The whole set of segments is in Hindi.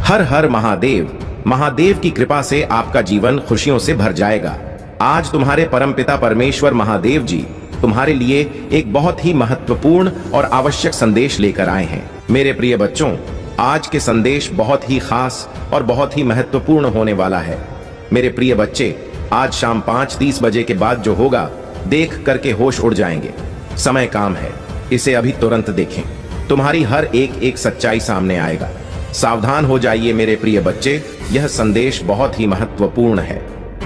हर हर महादेव। महादेव की कृपा से आपका जीवन खुशियों से भर जाएगा। आज तुम्हारे परमपिता परमेश्वर महादेव जी तुम्हारे लिए एक बहुत ही महत्वपूर्ण और आवश्यक संदेश लेकर आए हैं। मेरे प्रिय बच्चों, आज के संदेश बहुत ही खास और बहुत ही महत्वपूर्ण होने वाला है। मेरे प्रिय बच्चे, आज शाम 5:30 बजे के बाद जो होगा देख करके होश उड़ जाएंगे। समय काम है, इसे अभी तुरंत देखें। तुम्हारी हर एक सच्चाई सामने आएगा। सावधान हो जाइए मेरे प्रिय बच्चे, यह संदेश बहुत ही महत्वपूर्ण है।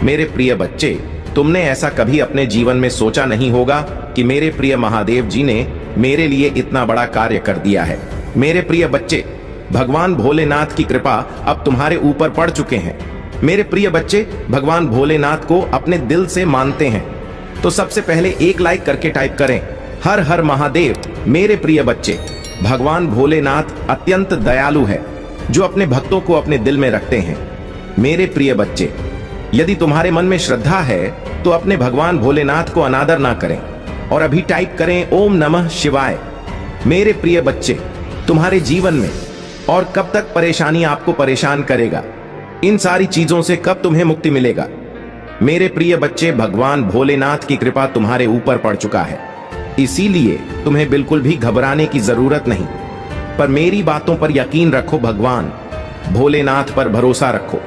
मेरे प्रिय बच्चे, तुमने ऐसा कभी अपने जीवन में सोचा नहीं होगा कि मेरे प्रिय महादेव जी ने मेरे लिए इतना बड़ा कार्य कर दिया है। मेरे प्रिय बच्चे, भगवान भोलेनाथ की कृपा अब तुम्हारे ऊपर पड़ चुके हैं। मेरे प्रिय बच्चे, भगवान भोलेनाथ को अपने दिल से मानते हैं तो सबसे पहले एक लाइक करके टाइप करें, हर हर महादेव। मेरे प्रिय बच्चे, भगवान भोलेनाथ अत्यंत दयालु है जो अपने भक्तों को अपने दिल में रखते हैं। मेरे प्रिय बच्चे, यदि तुम्हारे मन में श्रद्धा है तो अपने भगवान भोलेनाथ को अनादर ना करें और अभी टाइप करें ओम नमः शिवाय। मेरे प्रिय बच्चे, तुम्हारे जीवन में और कब तक परेशानी आपको परेशान करेगा, इन सारी चीजों से कब तुम्हें मुक्ति मिलेगा। मेरे प्रिय बच्चे, भगवान भोलेनाथ की कृपा तुम्हारे ऊपर पड़ चुका है, इसीलिए तुम्हें बिल्कुल भी घबराने की जरूरत नहीं। पर मेरी बातों पर यकीन रखो, भगवान भोलेनाथ पर भरोसा रखो।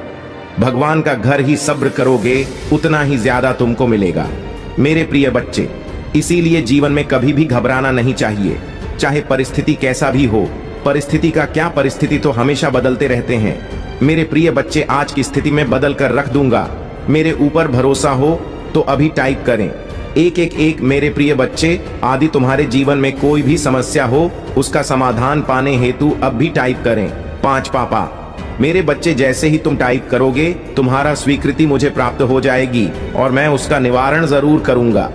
भगवान का घर ही सब्र करोगे उतना ही ज्यादा तुमको मिलेगा। मेरे प्रिय बच्चे, इसीलिए जीवन में कभी भी घबराना नहीं चाहिए, चाहे परिस्थिति कैसा भी हो। परिस्थिति का क्या, परिस्थिति तो हमेशा बदलते रहते हैं। मेरे प्रिय बच्चे, आज की स्थिति में बदल कर रख दूंगा। मेरे ऊपर भरोसा हो तो अभी टाइप करें 111। मेरे प्रिय बच्चे, आदि तुम्हारे जीवन में कोई भी समस्या हो उसका समाधान पाने हेतु अब भी टाइप करें 5 पापा। मेरे बच्चे, जैसे ही तुम टाइप करोगे तुम्हारा स्वीकृति मुझे प्राप्त हो जाएगी और मैं उसका निवारण जरूर करूंगा।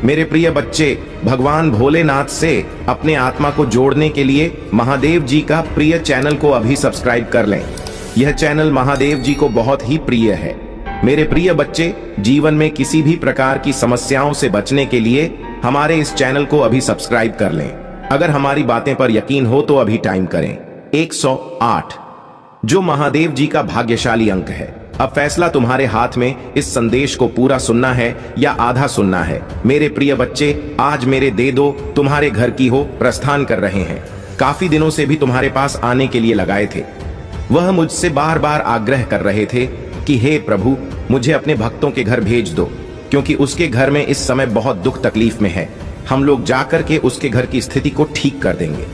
मेरे प्रिय बच्चे, भगवान भोलेनाथ से अपने आत्मा को जोड़ने के लिए महादेव जी का प्रिय चैनल को अभी सब्सक्राइब कर लें। यह चैनल महादेव जी को बहुत ही प्रिय है। मेरे प्रिय बच्चे, जीवन में किसी भी प्रकार की समस्याओं से बचने के लिए हमारे इस चैनल को अभी सब्सक्राइब कर लें। अगर हमारी बातें पर यकीन हो तो अभी टाइम करें 108, जो महादेव जी का भाग्यशाली अंक है। अब फैसला तुम्हारे हाथ में, इस संदेश को पूरा सुनना है या आधा सुनना है। मेरे प्रिय बच्चे, आज मेरे दे दो तुम्हारे घर की हो प्रस्थान कर रहे हैं। काफी दिनों से भी तुम्हारे पास आने के लिए लगाए थे। वह मुझसे बार बार आग्रह कर रहे थे कि हे प्रभु, मुझे अपने भक्तों के घर भेज दो, क्योंकि उसके घर में इस समय बहुत दुख तकलीफ में है। हम लोग जाकर के उसके घर की स्थिति को ठीक कर देंगे,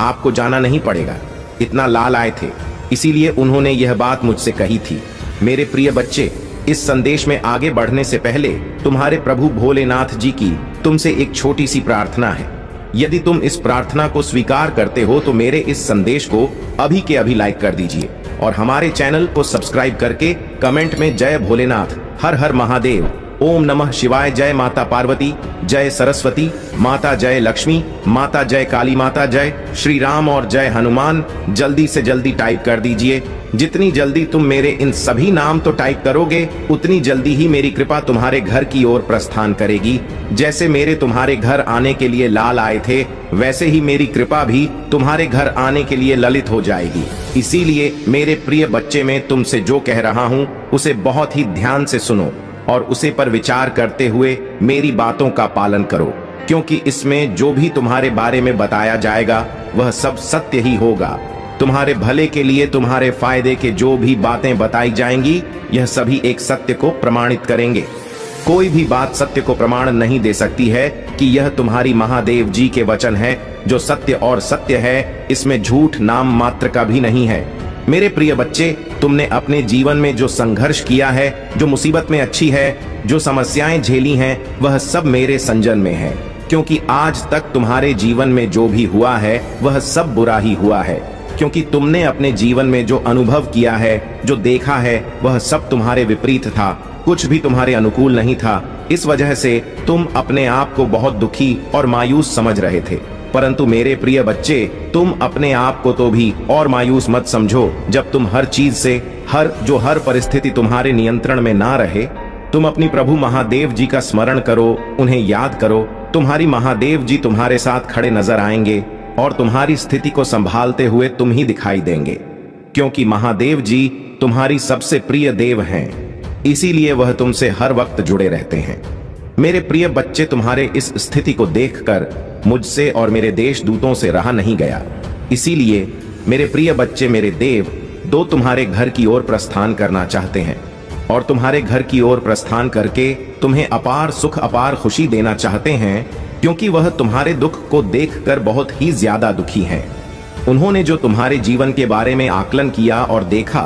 आपको जाना नहीं पड़ेगा। इतना लाल आए थे, इसीलिए उन्होंने यह बात मुझसे कही थी। मेरे प्रिय बच्चे, इस संदेश में आगे बढ़ने से पहले तुम्हारे प्रभु भोलेनाथ जी की तुमसे एक छोटी सी प्रार्थना है। यदि तुम इस प्रार्थना को स्वीकार करते हो तो मेरे इस संदेश को अभी के अभी लाइक कर दीजिए और हमारे चैनल को सब्सक्राइब करके कमेंट में जय भोलेनाथ, हर हर महादेव, ओम नमः शिवाय, जय माता पार्वती, जय सरस्वती माता, जय लक्ष्मी माता, जय काली माता, जय श्री राम और जय हनुमान जल्दी से जल्दी टाइप कर दीजिए। जितनी जल्दी तुम मेरे इन सभी नाम तो टाइप करोगे उतनी जल्दी ही मेरी कृपा तुम्हारे घर की ओर प्रस्थान करेगी। जैसे मेरे तुम्हारे घर आने के लिए लाल आए थे, वैसे ही मेरी कृपा भी तुम्हारे घर आने के लिए ललित हो जाएगी। इसीलिए मेरे प्रिय बच्चे, मैं तुमसे जो कह रहा हूँ उसे बहुत ही ध्यान से सुनो और उसे पर विचार करते हुए मेरी बातों का पालन करो, क्योंकि इसमें जो भी तुम्हारे बारे में बताया जाएगा वह सब सत्य ही होगा। तुम्हारे भले के लिए, तुम्हारे फायदे के जो भी बातें बताई जाएंगी यह सभी एक सत्य को प्रमाणित करेंगे। कोई भी बात सत्य को प्रमाण नहीं दे सकती है कि यह तुम्हारी महादेव जी के वचन है जो सत्य और सत्य है, इसमें झूठ नाम मात्र का भी नहीं है। मेरे प्रिय बच्चे, तुमने अपने जीवन में जो संघर्ष किया है, जो मुसीबत में अच्छी है, जो समस्याएं झेली हैं, वह सब मेरे संजन में है, क्योंकि आज तक तुम्हारे जीवन में जो भी हुआ है वह सब बुरा ही हुआ है। क्योंकि तुमने अपने जीवन में जो अनुभव किया है, जो देखा है, वह सब तुम्हारे विपरीत था, कुछ भी तुम्हारे अनुकूल नहीं था। इस वजह से तुम अपने आप को बहुत दुखी और मायूस समझ रहे थे। परंतु मेरे प्रिय बच्चे, तुम अपने आप को तो भी और मायूस मत समझो। जब तुम हर चीज से, हर परिस्थिति तुम्हारे नियंत्रण में ना रहे, तुम अपनी प्रभु महादेव जी का स्मरण करो, उन्हें याद करो। तुम्हारी महादेव जी तुम्हारे साथ खड़े नजर आएंगे और तुम्हारी स्थिति को संभालते हुए तुम ही दिखाई देंगे। क्योंकि महादेव जी तुम्हारी सबसे प्रिय देव हैं, इसीलिए वह तुमसे हर वक्त जुड़े रहते हैं। मेरे प्रिय बच्चे, तुम्हारे इस स्थिति को देखकर मुझसे और मेरे देश दूतों से रहा नहीं गया। इसीलिए मेरे प्रिय बच्चे, मेरे देव दो तुम्हारे घर की ओर प्रस्थान करना चाहते हैं और तुम्हारे घर की ओर प्रस्थान करके तुम्हें अपार सुख, अपार खुशी देना चाहते हैं, क्योंकि वह तुम्हारे दुख को देखकर बहुत ही ज्यादा दुखी हैं। उन्होंने जो तुम्हारे जीवन के बारे में आकलन किया और देखा,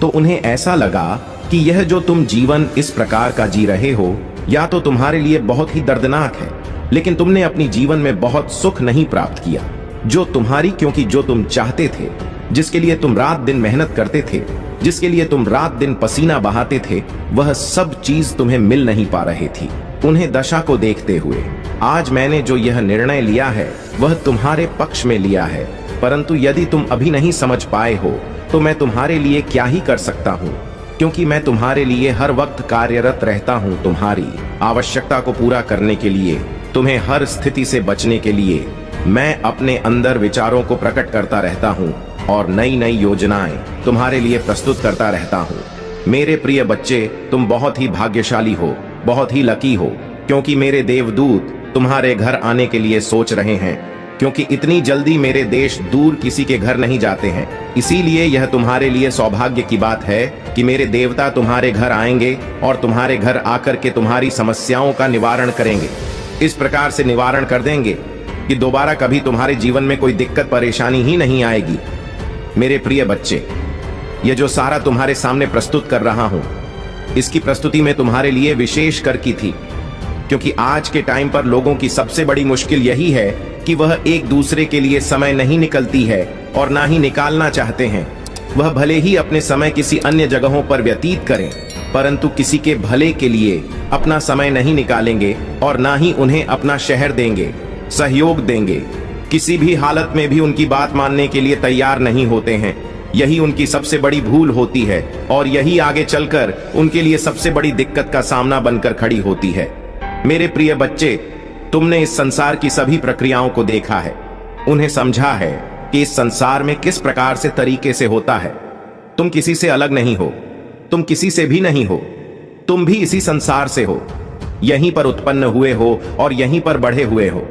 तो उन्हें ऐसा लगा कि यह जो तुम जीवन इस प्रकार का जी रहे हो, या तो तुम्हारे लिए बहुत ही दर्दनाक है, लेकिन तुमने अपनी जीवन में बहुत सुख नहीं प्राप्त किया जो तुम्हारी, क्योंकि जो तुम चाहते थे, जिसके लिए तुम रात दिन मेहनत करते थे, जिसके लिए तुम रात दिन पसीना बहाते थे, वह सब चीज तुम्हें मिल नहीं पा रही थी। उन्हें दशा को देखते हुए आज मैंने जो यह निर्णय लिया है वह तुम्हारे पक्ष में लिया है, परंतु यदि तुम अभी नहीं समझ पाए हो तो मैं तुम्हारे लिए क्या ही कर सकता हूँ, क्योंकि मैं तुम्हारे लिए हर वक्त कार्यरत रहता हूँ। तुम्हारी आवश्यकता को पूरा करने के लिए, तुम्हें हर स्थिति से बचने के लिए मैं अपने अंदर विचारों को प्रकट करता रहता हूँ और नई नई योजनाएं तुम्हारे लिए प्रस्तुत करता रहता हूँ। मेरे प्रिय बच्चे, तुम बहुत ही भाग्यशाली हो, बहुत ही लकी हो, क्योंकि मेरे देवदूत तुम्हारे घर आने के लिए सोच रहे हैं, क्योंकि इतनी जल्दी मेरे देश दूर किसी के घर नहीं जाते हैं। इसीलिए यह तुम्हारे लिए सौभाग्य की बात है कि मेरे देवता तुम्हारे घर आएंगे और तुम्हारे घर आकर के तुम्हारी समस्याओं का निवारण करेंगे। इस प्रकार से निवारण कर देंगे कि दोबारा कभी तुम्हारे जीवन में कोई दिक्कत परेशानी ही नहीं आएगी। मेरे प्रिय बच्चे, यह जो सारा तुम्हारे सामने प्रस्तुत कर रहा हूं, इसकी प्रस्तुति में तुम्हारे लिए विशेष कर की थी, क्योंकि आज के टाइम पर लोगों की सबसे बड़ी मुश्किल यही है कि वह एक दूसरे के लिए समय नहीं निकलती है और ना ही निकालना चाहते हैं। वह भले ही अपने समय किसी अन्य जगहों पर व्यतीत करें, परंतु किसी के भले के लिए अपना समय नहीं निकालेंगे और ना ही उन्हें अपना शहर देंगे, सहयोग देंगे। किसी भी हालत में भी उनकी बात मानने के लिए तैयार नहीं होते हैं। यही उनकी सबसे बड़ी भूल होती है और यही आगे चलकर उनके लिए सबसे बड़ी दिक्कत का सामना बनकर खड़ी होती है। मेरे प्रिय बच्चे, तुमने इस संसार की सभी प्रक्रियाओं को देखा है, उन्हें समझा है कि इस संसार में किस प्रकार से तरीके से होता है। तुम किसी से अलग नहीं हो, तुम किसी से भी नहीं हो, तुम भी इसी संसार से हो, यहीं पर उत्पन्न हुए हो और यहीं पर बढ़े हुए हो।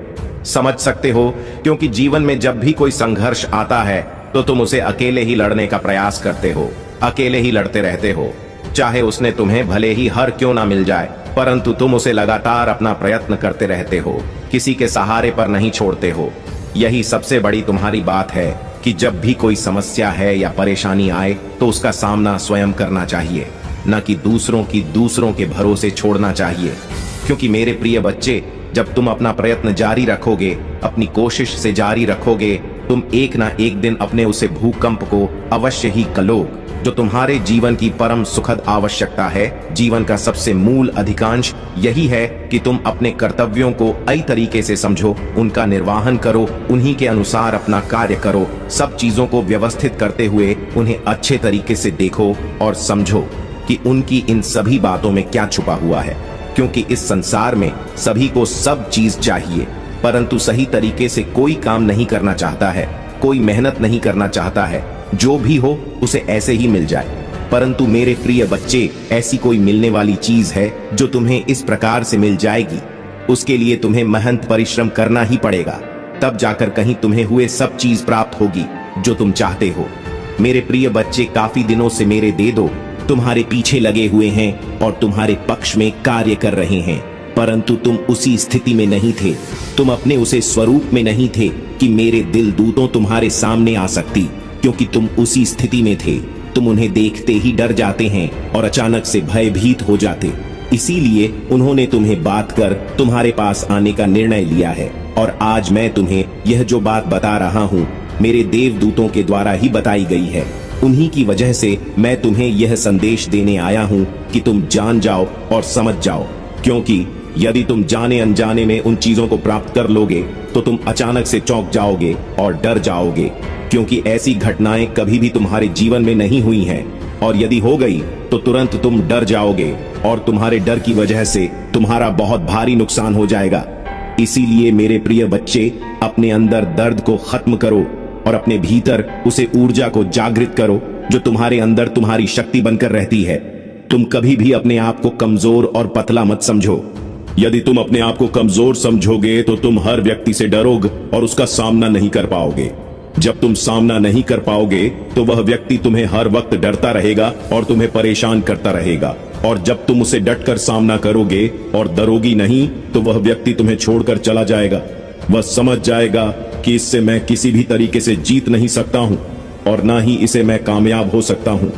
समझ सकते हो, क्योंकि जीवन में जब भी कोई संघर्ष आता है तो तुम उसे अकेले ही लड़ने का प्रयास करते हो, अकेले ही लड़ते रहते हो। चाहे उसने तुम्हें भले ही हर क्यों ना मिल जाए, परंतु तुम उसे लगातार अपना प्रयत्न करते रहते हो, किसी के सहारे पर नहीं छोड़ते हो। यही सबसे बड़ी तुम्हारी बात है कि जब भी कोई समस्या है या परेशानी आए तो उसका सामना स्वयं करना चाहिए, न कि दूसरों के भरोसे छोड़ना चाहिए। क्योंकि मेरे प्रिय बच्चे, जब तुम अपना प्रयत्न जारी रखोगे, अपनी कोशिश से जारी रखोगे, तुम एक ना एक दिन अपने उसे भूकंप को अवश्य ही कलोगे, जो तुम्हारे जीवन की परम सुखद आवश्यकता है। जीवन का सबसे मूल अधिकांश यही है कि तुम अपने कर्तव्यों को सही तरीके से समझो, उनका निर्वहन करो, उन्हीं के अनुसार अपना कार्य करो। सब चीजों को व्यवस्थित करते हुए उन्हें अच्छे तरीके से देखो और समझो कि उनकी इन सभी बातों में क्या छुपा हुआ है। क्योंकि इस संसार में सभी को सब चीज चाहिए, परंतु सही तरीके से कोई काम नहीं करना चाहता है, कोई मेहनत नहीं करना चाहता है। जो भी हो उसे ऐसे ही मिल जाए। परंतु मेरे प्रिय बच्चे, ऐसी कोई मिलने वाली चीज है जो तुम्हें इस प्रकार से मिल जाएगी, उसके लिए तुम्हें मेहनत परिश्रम करना ही पड़ेगा, तब जाकर कहीं तुम्हें हुए सब चीज प्राप्त होगी जो तुम चाहते हो। मेरे प्रिय बच्चे, काफी दिनों से मेरे देदो तुम्हारे पीछे लगे हुए हैं और तुम्हारे पक्ष में कार्य कर रहे हैं, परंतु तुम उसी स्थिति में नहीं थे, तुम अपने उसे स्वरूप में नहीं थे कि मेरे दिल दूतों तुम्हारे सामने आ सकती, क्योंकि तुम उसी स्थिति में थे। तुम उन्हें देखते ही डर जाते हैं और अचानक से भयभीत हो जाते। इसीलिए उन्होंने तुम्हें बात कर तुम्हारे पास आने का निर्णय लिया है। और आज मैं तुम्हें यह जो बात बता रहा हूँ, मेरे देवदूतों के द्वारा ही बताई गई है। उन्हीं की वजह से मैं तुम्हें यह संदेश देने आया हूँ कि तुम जान जाओ और समझ जाओ, क्योंकि यदि तुम जाने अनजाने में उन चीजों को प्राप्त कर लोगे तो तुम अचानक से चौंक जाओगे और डर जाओगे, क्योंकि ऐसी घटनाएं कभी भी तुम्हारे जीवन में नहीं हुई हैं, और यदि हो गई तो तुरंत तुम डर जाओगे और तुम्हारे डर की वजह से तुम्हारा बहुत भारी नुकसान हो जाएगा। इसीलिए मेरे प्रिय बच्चे, अपने अंदर दर्द को खत्म करो और अपने भीतर उसे ऊर्जा को जागृत करो, जो तुम्हारे अंदर तुम्हारी शक्ति बनकर रहती है। तुम कभी भी अपने आप को कमजोर और पतला मत समझो। यदि तुम अपने आप को कमजोर समझोगे तो तुम हर व्यक्ति से डरोगे और उसका सामना नहीं कर पाओगे। जब तुम सामना नहीं कर पाओगे तो वह व्यक्ति तुम्हें हर वक्त डरता रहेगा और तुम्हें परेशान करता रहेगा। और जब तुम उसे डटकर सामना करोगे और डरोगी नहीं तो वह व्यक्ति तुम्हें छोड़कर चला जाएगा। वह समझ जाएगा कि इससे मैं किसी भी तरीके से जीत नहीं सकता हूं और ना ही इसे मैं कामयाब हो सकता हूं।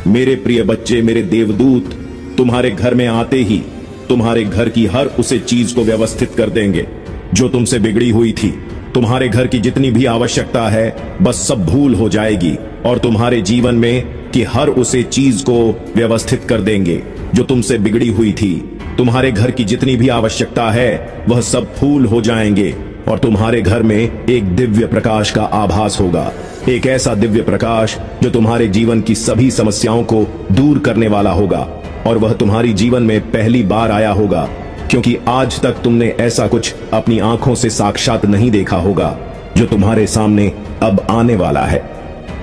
मेरे प्रिय बच्चे, मेरे देवदूत तुम्हारे घर में आते ही तुम्हारे घर की हर उसे चीज को व्यवस्थित कर देंगे जो तुमसे बिगड़ी हुई थी। तुम्हारे घर की जितनी भी आवश्यकता है बस सब भूल हो जाएगी और तुम्हारे जीवन में की हर उसे चीज को व्यवस्थित कर देंगे जो तुमसे बिगड़ी हुई थी। तुम्हारे घर की जितनी भी आवश्यकता है वह सब फूल हो जाएंगे और तुम्हारे घर में एक दिव्य प्रकाश का आभास होगा। एक ऐसा दिव्य प्रकाश जो तुम्हारे जीवन की सभी समस्याओं को दूर करने वाला होगा और वह तुम्हारी जीवन में पहली बार आया होगा, क्योंकि आज तक तुमने ऐसा कुछ अपनी आंखों से साक्षात नहीं देखा होगा जो तुम्हारे सामने अब आने वाला है।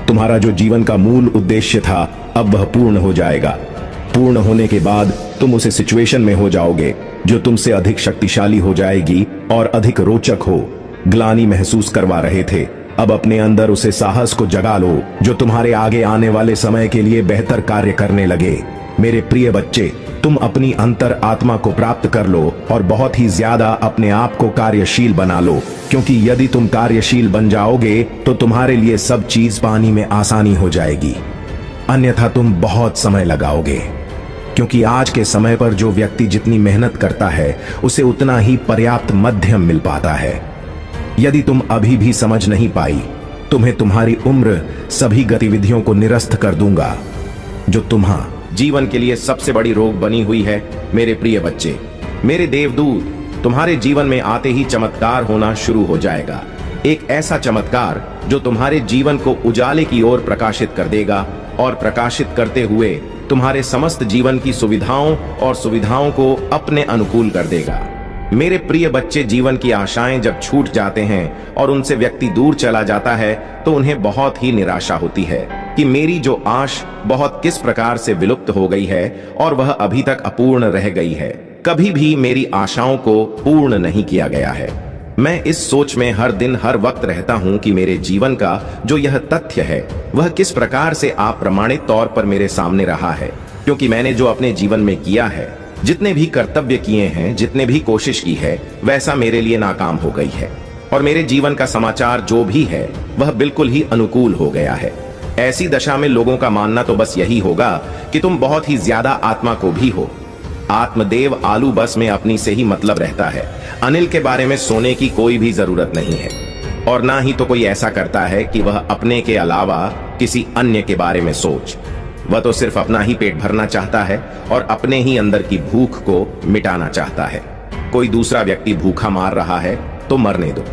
तुम्हारा जो जीवन का मूल उद्देश्य था अब वह पूर्ण हो जाएगा। पूर्ण होने के बाद तुम उसे सिचुएशन में हो जाओगे जो तुमसे अधिक शक्तिशाली हो जाएगी और अधिक रोचक हो। ग्लानि महसूस करवा रहे थे, अब अपने अंदर उसे साहस को जगा लो जो तुम्हारे आगे आने वाले समय के लिए बेहतर कार्य करने लगे। मेरे प्रिय बच्चे, तुम अपनी अंतर आत्मा को प्राप्त कर लो और बहुत ही ज्यादा अपने आप को कार्यशील बना लो, क्योंकि यदि तुम कार्यशील बन जाओगे तो तुम्हारे लिए सब चीज पाने में आसानी हो जाएगी। अन्यथा तुम बहुत समय लगाओगे, क्योंकि आज के समय पर जो व्यक्ति जितनी मेहनत करता है उसे उतना ही पर्याप्त मध्यम मिल पाता है। यदि तुम अभी भी समझ नहीं पाई, तुम्हें तुम्हारी उम्र सभी गतिविधियों को निरस्त कर दूंगा जो तुम्हारा जीवन के लिए सबसे बड़ी रोग बनी हुई है। मेरे प्रिय बच्चे, मेरे देवदूत, तुम्हारे जीवन में आते ही चमत्कार होना शुरू हो जाएगा। एक ऐसा चमत्कार जो तुम्हारे जीवन को उजाले की ओर प्रकाशित कर देगा और प्रकाशित करते हुए तुम्हारे समस्त जीवन की सुविधाओं को अपने अनुकूल कर देगा। मेरे प्रिय बच्चे, जीवन की आशाएं जब छूट जाते हैं और उनसे व्यक्ति दूर चला जाता है तो उन्हें बहुत ही निराशा होती है कि मेरी जो आश बहुत किस प्रकार से विलुप्त हो गई है और वह अभी तक अपूर्ण रह गई है। कभी भी मेरी आशाओं को पूर्ण नहीं किया गया है। मैं इस सोच में हर दिन हर वक्त रहता हूं कि मेरे जीवन का जो यह तथ्य है वह किस प्रकार से अप्रमाणित तौर पर मेरे सामने रहा है, क्योंकि मैंने जो अपने जीवन में किया है, जितने भी कर्तव्य किए हैं, जितने भी कोशिश की है, वैसा मेरे लिए नाकाम हो गई है और मेरे जीवन का समाचार जो भी है वह बिल्कुल ही अनुकूल हो गया है। ऐसी दशा में लोगों का मानना तो बस यही होगा कि तुम बहुत ही ज्यादा आत्मा को भी हो। आत्मदेव आलू बस में अपनी से ही मतलब रहता है। अनिल के बारे में सोने की कोई भी जरूरत नहीं है और ना ही तो कोई ऐसा करता है कि वह अपने के अलावा किसी अन्य के बारे में सोच। वह तो सिर्फ अपना ही पेट भरना चाहता है और अपने ही अंदर की भूख को मिटाना चाहता है। कोई दूसरा व्यक्ति भूखा मार रहा है तो मरने दो,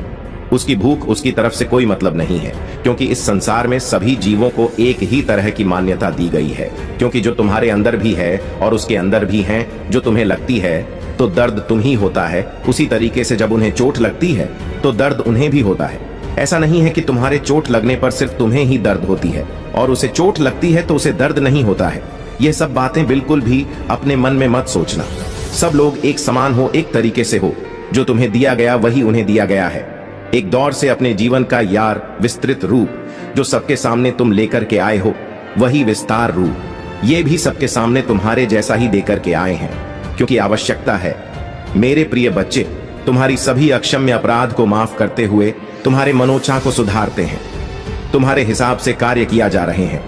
उसकी भूख उसकी तरफ से कोई मतलब नहीं है, क्योंकि इस संसार में सभी जीवों को एक ही तरह की मान्यता दी गई है। क्योंकि जो तुम्हारे अंदर भी है और उसके अंदर भी हैं, जो तुम्हें लगती है तो दर्द तुम ही होता है, उसी तरीके से जब उन्हें चोट लगती है तो दर्द उन्हें भी होता है। ऐसा नहीं है कि तुम्हारे चोट लगने पर सिर्फ तुम्हें ही दर्द होती है और उसे चोट लगती है तो उसे दर्द नहीं होता है। यह सब बातें बिल्कुल भी अपने मन में मत सोचना। सब लोग एक समान हो, एक तरीके से हो। जो तुम्हें दिया गया वही उन्हें दिया गया है। एक दौर से अपने जीवन का यार विस्तृत रूप जो सबके सामने तुम लेकर के आए हो, वही विस्तार रूप ये भी सबके सामने तुम्हारे जैसा ही देकर के आए हैं, क्योंकि आवश्यकता है। मेरे प्रिय बच्चे, तुम्हारी सभी अक्षम्य अपराध को माफ करते हुए तुम्हारे मनोचाह को सुधारते हैं। तुम्हारे हिसाब से कार्य किया जा रहे हैं।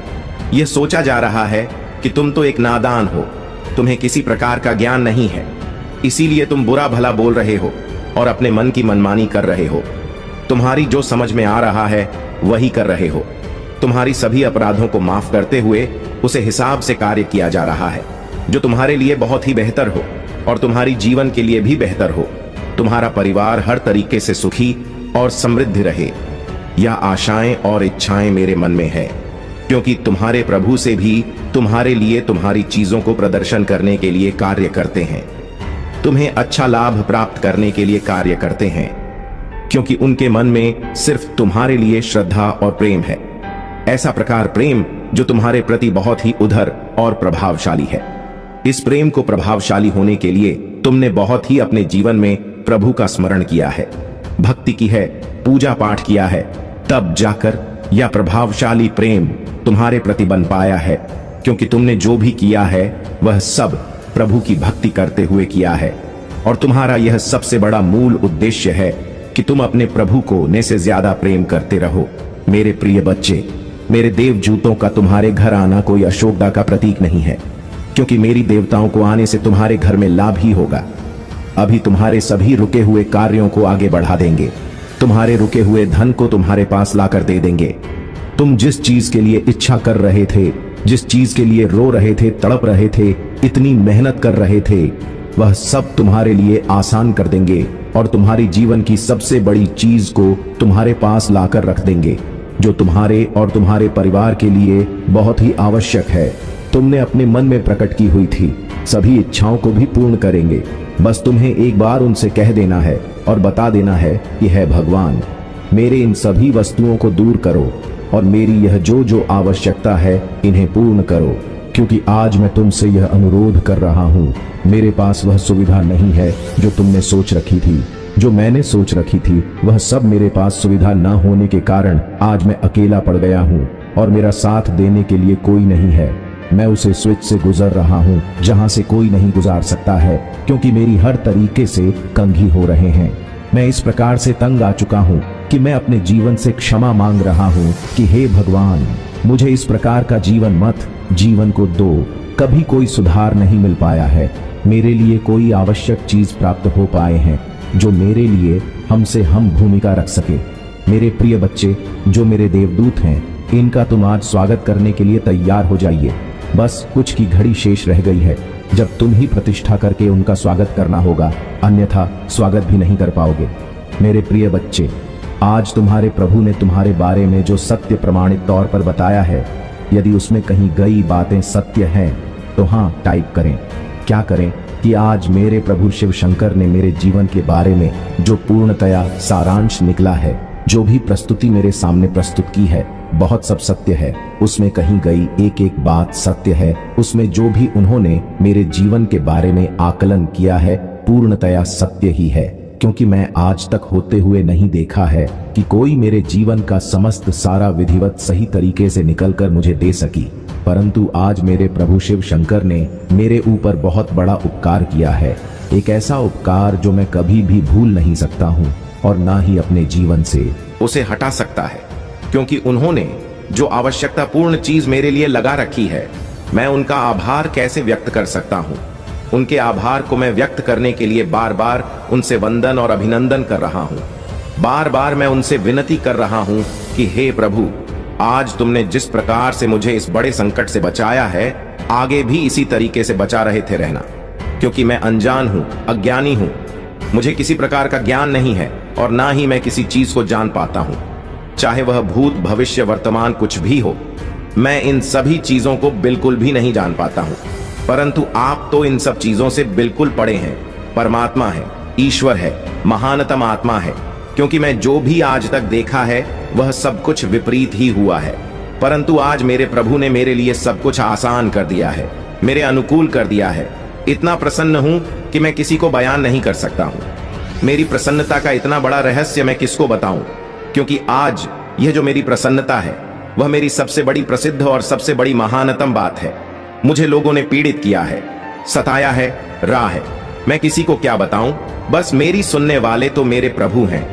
यह सोचा जा रहा है कि तुम तो एक नादान हो, तुम्हें किसी प्रकार का ज्ञान नहीं है, इसीलिए तुम बुरा भला बोल रहे हो और अपने मन की मनमानी कर रहे हो। तुम्हारी जो समझ में आ रहा है वही कर रहे हो। तुम्हारी सभी अपराधों को माफ करते हुए उसे हिसाब से कार्य किया जा रहा है, जो तुम्हारे लिए बहुत ही बेहतर हो और तुम्हारी जीवन के लिए भी बेहतर हो। तुम्हारा परिवार हर तरीके से सुखी और समृद्ध रहे, यह आशाएं और इच्छाएं मेरे मन में है, क्योंकि तुम्हारे प्रभु से भी तुम्हारे लिए तुम्हारी चीजों को प्रदर्शन करने के लिए कार्य करते हैं। तुम्हें अच्छा लाभ प्राप्त करने के लिए कार्य करते हैं, क्योंकि उनके मन में सिर्फ तुम्हारे लिए श्रद्धा और प्रेम है। ऐसा प्रकार प्रेम जो तुम्हारे प्रति बहुत ही उधर और प्रभावशाली है। इस प्रेम को प्रभावशाली होने के लिए तुमने बहुत ही अपने जीवन में प्रभु का स्मरण किया है, भक्ति की है, पूजा पाठ किया है, तब जाकर यह प्रभावशाली प्रेम तुम्हारे प्रति बन पाया है। क्योंकि तुमने जो भी किया है वह सब प्रभु की भक्ति करते हुए किया है, और तुम्हारा यह सबसे बड़ा मूल उद्देश्य है कि तुम अपने प्रभु को ने से ज्यादा प्रेम करते रहो। मेरे प्रिय बच्चे, मेरे देवदूतों का तुम्हारे घर आना कोई अशोकता का प्रतीक नहीं है, क्योंकि मेरी देवताओं को आने से तुम्हारे घर में लाभ ही होगा। अभी तुम्हारे सभी रुके हुए कार्यों को आगे बढ़ा देंगे, तुम्हारे रुके हुए धन को तुम्हारे पास लाकर दे देंगे। तुम जिस चीज के लिए इच्छा कर रहे थे, जिस चीज के लिए रो रहे थे, तड़प रहे थे, इतनी मेहनत कर रहे थे, वह सब तुम्हारे लिए आसान कर देंगे और तुम्हारी जीवन की सबसे बड़ी चीज को तुम्हारे पास लाकर रख देंगे, जो तुम्हारे और तुम्हारे परिवार के लिए बहुत ही आवश्यक है। तुमने अपने मन में प्रकट की हुई थी सभी इच्छाओं को भी पूर्ण करेंगे। बस तुम्हें एक बार उनसे कह देना है और बता देना है कि है भगवान, मेरे इन सभी वस्तुओं को दूर करो और मेरी यह जो जो आवश्यकता है इन्हें पूर्ण करो, क्योंकि आज मैं तुमसे यह अनुरोध कर रहा हूँ। मेरे पास वह सुविधा नहीं है जो तुमने सोच रखी थी। जो मैंने सोच रखी थी वह सब मेरे पास सुविधा न होने के कारण आज मैं अकेला पड़ गया हूँ और मेरा साथ देने के लिए कोई नहीं है। मैं उसे स्विच से गुजर रहा हूँ जहाँ से कोई नहीं गुजार सकता है, क्योंकि मेरी हर तरीके से कंघी हो रहे हैं। मैं इस प्रकार से तंग आ चुका हूँ कि मैं अपने जीवन से क्षमा मांग रहा हूँ कि हे भगवान, मुझे इस प्रकार का जीवन मत जीवन को दो। कभी कोई सुधार नहीं मिल पाया है, मेरे लिए कोई आवश्यक चीज प्राप्त हो पाए हैं जो मेरे लिए हमसे हम भूमिका रख सके। मेरे प्रिय बच्चे जो मेरे देवदूत हैं, इनका तुम आज स्वागत करने के लिए तैयार हो जाइए। बस कुछ की घड़ी शेष रह गई है जब तुम ही प्रतिष्ठा करके उनका स्वागत करना होगा, अन्यथा स्वागत भी नहीं कर पाओगे। मेरे प्रिय बच्चे, आज तुम्हारे प्रभु ने तुम्हारे बारे में जो सत्य प्रमाणित तौर पर बताया है, यदि उसमें कहीं गई बातें सत्य हैं तो हाँ टाइप करें। क्या करें कि आज मेरे प्रभु शिव शंकर ने मेरे जीवन के बारे में जो पूर्णतया सारांश निकला है, जो भी प्रस्तुति मेरे सामने प्रस्तुत की है, बहुत सब सत्य है। उसमें कहीं गई एक एक बात सत्य है। उसमें जो भी उन्होंने मेरे जीवन के बारे में आकलन किया है पूर्णतया सत्य ही है, क्योंकि मैं आज तक होते हुए नहीं देखा है कि कोई मेरे जीवन का समस्त सारा विधिवत सही तरीके से निकलकर मुझे दे सकी। परंतु आज मेरे प्रभु शिव शंकर ने मेरे ऊपर बहुत बड़ा उपकार किया है, एक ऐसा उपकार जो मैं कभी भी भूल नहीं सकता हूँ और ना ही अपने जीवन से उसे हटा सकता है, क्योंकि उन्होंने जो आवश्यकता पूर्ण चीज मेरे लिए लगा रखी है, मैं उनका आभार कैसे व्यक्त कर सकता हूँ। उनके आभार को मैं व्यक्त करने के लिए बार बार उनसे वंदन और अभिनंदन कर रहा हूँ। बार बार मैं उनसे विनती कर रहा हूँ कि हे प्रभु, आज तुमने जिस प्रकार से मुझे इस बड़े संकट से बचाया है, आगे भी इसी तरीके से बचा रहे थे रहना, क्योंकि मैं अनजान हूँ, अज्ञानी हूँ। मुझे किसी प्रकार का ज्ञान नहीं है और ना ही मैं किसी चीज को जान पाता हूँ, चाहे वह भूत भविष्य वर्तमान कुछ भी हो। मैं इन सभी चीजों को बिल्कुल भी नहीं जान पाता हूँ, परंतु आप तो इन सब चीजों से बिल्कुल परे हैं। परमात्मा है, ईश्वर है, महानतम आत्मा है, क्योंकि मैं जो भी आज तक देखा है वह सब कुछ विपरीत ही हुआ है। परंतु आज मेरे प्रभु ने मेरे लिए सब कुछ आसान कर दिया है, मेरे अनुकूल कर दिया है। इतना प्रसन्न हूं कि मैं किसी को बयान नहीं कर सकता हूं। मेरी प्रसन्नता का इतना बड़ा रहस्य मैं किसको बताऊं, क्योंकि आज यह जो मेरी प्रसन्नता है वह मेरी सबसे बड़ी प्रसिद्ध और सबसे बड़ी महानतम बात है। मुझे लोगों ने पीड़ित किया है, सताया है, राह है, मैं किसी को क्या बताऊं। बस मेरी सुनने वाले तो मेरे प्रभु हैं।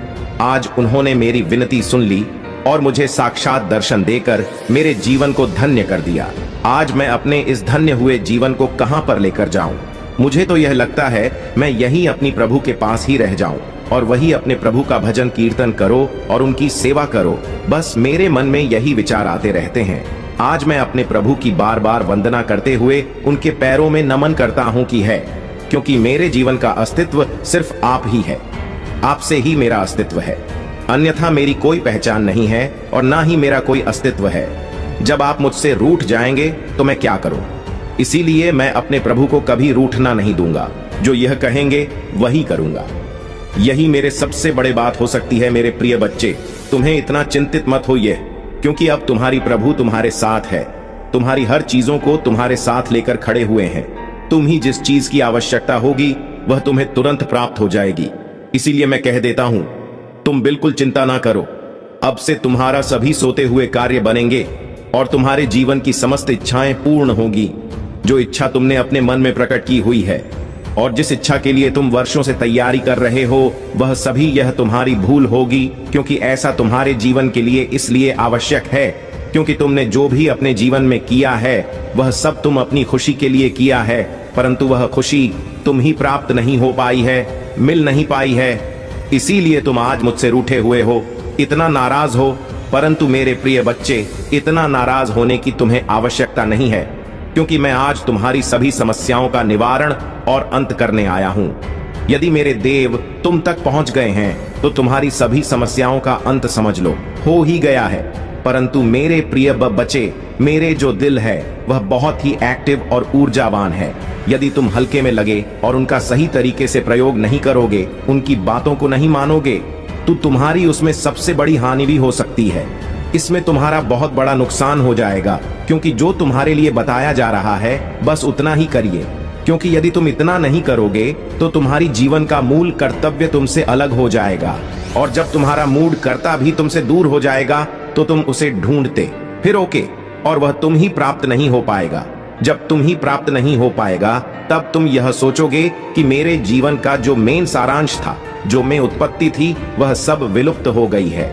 आज उन्होंने मेरी विनती सुन ली और मुझे साक्षात दर्शन देकर मेरे जीवन को धन्य कर दिया। आज मैं अपने इस धन्य हुए जीवन को कहां पर लेकर जाऊं। मुझे तो यह लगता है मैं यहीं अपनी प्रभु के पास ही रह जाऊं और वही अपने प्रभु का भजन कीर्तन करो और उनकी सेवा करो। बस मेरे मन में यही विचार आते रहते हैं। आज मैं अपने प्रभु की बार बार वंदना करते हुए उनके पैरों में नमन करता हूं कि है, क्योंकि मेरे जीवन का अस्तित्व सिर्फ आप ही है। आपसे ही मेरा अस्तित्व है, अन्यथा मेरी कोई पहचान नहीं है और ना ही मेरा कोई अस्तित्व है। जब आप मुझसे रूठ जाएंगे तो मैं क्या करूं। इसीलिए मैं अपने प्रभु को कभी रूठना नहीं दूंगा। जो यह कहेंगे वही करूंगा। यही मेरे सबसे बड़े बात हो सकती है। मेरे प्रिय बच्चे, तुम्हें इतना चिंतित मत होइए। क्योंकि अब तुम्हारी प्रभु तुम्हारे साथ है। तुम्हारी हर चीजों को तुम्हारे साथ लेकर खड़े हुए हैं। तुम ही जिस चीज की आवश्यकता होगी वह तुम्हें तुरंत प्राप्त हो जाएगी। इसीलिए मैं कह देता हूं, तुम बिल्कुल चिंता ना करो। अब से तुम्हारा सभी सोते हुए कार्य बनेंगे और तुम्हारे जीवन की समस्त इच्छाएं पूर्ण होगी। जो इच्छा तुमने अपने मन में प्रकट की हुई है और जिस इच्छा के लिए तुम वर्षों से तैयारी कर रहे हो, वह सभी यह तुम्हारी भूल होगी, क्योंकि ऐसा तुम्हारे जीवन के लिए इसलिए आवश्यक है क्योंकि तुमने जो भी अपने जीवन में किया है वह सब तुम अपनी खुशी के लिए किया है, परंतु वह खुशी तुम ही प्राप्त नहीं हो पाई है, मिल नहीं पाई है। इसीलिए तुम आज मुझसे रूठे हुए हो, इतना नाराज हो। परंतु मेरे प्रिय बच्चे, इतना नाराज होने की तुम्हें आवश्यकता नहीं है, क्योंकि मैं आज तुम्हारी सभी समस्याओं का निवारण और अंत करने आया हूं। यदि मेरे देव तुम तक पहुंच गए हैं तो तुम्हारी सभी समस्याओं का अंत समझ लो, हो ही गया है। परंतु मेरे प्रिय बच्चे, मेरे जो दिल है वह बहुत ही एक्टिव और ऊर्जावान है। यदि तुम हल्के में लगे और उनका सही तरीके से प्रयोग नहीं करोगे, उनकी बातों को नहीं मानोगे, तो तुम्हारी उसमें सबसे बड़ी हानि भी हो सकती है। इसमें तुम्हारा बहुत बड़ा नुकसान हो जाएगा, क्योंकि जो तुम्हारे लिए बताया जा रहा है बस उतना ही करिए, क्योंकि यदि तुम इतना नहीं करोगे तो तुम्हारी जीवन का मूल कर्तव्य तुमसे अलग हो जाएगा, और जब तुम्हारा मूड कर्ता भी तुमसे दूर हो जाएगा तो तुम उसे ढूंढते फिरोगे और वह तुम ही प्राप्त नहीं हो पाएगा। जब तुम ही प्राप्त नहीं हो पाएगा तब तुम यह सोचोगे कि मेरे जीवन का जो मेन सारांश था, जो मैं उत्पत्ति थी, वह सब विलुप्त हो गई है।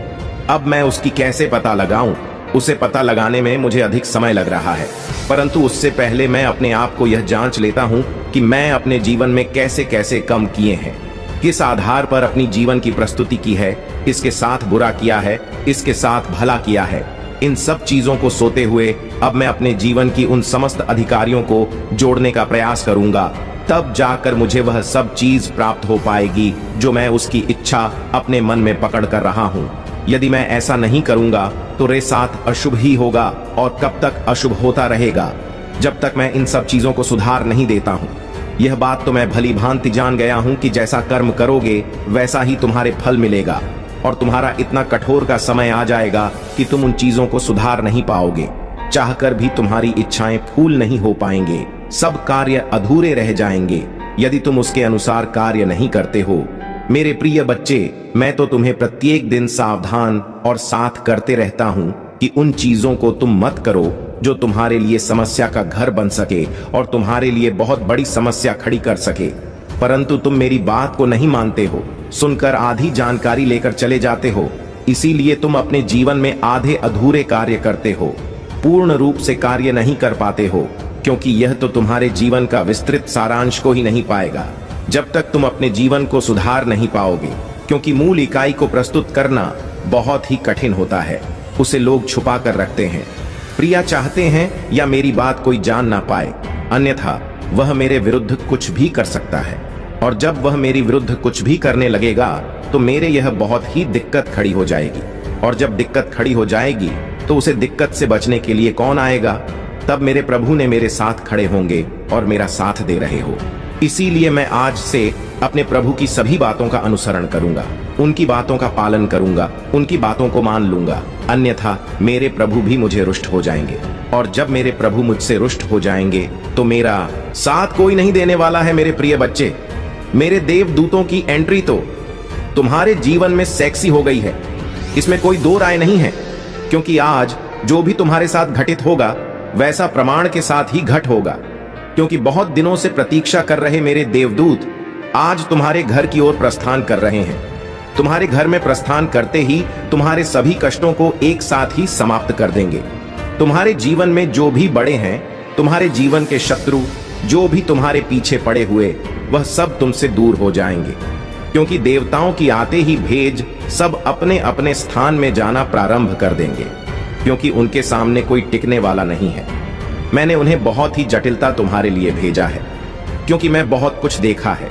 अब मैं उसकी कैसे पता लगाऊं? उसे पता लगाने में मुझे अधिक समय लग रहा है, परंतु उससे पहले मैं अपने आप को यह जांच लेता हूं कि मैं अपने जीवन में कैसे कैसे कम किए हैं, किस आधार पर अपनी जीवन की प्रस्तुति की है, इसके साथ बुरा किया है, इसके साथ भला किया है। इन सब चीजों को सोते हुए अब मैं अपने जीवन की उन समस्त अधिकारियों को जोड़ने का प्रयास करूंगा, तब जाकर मुझे वह सब चीज प्राप्त हो पाएगी जो मैं उसकी इच्छा अपने मन में पकड़ कर रहा हूं। यदि मैं ऐसा नहीं करूंगा तो मेरे साथ अशुभ ही होगा, और कब तक अशुभ होता रहेगा, जब तक मैं इन सब चीजों को सुधार नहीं देता हूं। यह बात तो मैं भली भांति जान गया हूं कि जैसा कर्म करोगे वैसा ही तुम्हारे फल मिलेगा, और तुम्हारा इतना कठोर का समय आ जाएगा कि तुम उन चीजों को सुधार नहीं पाओगे। चाहकर भी तुम्हारी इच्छाएं फूल नहीं हो पाएंगे, सब कार्य अधूरे रह जाएंगे यदि तुम उसके अनुसार कार्य नहीं करते हो। मेरे प्रिय बच्चे, मैं तो तुम्हें प्रत्येक दिन सावधान और साथ करते रहता हूं कि उन चीजों को तुम मत करो जो तुम्हारे लिए समस्या का घर बन सके और तुम्हारे लिए बहुत बड़ी समस्या खड़ी कर सके। परंतु तुम मेरी बात को नहीं मानते हो, सुनकर आधी जानकारी लेकर चले जाते हो। इसीलिए तुम अपने जीवन में आधे अधूरे कार्य करते हो, पूर्ण रूप से कार्य नहीं कर पाते हो, क्योंकि यह तो तुम्हारे जीवन का विस्तृत सारांश को ही नहीं पाएगा जब तक तुम अपने जीवन को सुधार नहीं पाओगे, क्योंकि मूल इकाई को प्रस्तुत करना बहुत ही कठिन होता है, उसे लोग छुपा कर रखते हैं। प्रिया चाहते हैं या मेरी बात कोई जान ना पाए, अन्यथा वह मेरे विरुद्ध कुछ भी कर सकता है, और जब वह मेरी विरुद्ध कुछ भी करने लगेगा तो मेरे यह बहुत ही दिक्कत खड़ी हो जाएगी, और जब दिक्कत खड़ी हो जाएगी तो उसे दिक्कत से बचने के लिए कौन आएगा? तब मेरे प्रभु ने मेरे साथ खड़े होंगे और मेरा साथ दे रहे हो। इसीलिए मैं आज से अपने प्रभु की सभी बातों का अनुसरण करूंगा, उनकी बातों का पालन करूंगा, उनकी बातों को मान लूंगा, अन्यथा मेरे प्रभु भी मुझे रुष्ट हो जाएंगे, और जब मेरे प्रभु मुझसे रुष्ट हो जाएंगे तो मेरा साथ कोई नहीं देने वाला है। मेरे प्रिय बच्चे, मेरे देवदूतों की एंट्री तो तुम्हारे जीवन में सेक्सी हो गई है, इसमें कोई दो राय नहीं है, क्योंकि आज जो भी तुम्हारे साथ घटित होगा वैसा प्रमाण के साथ ही घट होगा, क्योंकि बहुत दिनों से प्रतीक्षा कर रहे मेरे देवदूत आज तुम्हारे घर की ओर प्रस्थान कर रहे हैं। तुम्हारे घर में प्रस्थान करते ही तुम्हारे सभी कष्टों को एक साथ ही समाप्त कर देंगे। तुम्हारे जीवन में जो भी बड़े हैं, तुम्हारे जीवन के शत्रु जो भी तुम्हारे पीछे पड़े हुए, वह सब तुमसे दूर हो जाएंगे, क्योंकि देवताओं की आते ही भेज सब अपने अपने स्थान में जाना प्रारंभ कर देंगे, क्योंकि उनके सामने कोई टिकने वाला नहीं है। मैंने उन्हें बहुत ही जटिलता तुम्हारे लिए भेजा है, क्योंकि मैं बहुत कुछ देखा है।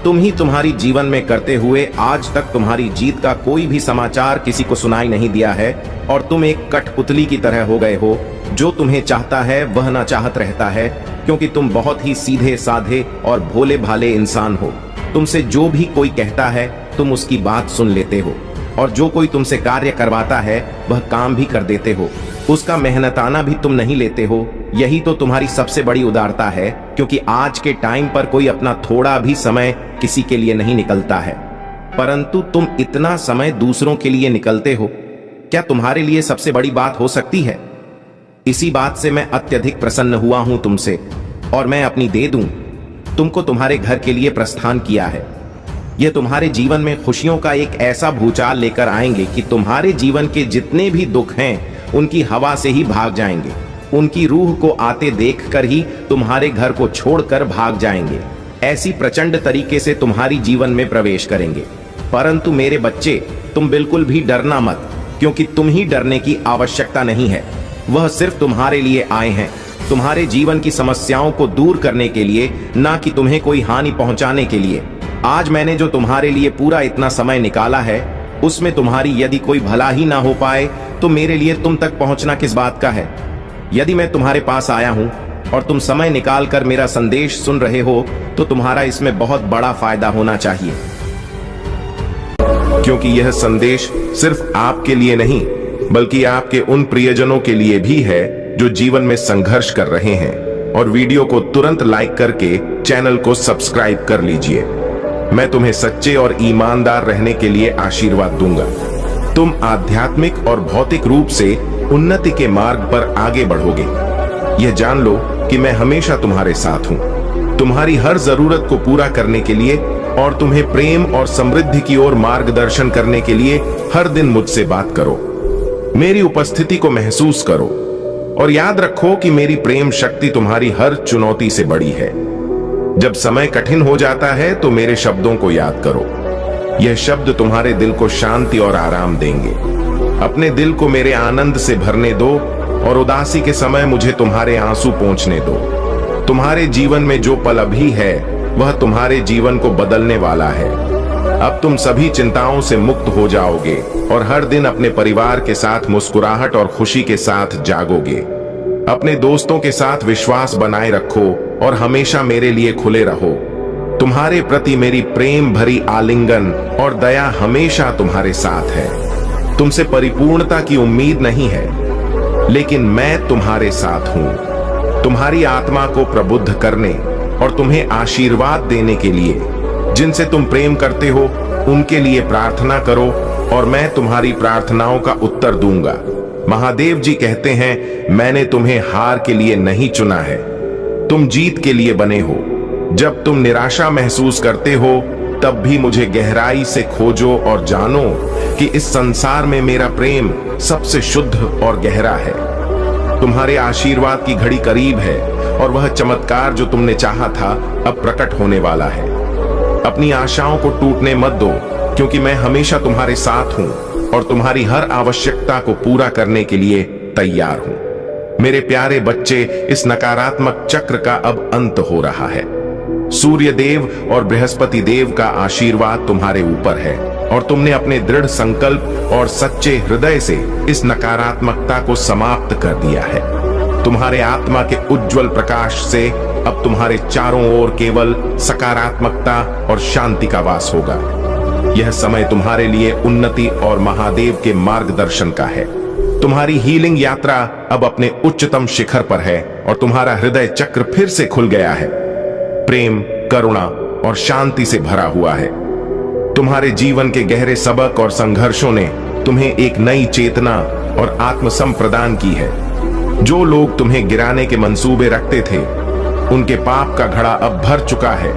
तुम ही तुम्हारी जीवन में करते हुए आज तक तुम्हारी जीत का कोई भी समाचार किसी को सुनाई नहीं दिया है, और तुम एक कठपुतली की तरह हो गए हो, जो तुम्हें चाहता है वह ना चाहत रहता है, क्योंकि तुम बहुत ही सीधे साधे और भोले भाले इंसान हो। तुमसे जो भी कोई कहता है तुम उसकी बात सुन लेते हो, और जो कोई तुमसे कार्य करवाता है वह काम भी कर देते हो, उसका मेहनताना भी तुम नहीं लेते हो। यही तो तुम्हारी सबसे बड़ी उदारता है, क्योंकि आज के टाइम पर कोई अपना थोड़ा भी समय किसी के लिए नहीं निकलता है, परंतु तुम इतना समय दूसरों के लिए निकलते हो। क्या तुम्हारे लिए सबसे बड़ी बात हो सकती है? इसी बात से मैं अत्यधिक प्रसन्न हुआ हूं तुमसे, और मैं अपनी दे दूं तुमको तुम्हारे घर के लिए प्रस्थान किया है। यह तुम्हारे जीवन में खुशियों का एक ऐसा भूचाल लेकर आएंगे कि तुम्हारे जीवन के जितने भी दुख हैं उनकी हवा से ही भाग जाएंगे। उनकी रूह को आते देखकर ही तुम्हारे घर को छोड़कर भाग जाएंगे। ऐसी प्रचंड तरीके से तुम्हारी जीवन में प्रवेश करेंगे। परंतु मेरे बच्चे, तुम बिल्कुल भी डरना मत, क्योंकि तुम ही डरने की आवश्यकता नहीं है। वह सिर्फ तुम्हारे लिए आए हैं, तुम्हारे जीवन की समस्याओं को दूर करने के लिए, ना कि तुम्हें कोई हानि पहुंचाने के लिए। आज मैंने जो तुम्हारे लिए पूरा इतना समय निकाला है, उसमें तुम्हारी यदि कोई भला ही ना हो पाए तो मेरे लिए तुम तक पहुंचना किस बात का है। यदि मैं तुम्हारे पास आया हूं और तुम समय निकालकर मेरा संदेश सुन रहे हो, तो तुम्हारा इसमें बहुत बड़ा फायदा होना चाहिए, क्योंकि यह संदेश सिर्फ आपके लिए नहीं बल्कि आपके उन प्रियजनों के लिए भी है जो जीवन में संघर्ष कर रहे हैं। और वीडियो को तुरंत लाइक करके चैनल को सब्सक्राइब कर लीजिए। मैं तुम्हें सच्चे और ईमानदार रहने के लिए आशीर्वाद दूंगा। तुम आध्यात्मिक और भौतिक रूप से उन्नति के मार्ग पर आगे बढ़ोगे। यह जान लो कि मैं हमेशा तुम्हारे साथ हूं, तुम्हारी हर जरूरत को पूरा करने के लिए और तुम्हें प्रेम और समृद्धि की ओर मार्गदर्शन करने के लिए हर दिन मुझसे बात करो, मेरी उपस्थिति को महसूस करो और याद रखो कि मेरी प्रेम शक्ति तुम्हारी हर चुनौती से बड़ी है। जब समय कठिन हो जाता है तो मेरे शब्दों को याद करो। यह शब्द तुम्हारे दिल को शांति और आराम देंगे। अपने दिल को मेरे आनंद से भरने दो और उदासी के समय मुझे तुम्हारे आंसू पोंछने दो। तुम्हारे जीवन में जो पल अभी है वह तुम्हारे जीवन को बदलने वाला है। अब तुम सभी चिंताओं से मुक्त हो जाओगे और हर दिन अपने परिवार के साथ मुस्कुराहट और खुशी के साथ जागोगे। अपने दोस्तों के साथ विश्वास बनाए रखो और हमेशा मेरे लिए खुले रहो। तुम्हारे प्रति मेरी प्रेम भरी आलिंगन और दया हमेशा तुम्हारे साथ है। तुमसे परिपूर्णता की उम्मीद नहीं है, लेकिन मैं तुम्हारे साथ हूं, तुम्हारी आत्मा को प्रबुद्ध करने और तुम्हें आशीर्वाद देने के लिए। जिनसे तुम प्रेम करते हो उनके लिए प्रार्थना करो और मैं तुम्हारी प्रार्थनाओं का उत्तर दूंगा। महादेव जी कहते हैं, मैंने तुम्हें हार के लिए नहीं चुना है, तुम जीत के लिए बने हो। जब तुम निराशा महसूस करते हो तब भी मुझे गहराई से खोजो और जानो कि इस संसार में मेरा प्रेम सबसे शुद्ध और गहरा है। तुम्हारे आशीर्वाद की घड़ी करीब है और वह चमत्कार जो तुमने चाहा था अब प्रकट होने वाला है। अपनी आशाओं को टूटने मत दो, क्योंकि मैं हमेशा तुम्हारे साथ हूं और तुम्हारी हर आवश्यकता को पूरा करने के लिए तैयार हूं। मेरे प्यारे बच्चे, इस नकारात्मक चक्र का अब अंत हो रहा है। सूर्य देव और बृहस्पति देव का आशीर्वाद तुम्हारे ऊपर है और तुमने अपने दृढ़ संकल्प और सच्चे हृदय से इस नकारात्मकता को समाप्त कर दिया है। तुम्हारे आत्मा के उज्जवल प्रकाश से अब तुम्हारे चारों ओर केवल सकारात्मकता और शांति का वास होगा। यह समय तुम्हारे लिए उन्नति और महादेव के मार्गदर्शन का है। तुम्हारी हीलिंग यात्रा अब अपने उच्चतम शिखर पर है और तुम्हारा हृदय चक्र फिर से खुल गया है। प्रेम, करुणा और शांति से भरा हुआ है। तुम्हारे जीवन के गहरे सबक और संघर्षों ने तुम्हें एक नई चेतना और आत्मसम प्रदान की है। जो लोग तुम्हें गिराने के मंसूबे रखते थे, उनके पाप का घड़ा अब भर चुका है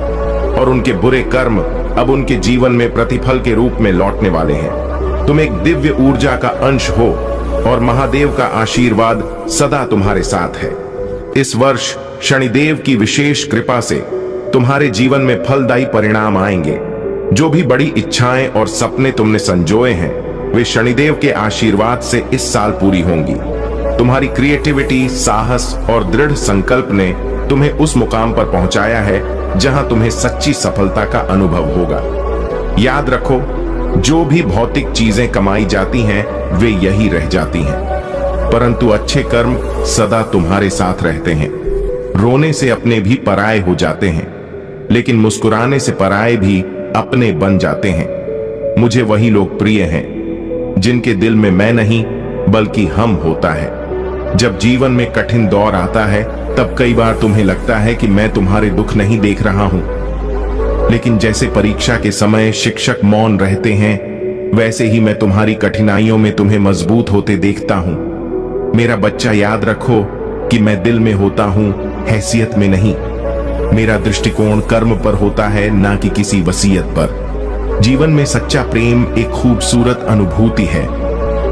और उनके बुरे कर्म अब उनके जीवन में प्रतिफल के रूप में लौटने वाले हैं। तुम एक दिव्य ऊर्जा का अंश हो और महादेव का आशीर्वाद सदा तुम्हारे साथ है। इस वर्ष शनिदेव की विशेष कृपा से तुम्हारे जीवन में फलदायी परिणाम आएंगे। जो भी बड़ी इच्छाएं और सपने तुमने संजोए हैं, वे शनिदेव के आशीर्वाद से इस साल पूरी होंगी। तुम्हारी क्रिएटिविटी, साहस और दृढ़ संकल्प ने तुम्हें उस मुकाम पर पहुंचाया है जहां तुम्हें सच्ची सफलता का अनुभव होगा। याद रखो, जो भी भौतिक चीजें कमाई जाती हैं वे यही रह जाती हैं, परंतु अच्छे कर्म सदा तुम्हारे साथ रहते हैं। रोने से अपने भी पराये हो जाते हैं, लेकिन मुस्कुराने से पराये भी अपने बन जाते हैं। मुझे वही लोग प्रिय हैं जिनके दिल में मैं नहीं बल्कि हम होता है। जब जीवन में कठिन दौर आता है तब कई बार तुम्हें लगता है कि मैं तुम्हारे दुख नहीं देख रहा हूं, लेकिन जैसे परीक्षा के समय शिक्षक मौन रहते हैं, वैसे ही मैं तुम्हारी कठिनाइयों में तुम्हें मजबूत होते देखता हूं। मेरा बच्चा, याद रखो कि मैं दिल में होता हूं, हैसियत में नहीं। मेरा दृष्टिकोण कर्म पर होता है, ना कि किसी वसीयत पर। जीवन में सच्चा प्रेम एक खूबसूरत अनुभूति है,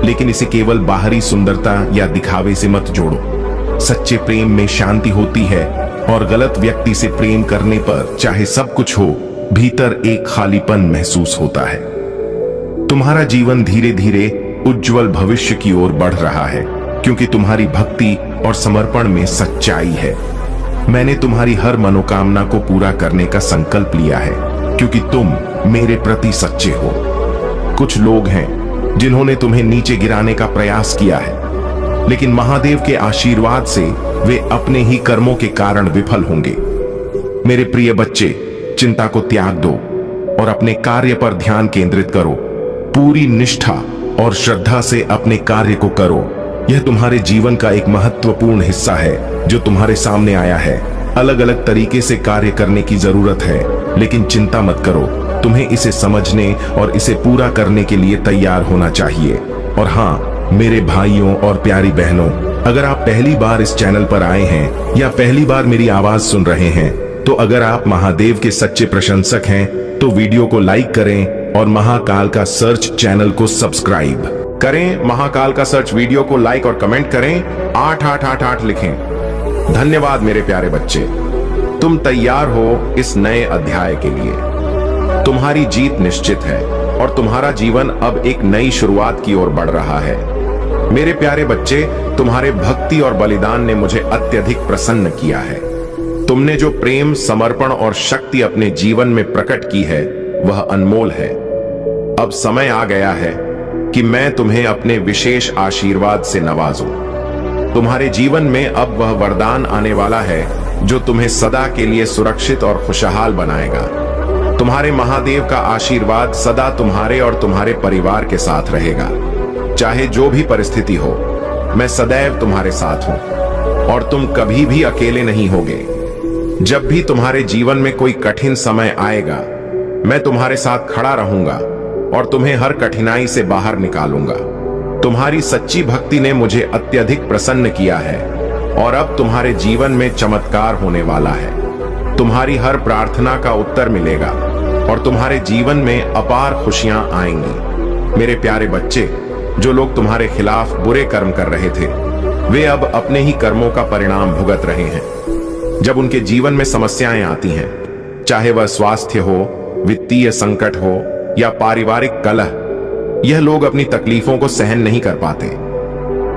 लेकिन इसे केवल बाहरी सुंदरता या दिखावे से मत जोड़ो। सच्चे प्रेम में शांति होती है, और गलत व्यक्ति से प्रेम करने पर चाहे सब कुछ हो, भीतर एक खालीपन महसूस होता है। तुम्हारा जीवन धीरे धीरे उज्जवल भविष्य की ओर बढ़ रहा है, क्योंकि तुम्हारी भक्ति और समर्पण में सच्चाई है। मैंने तुम्हारी हर मनोकामना को पूरा करने का संकल्प लिया है, क्योंकि तुम मेरे प्रति सच्चे हो। कुछ लोग हैं जिन्होंने तुम्हें नीचे गिराने का प्रयास किया है, लेकिन महादेव के आशीर्वाद से वे अपने ही कर्मों के कारण विफल होंगे। मेरे प्रिय बच्चे, चिंता को त्याग दो और अपने कार्य पर ध्यान केंद्रित करो। पूरी निष्ठा और श्रद्धा से अपने कार्य को करो। यह तुम्हारे जीवन का एक महत्वपूर्ण हिस्सा है जो तुम्हारे सामने आया है। अलग अलग तरीके से कार्य करने की जरूरत है, लेकिन चिंता मत करो। तुम्हें इसे समझने और इसे पूरा करने के लिए तैयार होना चाहिए। और हाँ, मेरे भाइयों और प्यारी बहनों, अगर आप पहली बार इस चैनल पर आए हैं या पहली बार मेरी आवाज सुन रहे हैं, तो अगर आप महादेव के सच्चे प्रशंसक हैं तो वीडियो को लाइक करें और महाकाल का सर्च चैनल को सब्सक्राइब करें। महाकाल का सर्च वीडियो को लाइक और कमेंट करें, 8888 लिखें। धन्यवाद मेरे प्यारे बच्चे, तुम तैयार हो इस नए अध्याय के लिए। तुम्हारी जीत निश्चित है और तुम्हारा जीवन अब एक नई शुरुआत की ओर बढ़ रहा है। मेरे प्यारे बच्चे, तुम्हारे भक्ति और बलिदान ने मुझे अत्यधिक प्रसन्न किया है। तुमने जो प्रेम, समर्पण और शक्ति अपने जीवन में प्रकट की है, वह अनमोल है। अब समय आ गया है कि मैं तुम्हें अपने विशेष आशीर्वाद से नवाजूं। तुम्हारे जीवन में अब वह वरदान आने वाला है जो तुम्हें सदा के लिए सुरक्षित और खुशहाल बनाएगा। तुम्हारे महादेव का आशीर्वाद सदा तुम्हारे और तुम्हारे परिवार के साथ रहेगा। चाहे जो भी परिस्थिति हो, मैं सदैव तुम्हारे साथ हूं और तुम कभी भी अकेले नहीं होगे। जब भी तुम्हारे जीवन में कोई कठिन समय आएगा, मैं तुम्हारे साथ खड़ा रहूंगा और तुम्हें हर कठिनाई से बाहर निकालूंगा। तुम्हारी सच्ची भक्ति ने मुझे अत्यधिक प्रसन्न किया है और अब तुम्हारे जीवन में चमत्कार होने वाला है। तुम्हारी हर प्रार्थना का उत्तर मिलेगा और तुम्हारे जीवन में अपार खुशियां आएंगी। मेरे प्यारे बच्चे, जो लोग तुम्हारे खिलाफ बुरे कर्म कर रहे थे, वे अब अपने ही कर्मों का परिणाम भुगत रहे हैं। जब उनके जीवन में समस्याएं आती हैं, चाहे वह स्वास्थ्य हो, वित्तीय संकट हो या पारिवारिक कलह, यह लोग अपनी तकलीफों को सहन नहीं कर पाते।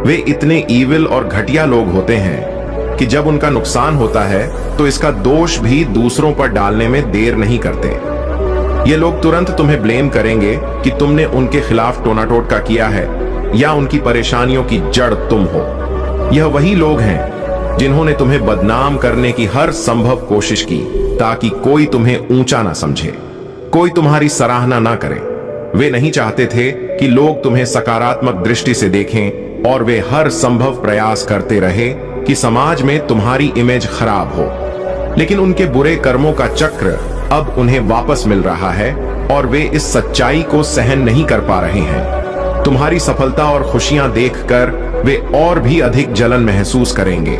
वे इतने ईविल और घटिया लोग होते हैं कि जब उनका नुकसान होता है तो इसका दोष भी दूसरों पर डालने में देर नहीं करते। ये लोग तुरंत तुम्हें ब्लेम करेंगे कि तुमने उनके खिलाफ टोना टोटका किया है या उनकी परेशानियों की जड़ तुम हो। यह वही लोग हैं जिन्होंने तुम्हें बदनाम करने की हर संभव कोशिश की ताकि कोई तुम्हें ऊंचा ना समझे, कोई तुम्हारी सराहना ना करे। वे नहीं चाहते थे कि लोग तुम्हें सकारात्मक दृष्टि से देखें और वे हर संभव प्रयास करते रहे कि समाज में तुम्हारी इमेज खराब हो। लेकिन उनके बुरे कर्मों का चक्र अब उन्हें वापस मिल रहा है और वे इस सच्चाई को सहन नहीं कर पा रहे हैं। तुम्हारी सफलता और खुशियां देखकर वे और भी अधिक जलन महसूस करेंगे।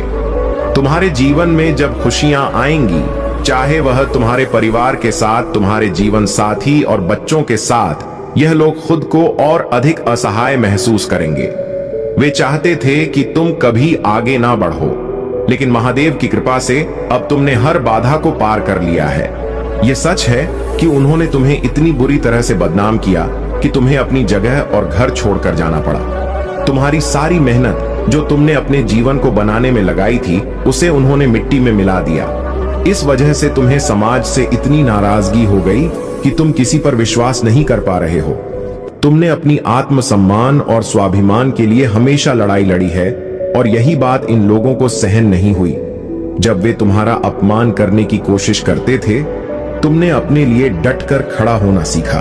तुम्हारे जीवन में जब खुशियां आएंगी, चाहे वह तुम्हारे परिवार के साथ, तुम्हारे जीवन साथी और बच्चों के साथ, यह लोग खुद को और अधिक असहाय महसूस करेंगे। वे चाहते थे कि तुम कभी आगे ना बढ़ो, लेकिन महादेव की कृपा से अब तुमने हर बाधा को पार कर लिया है। यह सच है कि उन्होंने तुम्हें इतनी बुरी तरह से बदनाम किया कि तुम्हें अपनी जगह और घर छोड़कर जाना पड़ा। तुम्हारी सारी मेहनत जो तुमने अपने जीवन को बनाने में लगाई थी, उसे उन्होंने मिट्टी में मिला दिया। इस वजह से तुम्हें समाज से इतनी नाराजगी हो गई कि तुम किसी पर विश्वास नहीं कर पा रहे हो। तुमने अपनी आत्मसम्मान और स्वाभिमान के लिए हमेशा लड़ाई लड़ी है और यही बात इन लोगों को सहन नहीं हुई। जब वे तुम्हारा अपमान करने की कोशिश करते थे, तुमने अपने लिए डटकर खड़ा होना सीखा।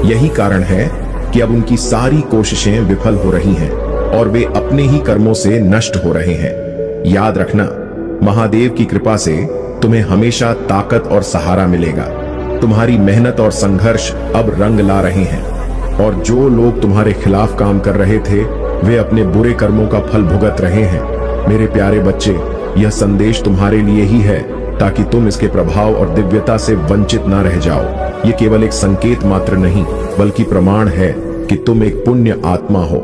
यही कारण है कि अब उनकी सारी कोशिशें विफल हो रही हैं और वे अपने ही कर्मों से नष्ट हो रहे हैं। याद रखना, महादेव की कृपा से तुम्हें हमेशा ताकत और सहारा मिलेगा। तुम्हारी मेहनत और संघर्ष अब रंग ला रहे हैं और जो लोग तुम्हारे खिलाफ काम कर रहे थे वे अपने बुरे कर्मों का फल भुगत रहे हैं। मेरे प्यारे बच्चे, यह संदेश तुम्हारे लिए ही है ताकि तुम इसके प्रभाव और दिव्यता से वंचित न रह जाओ। ये केवल एक संकेत मात्र नहीं बल्कि प्रमाण है कि तुम एक पुण्य आत्मा हो,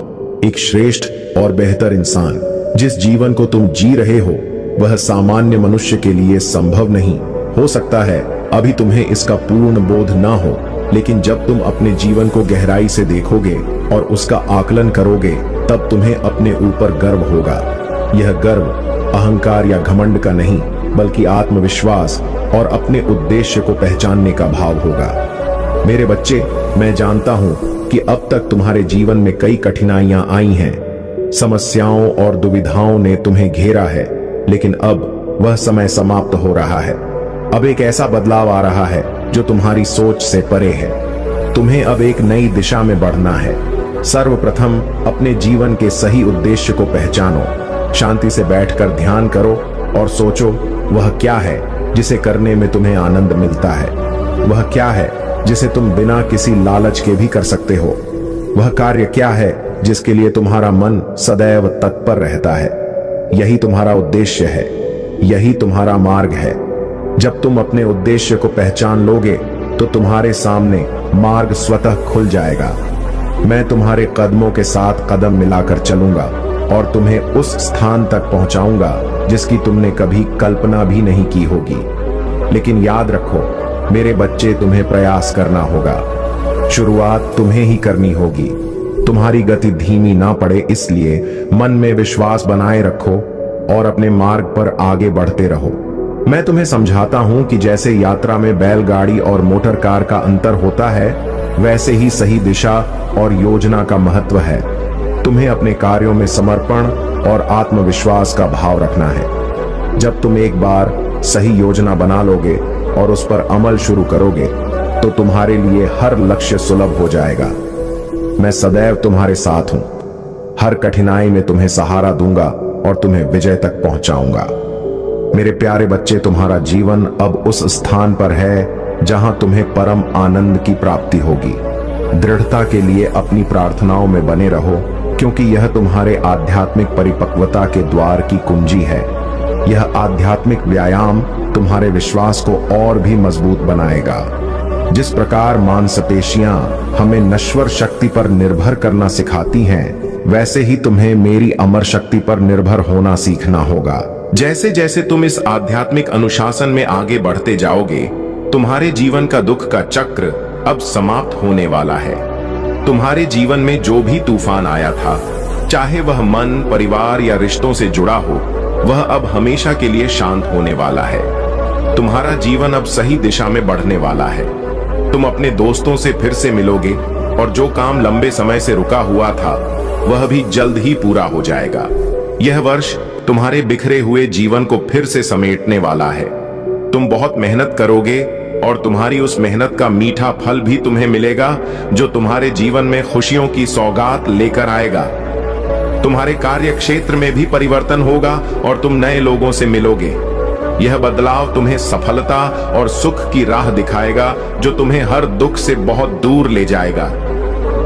एक श्रेष्ठ और बेहतर इंसान। जिस जीवन को तुम जी रहे हो वह सामान्य मनुष्य के लिए संभव नहीं हो सकता है। अभी तुम्हें इसका पूर्ण बोध ना हो, लेकिन जब तुम अपने जीवन को गहराई से देखोगे और उसका आकलन करोगे तब तुम्हें अपने ऊपर गर्व होगा। यह गर्व अहंकार या घमंड का नहीं बल्कि आत्मविश्वास और अपने उद्देश्य को पहचानने का भाव होगा। मेरे बच्चे, मैं जानता हूं कि अब तक तुम्हारे जीवन में कई कठिनाइयां आई हैं, समस्याओं और दुविधाओं ने तुम्हें घेरा है, लेकिन अब वह समय समाप्त हो रहा है। अब एक ऐसा बदलाव आ रहा है जो तुम्हारी सोच से परे है। तुम्हें अब एक नई दिशा में बढ़ना है। सर्वप्रथम अपने जीवन के सही उद्देश्य को पहचानो। शांति से बैठकर ध्यान करो और सोचो वह क्या है जिसे करने में तुम्हें आनंद मिलता है। वह क्या है जिसे तुम बिना किसी लालच के भी कर सकते हो। वह कार्य क्या है जिसके लिए तुम्हारा मन सदैव तत्पर रहता है। यही तुम्हारा उद्देश्य है, यही तुम्हारा मार्ग है। जब तुम अपने उद्देश्य को पहचान लोगे तो तुम्हारे सामने मार्ग स्वतः खुल जाएगा। मैं तुम्हारे कदमों के साथ कदम मिलाकर चलूंगा और तुम्हें उस स्थान तक पहुंचाऊंगा जिसकी तुमने कभी कल्पना भी नहीं की होगी। लेकिन याद रखो मेरे बच्चे, तुम्हें प्रयास करना होगा। शुरुआत तुम्हें ही करनी होगी। तुम्हारी गति धीमी ना पड़े, इसलिए मन में विश्वास बनाए रखो और अपने मार्ग पर आगे बढ़ते रहो। मैं तुम्हें समझाता हूं कि जैसे यात्रा में बैलगाड़ी और मोटर कार का अंतर होता है, वैसे ही सही दिशा और योजना का महत्व है। तुम्हें अपने कार्यों में समर्पण और आत्मविश्वास का भाव रखना है। जब तुम एक बार सही योजना बना लोगे और उस पर अमल शुरू करोगे तो तुम्हारे लिए हर लक्ष्य सुलभ हो जाएगा। मैं सदैव तुम्हारे साथ हूं। हर कठिनाई में तुम्हें सहारा दूंगा और तुम्हें विजय तक पहुंचाऊंगा। मेरे प्यारे बच्चे, तुम्हारा जीवन अब उस स्थान पर है जहां तुम्हें परम आनंद की प्राप्ति होगी। दृढ़ता के लिए अपनी प्रार्थनाओं में बने रहो, क्योंकि यह तुम्हारे आध्यात्मिक परिपक्वता के द्वार की कुंजी है। यह आध्यात्मिक व्यायाम तुम्हारे विश्वास को और भी मजबूत बनाएगा। जिस प्रकार मांसपेशियां हमें नश्वर शक्ति पर निर्भर करना सिखाती हैं, वैसे ही तुम्हें मेरी अमर शक्ति पर निर्भर होना सीखना होगा। जैसे जैसे तुम इस आध्यात्मिक अनुशासन में आगे बढ़ते जाओगे, तुम्हारे जीवन का दुख का चक्र अब समाप्त होने वाला है। तुम्हारे जीवन में जो भी तूफान आया था, चाहे वह मन, परिवार या रिश्तों से जुड़ा हो, वह अब हमेशा के लिए शांत होने वाला है। तुम्हारा जीवन अब सही दिशा में बढ़ने वाला है। तुम अपने दोस्तों से फिर से मिलोगे और जो काम लंबे समय से रुका हुआ था वह भी जल्द ही पूरा हो जाएगा। यह वर्ष तुम्हारे बिखरे हुए जीवन को फिर से समेटने वाला है। तुम बहुत मेहनत करोगे और तुम्हारी उस मेहनत का मीठा फल भी तुम्हें मिलेगा, जो तुम्हारे जीवन में खुशियों की सौगात लेकर आएगा। तुम्हारे कार्य क्षेत्र में भी परिवर्तन होगा और तुम नए लोगों से मिलोगे। यह बदलाव तुम्हें सफलता और सुख की राह दिखाएगा, जो तुम्हें हर दुख से बहुत दूर ले जाएगा।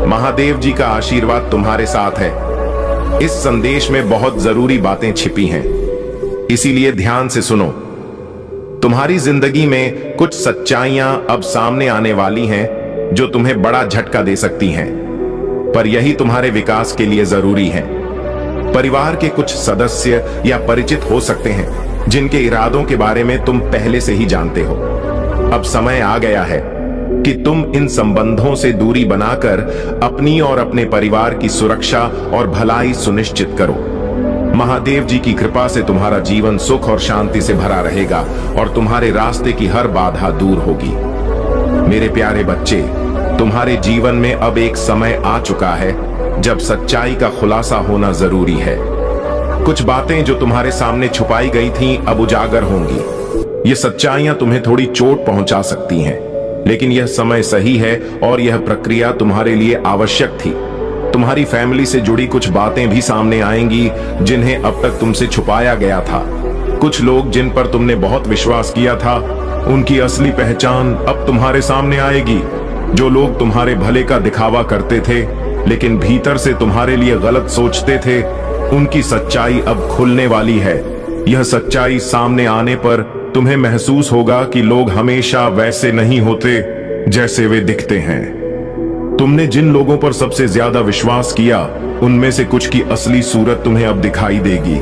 महादेव जी का आशीर्वाद तुम्हारे साथ है। इस संदेश में बहुत जरूरी बातें छिपी हैं, इसीलिए ध्यान से सुनो। तुम्हारी जिंदगी में कुछ सच्चाइयां अब सामने आने वाली हैं जो तुम्हें बड़ा झटका दे सकती हैं, पर यही तुम्हारे विकास के लिए जरूरी है। परिवार के कुछ सदस्य या परिचित हो सकते हैं जिनके इरादों के बारे में तुम पहले से ही जानते हो। अब समय आ गया है कि तुम इन संबंधों से दूरी बनाकर अपनी और अपने परिवार की सुरक्षा और भलाई सुनिश्चित करो। महादेव जी की कृपा से तुम्हारा जीवन सुख और शांति से भरा रहेगा और तुम्हारे रास्ते की हर बाधा दूर होगी। मेरे प्यारे बच्चे, तुम्हारे जीवन में अब एक समय आ चुका है जब सच्चाई का खुलासा होना जरूरी है। कुछ बातें जो तुम्हारे सामने छुपाई गई थीं, अब उजागर होंगी। ये सच्चाइयां तुम्हें थोड़ी चोट पहुंचा सकती हैं, लेकिन यह समय सही है और यह प्रक्रिया तुम्हारे लिए आवश्यक थी। तुम्हारी फैमिली से जुड़ी कुछ बातें भी सामने आएंगी जिन्हें अब तक तुमसे छुपाया गया था। कुछ लोग जिन पर तुमने बहुत विश्वास किया था, उनकी असली पहचान अब तुम्हारे सामने आएगी। जो लोग तुम्हारे भले का दिखावा करते थे लेकिन भीतर से तुम्हारे लिए गलत सोचते थे, उनकी सच्चाई अब खुलने वाली है। यह सच्चाई सामने आने पर तुम्हें महसूस होगा कि लोग हमेशा वैसे नहीं होते जैसे वे दिखते हैं। तुमने जिन लोगों पर सबसे ज्यादा विश्वास किया, उनमें से कुछ की असली सूरत तुम्हें अब दिखाई देगी।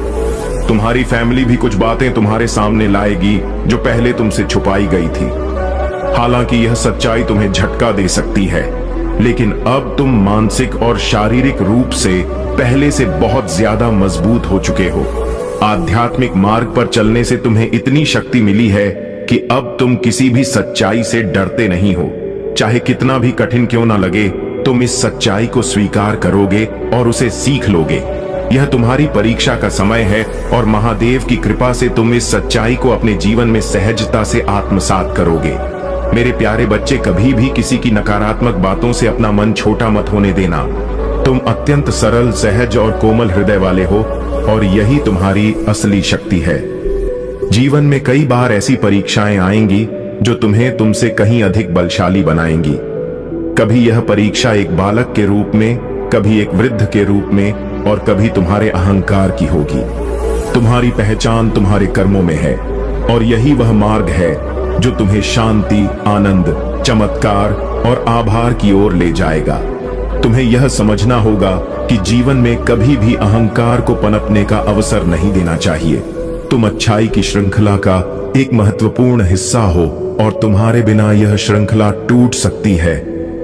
तुम्हारी फैमिली भी कुछ बातें तुम्हारे सामने लाएगी जो पहले तुमसे छुपाई गई थी। हालांकि यह सच्चाई तुम्हें झटका दे सकती है, लेकिन अब तुम मानसिक और शारीरिक रूप से पहले से बहुत ज्यादा मजबूत हो चुके हो। आध्यात्मिक मार्ग पर चलने से तुम्हें इतनी शक्ति मिली है कि अब तुम किसी भी सच्चाई से डरते नहीं हो। चाहे कितना भी कठिन क्यों ना लगे, तुम इस सच्चाई को स्वीकार करोगे और उसे सीख लोगे। यह तुम्हारी परीक्षा का समय है और महादेव की कृपा से तुम इस सच्चाई को अपने जीवन में सहजता से आत्मसात करोगे। मेरे प्यारे बच्चे, कभी भी किसी की नकारात्मक बातों से अपना मन छोटा मत होने देना। तुम अत्यंत सरल, सहज और कोमल हृदय वाले हो और यही तुम्हारी असली शक्ति है। जीवन में कई बार ऐसी परीक्षाएं आएंगी जो तुम्हें तुमसे कहीं अधिक बलशाली बनाएंगी। कभी यह परीक्षा एक बालक के रूप में, कभी एक वृद्ध के रूप में और कभी तुम्हारे अहंकार की होगी। तुम्हारी पहचान तुम्हारे कर्मों में है और यही वह मार्ग है जो तुम्हें शांति, आनंद, चमत्कार और आभार की ओर ले जाएगा। तुम्हें यह समझना होगा कि जीवन में कभी भी अहंकार को पनपने का अवसर नहीं देना चाहिए। तुम अच्छाई की श्रृंखला का एक महत्वपूर्ण हिस्सा हो और तुम्हारे बिना यह श्रृंखला टूट सकती है।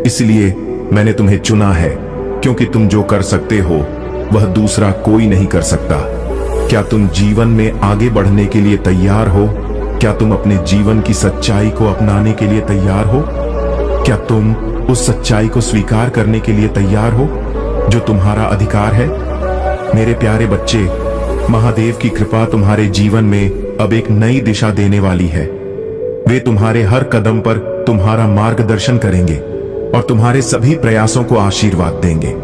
इसलिए मैंने तुम्हें चुना है, क्योंकि तुम जो कर सकते हो वह दूसरा कोई नहीं कर सकता। क्या तुम जीवन में आगे बढ़ने के लिए तैयार हो? क्या तुम अपने जीवन की सच्चाई को अपनाने के लिए तैयार हो? क्या तुम उस सच्चाई को स्वीकार करने के लिए तैयार हो जो तुम्हारा अधिकार है? मेरे प्यारे बच्चे, महादेव की कृपा तुम्हारे जीवन में अब एक नई दिशा देने वाली है। वे तुम्हारे हर कदम पर तुम्हारा मार्गदर्शन करेंगे और तुम्हारे सभी प्रयासों को आशीर्वाद देंगे।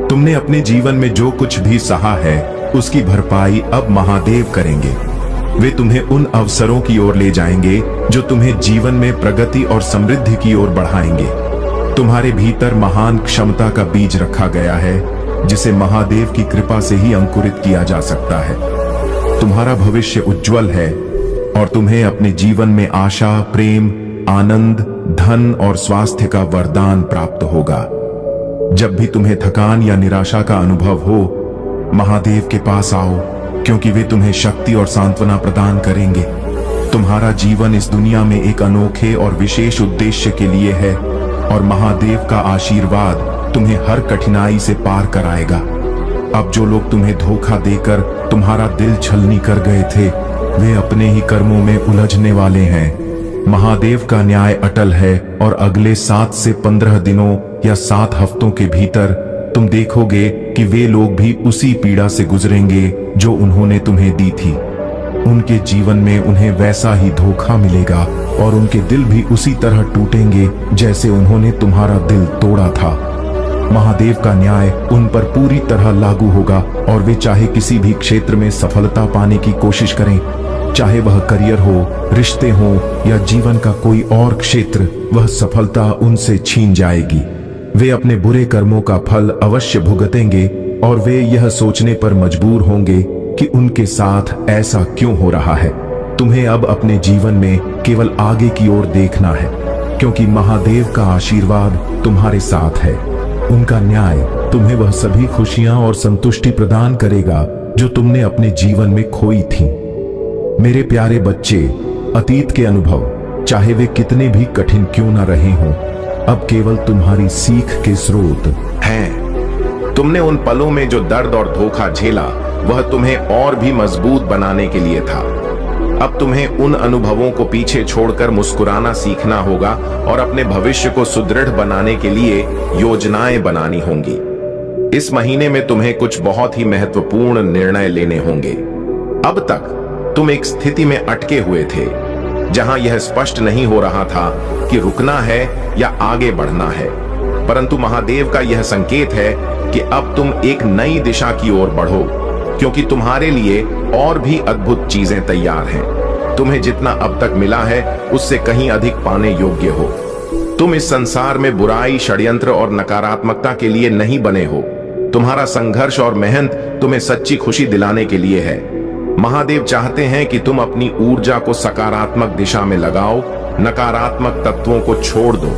तुमने अपने जीवन में जो कुछ भी सहा है, उसकी भरपाई अब महादेव करेंगे। वे तुम्हें उन अवसरों की ओर ले जाएंगे जो तुम्हें जीवन में प्रगति और समृद्धि की ओर बढ़ाएंगे। तुम्हारे भीतर महान क्षमता का बीज रखा गया है, जिसे महादेव की कृपा से ही अंकुरित किया जा सकता है। तुम्हारा भविष्य उज्जवल है और तुम्हें अपने जीवन में आशा, प्रेम, आनंद, धन और स्वास्थ्य का वरदान प्राप्त होगा। जब भी तुम्हें थकान या निराशा का अनुभव हो, महादेव के पास आओ, क्योंकि वे तुम्हें शक्ति और सांत्वना प्रदान करेंगे। तुम्हारा जीवन इस दुनिया में एक अनोखे और विशेष उद्देश्य के लिए है और महादेव का आशीर्वाद तुम्हें हर कठिनाई से पार कराएगा। अब जो लोग तुम्हें धोखा देकर तुम्हारा दिल छलनी कर गए थे, वे अपने ही कर्मों में उलझने वाले हैं। महादेव का न्याय अटल है और अगले 7 से 15 दिनों या 7 हफ्तों के भीतर तुम देखोगे कि वे लोग भी उसी पीड़ा से गुजरेंगे जो उन्होंने तुम्हें दी थी। उनके जीवन में उन्हें वैसा ही धोखा मिलेगा और उनके दिल भी उसी तरह टूटेंगे जैसे उन्होंने तुम्हारा दिल तोड़ा था। महादेव का न्याय उन पर पूरी तरह लागू होगा और वे चाहे किसी भी क्षेत्र में सफलता पाने की कोशिश करें, चाहे वह करियर हो, रिश्ते हो या जीवन का कोई और क्षेत्र, वह सफलता उनसे छीन जाएगी। वे अपने बुरे कर्मों का फल अवश्य भुगतेंगे और वे यह सोचने पर मजबूर होंगे कि उनके साथ ऐसा क्यों हो रहा है। तुम्हें अब अपने जीवन में केवल आगे की ओर देखना है, क्योंकि महादेव का आशीर्वाद तुम्हारे साथ है। उनका न्याय तुम्हें वह सभी खुशियां और संतुष्टि प्रदान करेगा जो तुमने अपने जीवन में खोई थी। मेरे प्यारे बच्चे, अतीत के अनुभव चाहे वे कितने भी कठिन क्यों न रहे हों, अब केवल तुम्हारी सीख के स्रोत हैं। तुमने उन पलों में जो दर्द और धोखा झेला, वह तुम्हें और भी मजबूत बनाने के लिए था। अब तुम्हें उन अनुभवों को पीछे छोड़कर मुस्कुराना सीखना होगा और अपने भविष्य को सुदृढ़ बनाने के लिए योजनाएं बनानी होंगी। इस महीने में तुम्हें कुछ बहुत ही महत्वपूर्ण निर्णय लेने होंगे। अब तक तुम एक स्थिति में अटके हुए थे जहां यह स्पष्ट नहीं हो रहा था कि रुकना है या आगे बढ़ना है। परंतु महादेव का यह संकेत है कि अब तुम एक नई दिशा की ओर बढ़ो, क्योंकि तुम्हारे लिए और भी अद्भुत चीजें तैयार हैं। तुम्हें जितना अब तक मिला है उससे कहीं अधिक पाने योग्य हो। तुम इस संसार में बुराई, षड्यंत्र और नकारात्मकता के लिए नहीं बने हो। तुम्हारा संघर्ष और मेहनत तुम्हें सच्ची खुशी दिलाने के लिए है। महादेव चाहते हैं कि तुम अपनी ऊर्जा को सकारात्मक दिशा में लगाओ, नकारात्मक तत्वों को छोड़ दो।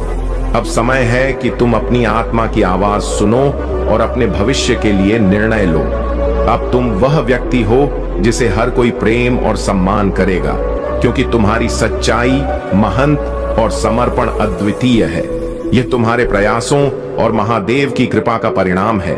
अब समय है कि तुम अपनी आत्मा की आवाज सुनो और अपने भविष्य के लिए निर्णय लो। अब तुम वह व्यक्ति हो जिसे हर कोई प्रेम और सम्मान करेगा, क्योंकि तुम्हारी सच्चाई, महंत और समर्पण अद्वितीय है। यह तुम्हारे प्रयासों और महादेव की कृपा का परिणाम है।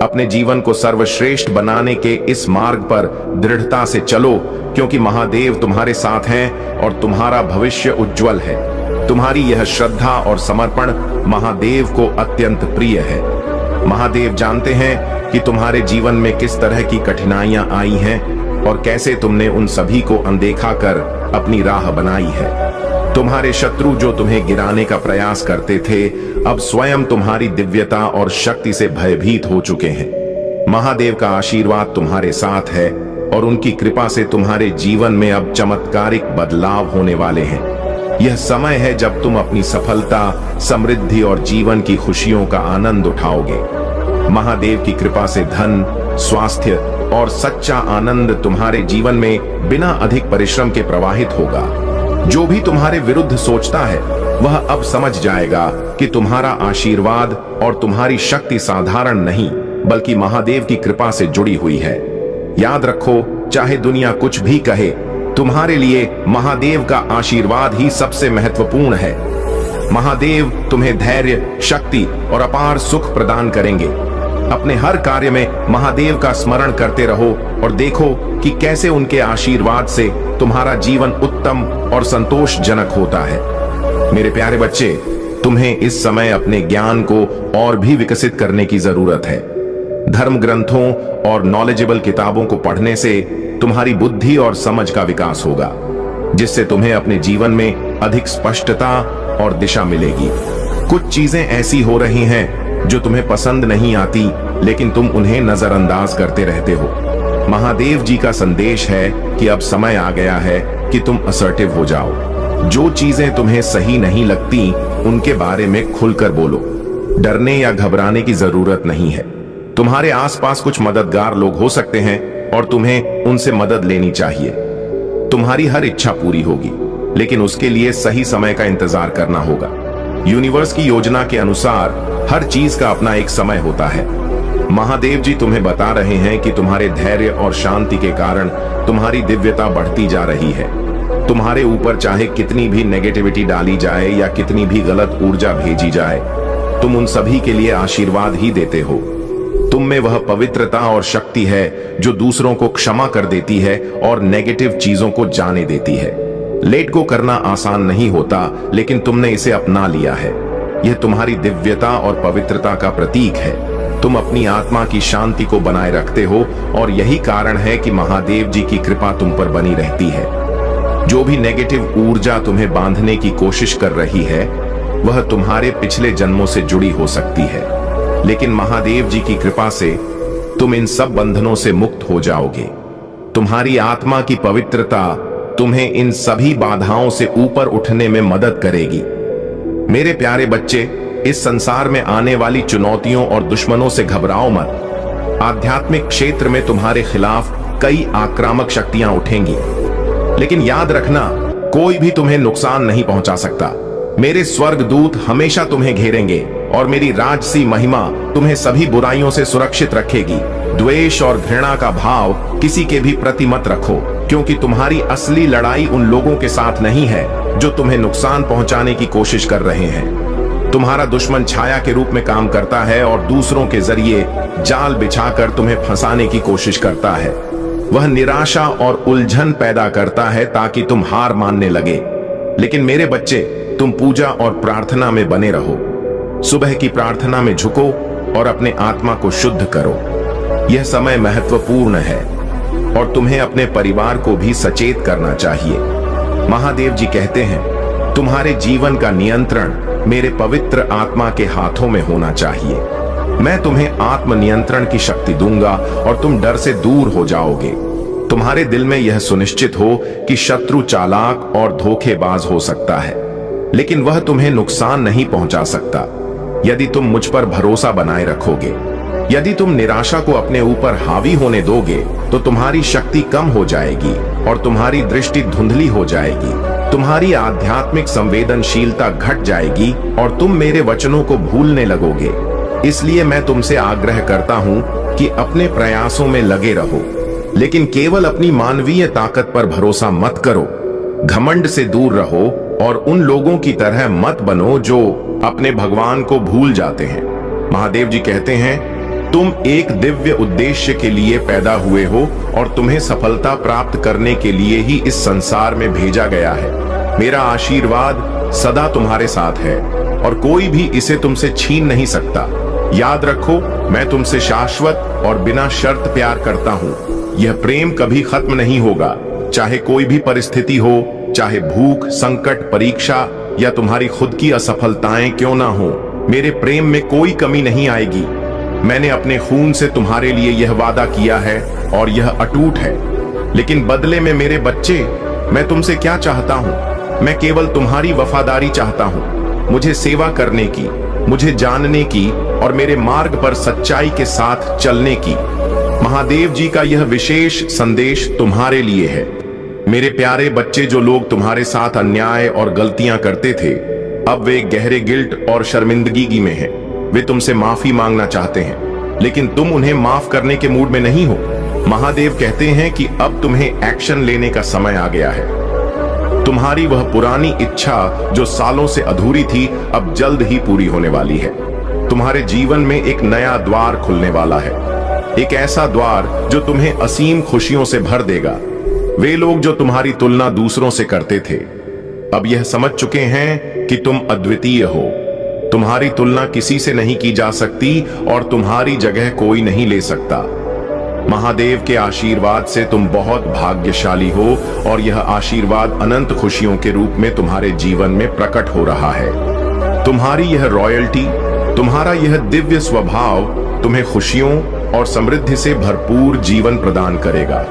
अपने जीवन को सर्वश्रेष्ठ बनाने के इस मार्ग पर दृढ़ता से चलो, क्योंकि महादेव तुम्हारे साथ हैं और तुम्हारा भविष्य उज्जवल है। तुम्हारी यह श्रद्धा और समर्पण महादेव को अत्यंत प्रिय है। महादेव जानते हैं कि तुम्हारे जीवन में किस तरह की कठिनाइयां आई हैं और कैसे तुमने उन सभी को अनदेखा कर अपनी राह बनाई है। तुम्हारे शत्रु जो तुम्हें गिराने का प्रयास करते थे, अब स्वयं तुम्हारी दिव्यता और शक्ति से भयभीत हो चुके हैं। महादेव का आशीर्वाद तुम्हारे साथ है और उनकी कृपा से तुम्हारे जीवन में अब चमत्कारिक बदलाव होने वाले हैं। यह समय है जब तुम अपनी सफलता, समृद्धि और जीवन की खुशियों का आनंद उठाओगे। महादेव की कृपा से धन, स्वास्थ्य और सच्चा आनंद तुम्हारे जीवन में बिना अधिक परिश्रम के प्रवाहित होगा। जो भी तुम्हारे विरुद्ध सोचता है वह अब समझ जाएगा कि तुम्हारा आशीर्वाद और तुम्हारी शक्ति साधारण नहीं बल्कि महादेव की कृपा से जुड़ी हुई है। याद रखो, चाहे दुनिया कुछ भी कहे, तुम्हारे लिए महादेव का आशीर्वाद ही सबसे महत्वपूर्ण है। महादेव तुम्हें धैर्य, शक्ति और अपार सुख प्रदान करेंगे। अपने हर कार्य में महादेव का स्मरण करते रहो और देखो कि कैसे उनके आशीर्वाद से तुम्हारा जीवन उत्तम और संतोषजनक होता है। मेरे प्यारे बच्चे, तुम्हें इस समय अपने ज्ञान को और भी विकसित करने की जरूरत है। धर्म ग्रंथों और नॉलेजेबल किताबों को पढ़ने से तुम्हारी बुद्धि और समझ का विकास होगा, जिससे तुम्हें अपने जीवन में अधिक स्पष्टता और दिशा मिलेगी। कुछ चीजें ऐसी हो रही हैं जो तुम्हें पसंद नहीं आती, लेकिन तुम उन्हें नजरअंदाज करते रहते हो। महादेव जी का संदेश है कि अब समय आ गया है कि तुम असर्टिव हो जाओ। जो चीजें तुम्हें सही नहीं लगती उनके बारे में खुलकर बोलो। डरने या घबराने की जरूरत नहीं है। तुम्हारे आसपास कुछ मददगार लोग हो सकते हैं और तुम्हें उनसे मदद लेनी चाहिए। तुम्हारी हर इच्छा पूरी होगी, लेकिन उसके लिए सही समय का इंतजार करना होगा। यूनिवर्स की योजना के अनुसार हर चीज का अपना एक समय होता है। महादेव जी तुम्हें बता रहे हैं कि तुम्हारे धैर्य और शांति के कारण तुम्हारी दिव्यता बढ़ती जा रही है। तुम्हारे ऊपर चाहे कितनी भी नेगेटिविटी डाली जाए या कितनी भी गलत ऊर्जा भेजी जाए, तुम उन सभी के लिए आशीर्वाद ही देते हो। तुम में वह पवित्रता और शक्ति है जो दूसरों को क्षमा कर देती है और नेगेटिव चीजों को जाने देती है। लेट गो करना आसान नहीं होता, लेकिन तुमने इसे अपना लिया है। यह तुम्हारी दिव्यता और पवित्रता का प्रतीक है। तुम अपनी आत्मा की शांति को बनाए रखते हो और यही कारण है कि महादेव जी की कृपा तुम पर बनी रहती है। जो भी नेगेटिव ऊर्जा तुम्हें बांधने की कोशिश कर रही है वह तुम्हारे पिछले जन्मों से जुड़ी हो सकती है, लेकिन महादेव जी की कृपा से तुम इन सब बंधनों से मुक्त हो जाओगे। तुम्हारी आत्मा की पवित्रता तुम्हें इन सभी बाधाओं से ऊपर उठने में मदद करेगी। मेरे प्यारे बच्चे, इस संसार में आने वाली चुनौतियों और दुश्मनों से घबराओ मत। आध्यात्मिक क्षेत्र में तुम्हारे खिलाफ कई आक्रामक शक्तियां उठेंगी, लेकिन याद रखना, कोई भी तुम्हें नुकसान नहीं पहुंचा सकता। मेरे स्वर्गदूत हमेशा तुम्हें घेरेंगे और मेरी राजसी महिमा तुम्हें सभी बुराइयों से सुरक्षित रखेगी। द्वेष और घृणा का भाव किसी के भी प्रति मत रखो, क्योंकि तुम्हारी असली लड़ाई उन लोगों के साथ नहीं है जो तुम्हें नुकसान पहुंचाने की कोशिश कर रहे हैं। तुम्हारा दुश्मन छाया के रूप में काम करता है और दूसरों के जरिए जाल बिछाकर तुम्हें फंसाने की कोशिश करता है। वह निराशा और उलझन पैदा करता है ताकि तुम हार मानने लगे। लेकिन मेरे बच्चे, तुम पूजा और प्रार्थना में बने रहो। सुबह की प्रार्थना में झुको और अपने आत्मा को शुद्ध करो। यह समय महत्वपूर्ण है और तुम्हें अपने परिवार को भी सचेत करना चाहिए। महादेव जी कहते हैं, तुम्हारे जीवन का नियंत्रण मेरे पवित्र आत्मा के हाथों में होना चाहिए। मैं तुम्हें आत्म नियंत्रण की शक्ति दूंगा और तुम डर से दूर हो जाओगे। तुम्हारे दिल में यह सुनिश्चित हो कि शत्रु चालाक और धोखेबाज हो सकता है, लेकिन वह तुम्हें नुकसान नहीं पहुंचा सकता यदि तुम मुझ पर भरोसा बनाए रखोगे। यदि तुम निराशा को अपने ऊपर हावी होने दोगे तो तुम्हारी शक्ति कम हो जाएगी और तुम्हारी दृष्टि धुंधली हो जाएगी। तुम्हारी आध्यात्मिक संवेदनशीलता घट जाएगी और तुम मेरे वचनों को भूलने लगोगे। इसलिए मैं तुमसे आग्रह करता हूं कि अपने प्रयासों में लगे रहो, लेकिन केवल अपनी मानवीय ताकत पर भरोसा मत करो। घमंड से दूर रहो और उन लोगों की तरह मत बनो जो अपने भगवान को भूल जाते हैं। महादेव जी कहते हैं, तुम एक दिव्य उद्देश्य के लिए पैदा हुए हो और तुम्हें सफलता प्राप्त करने के लिए ही इस संसार में भेजा गया है। मेरा आशीर्वाद सदा तुम्हारे साथ है और कोई भी इसे तुमसे छीन नहीं सकता। याद रखो, मैं तुमसे शाश्वत और बिना शर्त प्यार करता हूँ। यह प्रेम कभी खत्म नहीं होगा, चाहे कोई भी परिस्थिति हो, चाहे भूख, संकट, परीक्षा या तुम्हारी खुद की असफलताएं क्यों ना हो। मेरे प्रेम में कोई कमी नहीं आएगी। मैंने अपने खून से तुम्हारे लिए यह वादा किया है और यह अटूट है। लेकिन बदले में मेरे बच्चे, मैं तुमसे क्या चाहता हूं? मैं केवल तुम्हारी वफादारी चाहता हूं, मुझे सेवा करने की, मुझे जानने की और मेरे मार्ग पर सच्चाई के साथ चलने की। महादेव जी का यह विशेष संदेश तुम्हारे लिए है। मेरे प्यारे बच्चे, जो लोग तुम्हारे साथ अन्याय और गलतियां करते थे, अब वे गहरे गिल्ट और शर्मिंदगी में हैं। वे तुमसे माफी मांगना चाहते हैं, लेकिन तुम उन्हें माफ करने के मूड में नहीं हो। महादेव कहते हैं कि अब तुम्हें एक्शन लेने का समय आ गया है। तुम्हारी वह पुरानी इच्छा जो सालों से अधूरी थी, अब जल्द ही पूरी होने वाली है। तुम्हारे जीवन में एक नया द्वार खुलने वाला है, एक ऐसा द्वार जो तुम्हें असीम खुशियों से भर देगा। वे लोग जो तुम्हारी तुलना दूसरों से करते थे, अब यह समझ चुके हैं कि तुम अद्वितीय हो। तुम्हारी तुलना किसी से नहीं की जा सकती और तुम्हारी जगह कोई नहीं ले सकता। महादेव के आशीर्वाद से तुम बहुत भाग्यशाली हो और यह आशीर्वाद अनंत खुशियों के रूप में तुम्हारे जीवन में प्रकट हो रहा है। तुम्हारी यह रॉयल्टी, तुम्हारा यह दिव्य स्वभाव तुम्हें खुशियों और समृद्धि से भरपूर जीवन प्रदान करेगा।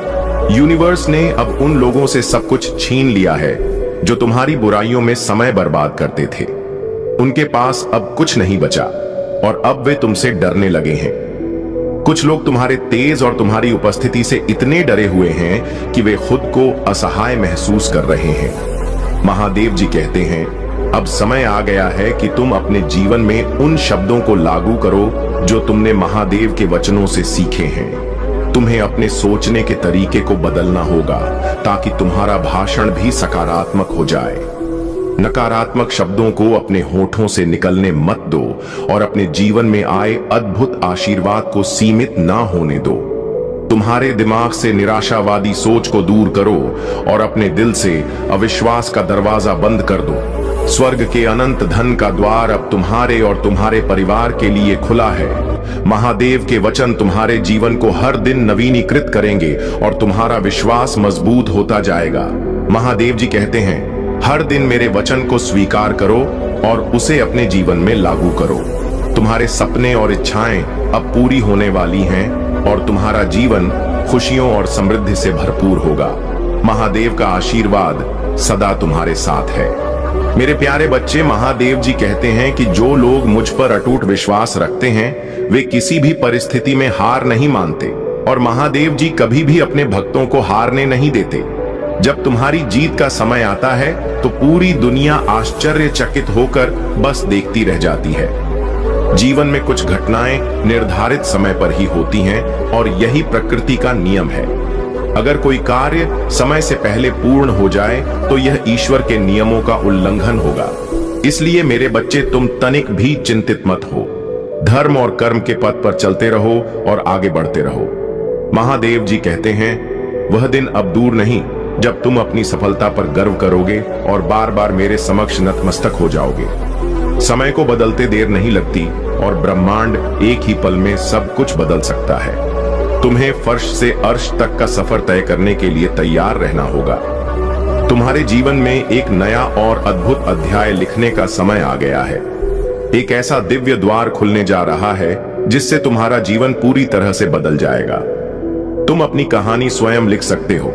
यूनिवर्स ने अब उन लोगों से सब कुछ छीन लिया है जो तुम्हारी बुराइयों में समय बर्बाद करते थे। उनके पास अब कुछ नहीं बचा और अब वे तुमसे डरने लगे हैं। कुछ लोग तुम्हारे तेज और तुम्हारी उपस्थिति से इतने डरे हुए हैं कि वे खुद को असहाय महसूस कर रहे हैं। महादेव जी कहते हैं, अब समय आ गया है कि तुम अपने जीवन में उन शब्दों को लागू करो जो तुमने महादेव के वचनों से सीखे हैं। तुम्हें अपने सोचने के तरीके को बदलना होगा ताकि तुम्हारा भाषण भी सकारात्मक हो जाए। नकारात्मक शब्दों को अपने होठों से निकलने मत दो और अपने जीवन में आए अद्भुत आशीर्वाद को सीमित ना होने दो। तुम्हारे दिमाग से निराशावादी सोच को दूर करो और अपने दिल से अविश्वास का दरवाजा बंद कर दो। स्वर्ग के अनंत धन का द्वार अब तुम्हारे और तुम्हारे परिवार के लिए खुला है। महादेव के वचन तुम्हारे जीवन को हर दिन नवीनीकृत करेंगे और तुम्हारा विश्वास मजबूत होता जाएगा। महादेव जी कहते हैं, हर दिन मेरे वचन को स्वीकार करो और उसे अपने जीवन में लागू करो। तुम्हारे सपने और इच्छाएं अब पूरी होने वाली हैं और तुम्हारा जीवन खुशियों और समृद्धि से भरपूर होगा। महादेव का आशीर्वाद सदा तुम्हारे साथ है। मेरे प्यारे बच्चे, महादेव जी कहते हैं कि जो लोग मुझ पर अटूट विश्वास रखते हैं, वे किसी भी परिस्थिति में हार नहीं मानते और महादेव जी कभी भी अपने भक्तों को हारने नहीं देते। जब तुम्हारी जीत का समय आता है तो पूरी दुनिया आश्चर्यचकित होकर बस देखती रह जाती है। जीवन में कुछ घटनाएं निर्धारित समय पर ही होती हैं और यही प्रकृति का नियम है। अगर कोई कार्य समय से पहले पूर्ण हो जाए तो यह ईश्वर के नियमों का उल्लंघन होगा। इसलिए मेरे बच्चे, तुम तनिक भी चिंतित मत हो। धर्म और कर्म के पथ पर चलते रहो और आगे बढ़ते रहो। महादेव जी कहते हैं, वह दिन अब दूर नहीं जब तुम अपनी सफलता पर गर्व करोगे और बार बार मेरे समक्ष नतमस्तक हो जाओगे। समय को बदलते देर नहीं लगती और ब्रह्मांड एक ही पल में सब कुछ बदल सकता है। तुम्हें फर्श से अर्श तक का सफर तय करने के लिए तैयार रहना होगा। तुम्हारे जीवन में एक नया और अद्भुत अध्याय लिखने का समय आ गया है। एक ऐसा दिव्य द्वार खुलने जा रहा है जिससे तुम्हारा जीवन पूरी तरह से बदल जाएगा। तुम अपनी कहानी स्वयं लिख सकते हो,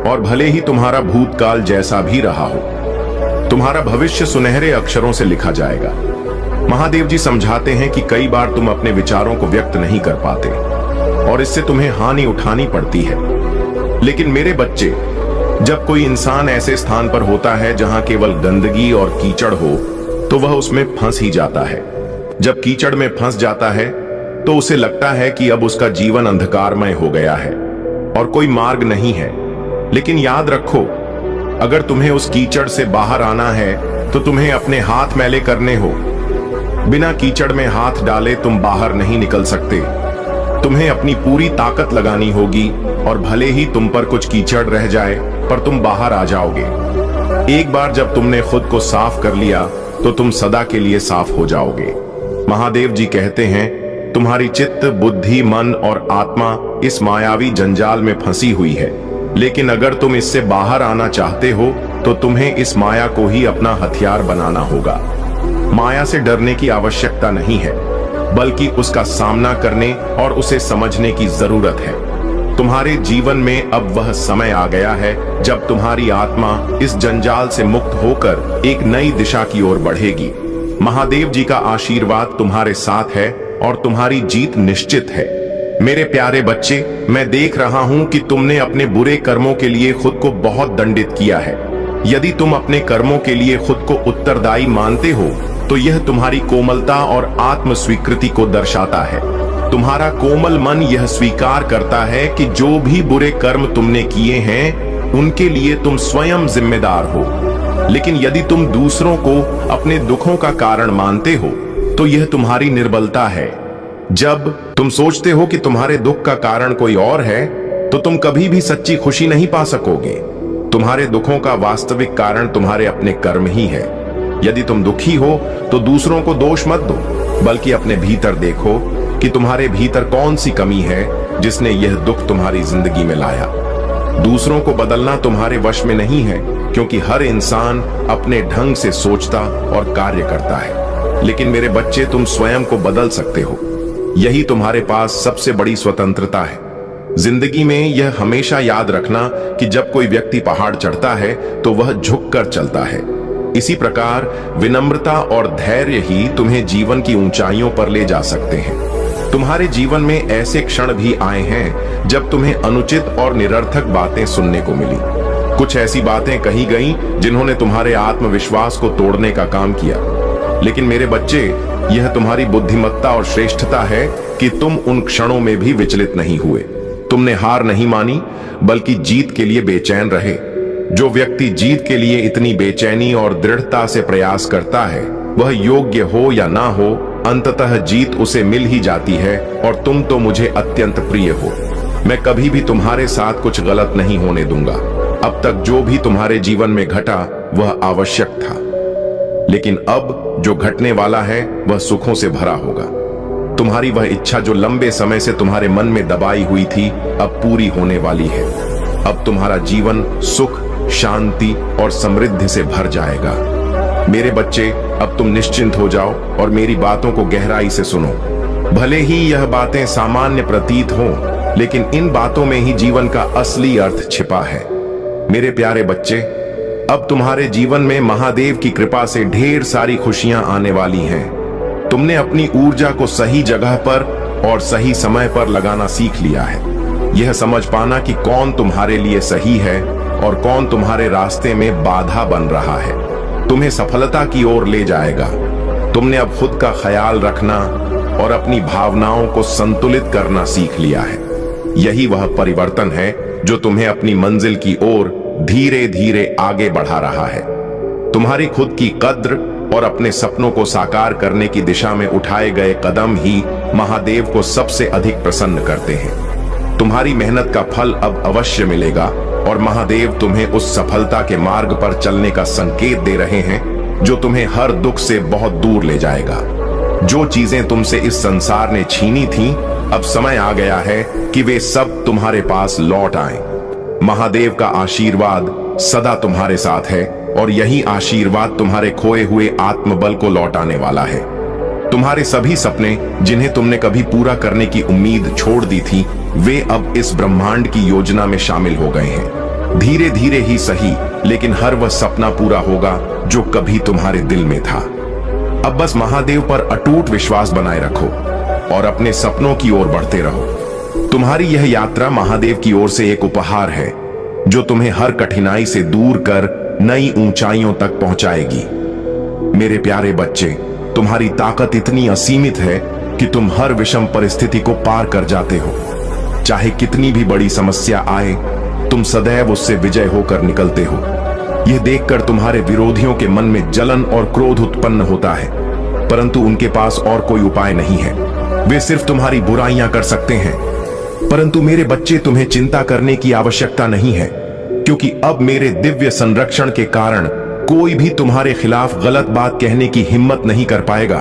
और भले ही तुम्हारा भूतकाल जैसा भी रहा हो, तुम्हारा भविष्य सुनहरे अक्षरों से लिखा जाएगा। महादेव जी समझाते हैं कि कई बार तुम अपने विचारों को व्यक्त नहीं कर पाते और इससे तुम्हें हानि उठानी पड़ती है। लेकिन मेरे बच्चे, जब कोई इंसान ऐसे स्थान पर होता है जहां केवल गंदगी और कीचड़ हो, तो वह उसमें फंस ही जाता है। जब कीचड़ में फंस जाता है तो उसे लगता है कि अब उसका जीवन अंधकारमय हो गया है और कोई मार्ग नहीं है। लेकिन याद रखो, अगर तुम्हें उस कीचड़ से बाहर आना है तो तुम्हें अपने हाथ मैले करने हो। बिना कीचड़ में हाथ डाले तुम बाहर नहीं निकल सकते। तुम्हें अपनी पूरी ताकत लगानी होगी, और भले ही तुम पर कुछ कीचड़ रह जाए, पर तुम बाहर आ जाओगे। एक बार जब तुमने खुद को साफ कर लिया तो तुम सदा के लिए साफ हो जाओगे। महादेव जी कहते हैं, तुम्हारी चित्त, बुद्धि, मन और आत्मा इस मायावी जंजाल में फंसी हुई है, लेकिन अगर तुम इससे बाहर आना चाहते हो तो तुम्हें इस माया को ही अपना हथियार बनाना होगा। माया से डरने की आवश्यकता नहीं है, बल्कि उसका सामना करने और उसे समझने की जरूरत है। तुम्हारे जीवन में अब वह समय आ गया है जब तुम्हारी आत्मा इस जंजाल से मुक्त होकर एक नई दिशा की ओर बढ़ेगी। महादेव जी का आशीर्वाद तुम्हारे साथ है और तुम्हारी जीत निश्चित है। मेरे प्यारे बच्चे, मैं देख रहा हूं कि तुमने अपने बुरे कर्मों के लिए खुद को बहुत दंडित किया है। यदि तुम अपने कर्मों के लिए खुद को उत्तरदायी मानते हो तो यह तुम्हारी कोमलता और आत्म स्वीकृति को दर्शाता है। तुम्हारा कोमल मन यह स्वीकार करता है कि जो भी बुरे कर्म तुमने किए हैं उनके लिए तुम स्वयं जिम्मेदार हो। लेकिन यदि तुम दूसरों को अपने दुखों का कारण मानते हो तो यह तुम्हारी निर्बलता है। जब तुम सोचते हो कि तुम्हारे दुख का कारण कोई और है तो तुम कभी भी सच्ची खुशी नहीं पा सकोगे। तुम्हारे दुखों का वास्तविक कारण तुम्हारे अपने कर्म ही है। यदि तुम दुखी हो तो दूसरों को दोष मत दो, बल्कि अपने भीतर देखो कि तुम्हारे भीतर कौन सी कमी है जिसने यह दुख तुम्हारी जिंदगी में लाया। दूसरों को बदलना तुम्हारे वश में नहीं है, क्योंकि हर इंसान अपने ढंग से सोचता और कार्य करता है। लेकिन मेरे बच्चे, तुम स्वयं को बदल सकते हो। यही तुम्हारे पास सबसे बड़ी स्वतंत्रता है। जिंदगी में यह हमेशा याद रखना कि जब कोई व्यक्ति पहाड़ चढ़ता है तो वह झुककर चलता है। इसी प्रकार विनम्रता और धैर्य ही तुम्हें जीवन की ऊंचाइयों पर ले जा सकते हैं। तुम्हारे जीवन में ऐसे क्षण भी आए हैं जब तुम्हें अनुचित और निरर्थक बातें सुनने को मिली। कुछ ऐसी बातें कही गईं जिन्होंने तुम्हारे आत्मविश्वास को तोड़ने का काम किया। लेकिन मेरे बच्चे, यह तुम्हारी बुद्धिमत्ता और श्रेष्ठता है कि तुम उन क्षणों में भी विचलित नहीं हुए। तुमने हार नहीं मानी, बल्कि जीत के लिए बेचैन रहे। जो व्यक्ति जीत के लिए इतनी बेचैनी और दृढ़ता से प्रयास करता है, वह योग्य हो या ना हो, अंततः जीत उसे मिल ही जाती है। और तुम तो मुझे अत्यंत प्रिय हो। मैं कभी भी तुम्हारे साथ कुछ गलत नहीं होने दूंगा। अब तक जो भी तुम्हारे जीवन में घटा वह आवश्यक था, लेकिन अब जो घटने वाला है वह सुखों से भरा होगा। तुम्हारी वह इच्छा जो लंबे समय से तुम्हारे मन में दबाई हुई थी, अब पूरी होने वाली है। अब तुम्हारा जीवन सुख, शांति और समृद्धि से भर जाएगा। मेरे बच्चे, अब तुम निश्चिंत हो जाओ और मेरी बातों को गहराई से सुनो। भले ही यह बातें सामान्य प्रतीत हों, लेकिन इन बातों में ही जीवन का असली अर्थ छिपा है। मेरे प्यारे बच्चे, अब तुम्हारे जीवन में महादेव की कृपा से ढेर सारी खुशियां आने वाली हैं। तुमने अपनी ऊर्जा को सही जगह पर और सही समय पर लगाना सीख लिया है। यह समझ पाना कि कौन तुम्हारे लिए सही है और कौन तुम्हारे रास्ते में बाधा बन रहा है, तुम्हें सफलता की ओर ले जाएगा। तुमने अब खुद का ख्याल रखना और अपनी भावनाओं को संतुलित करना सीख लिया है। यही वह परिवर्तन है जो तुम्हें अपनी मंजिल की ओर धीरे धीरे आगे बढ़ा रहा है। तुम्हारी खुद की कद्र और अपने सपनों को साकार करने की दिशा में उठाए गए कदम ही महादेव को सबसे अधिक प्रसन्न करते हैं। तुम्हारी मेहनत का फल अब अवश्य मिलेगा और महादेव तुम्हें उस सफलता के मार्ग पर चलने का संकेत दे रहे हैं जो तुम्हें हर दुख से बहुत दूर ले जाएगा। जो चीजें तुमसे इस संसार ने छीनी थीं, अब समय आ गया है कि वे सब तुम्हारे पास लौट आएं। महादेव का आशीर्वाद सदा तुम्हारे साथ है और यही आशीर्वाद तुम्हारे खोए हुए आत्मबल को लौटाने वाला है। तुम्हारे सभी सपने जिन्हें तुमने कभी पूरा करने की उम्मीद छोड़ दी थी, वे अब इस ब्रह्मांड की योजना में शामिल हो गए हैं। धीरे धीरे ही सही, लेकिन हर वह सपना पूरा होगा जो कभी तुम्हारे दिल में था। अब बस महादेव पर अटूट विश्वास बनाए रखो और अपने सपनों की ओर बढ़ते रहो। तुम्हारी यह यात्रा महादेव की ओर से एक उपहार है जो तुम्हें हर कठिनाई से दूर कर नई ऊंचाइयों तक पहुंचाएगी। मेरे प्यारे बच्चे, तुम्हारी ताकत इतनी असीमित है कि तुम हर विषम परिस्थिति को पार कर जाते हो। चाहे कितनी भी बड़ी समस्या आए, तुम सदैव उससे विजय होकर निकलते हो। यह देखकर तुम्हारे विरोधियों के मन में जलन और क्रोध उत्पन्न होता है, परंतु उनके पास और कोई उपाय नहीं है। वे सिर्फ तुम्हारी बुराइयां कर सकते हैं। परंतु मेरे बच्चे, तुम्हें चिंता करने की आवश्यकता नहीं है, क्योंकि अब मेरे दिव्य संरक्षण के कारण कोई भी तुम्हारे खिलाफ गलत बात कहने की हिम्मत नहीं कर पाएगा।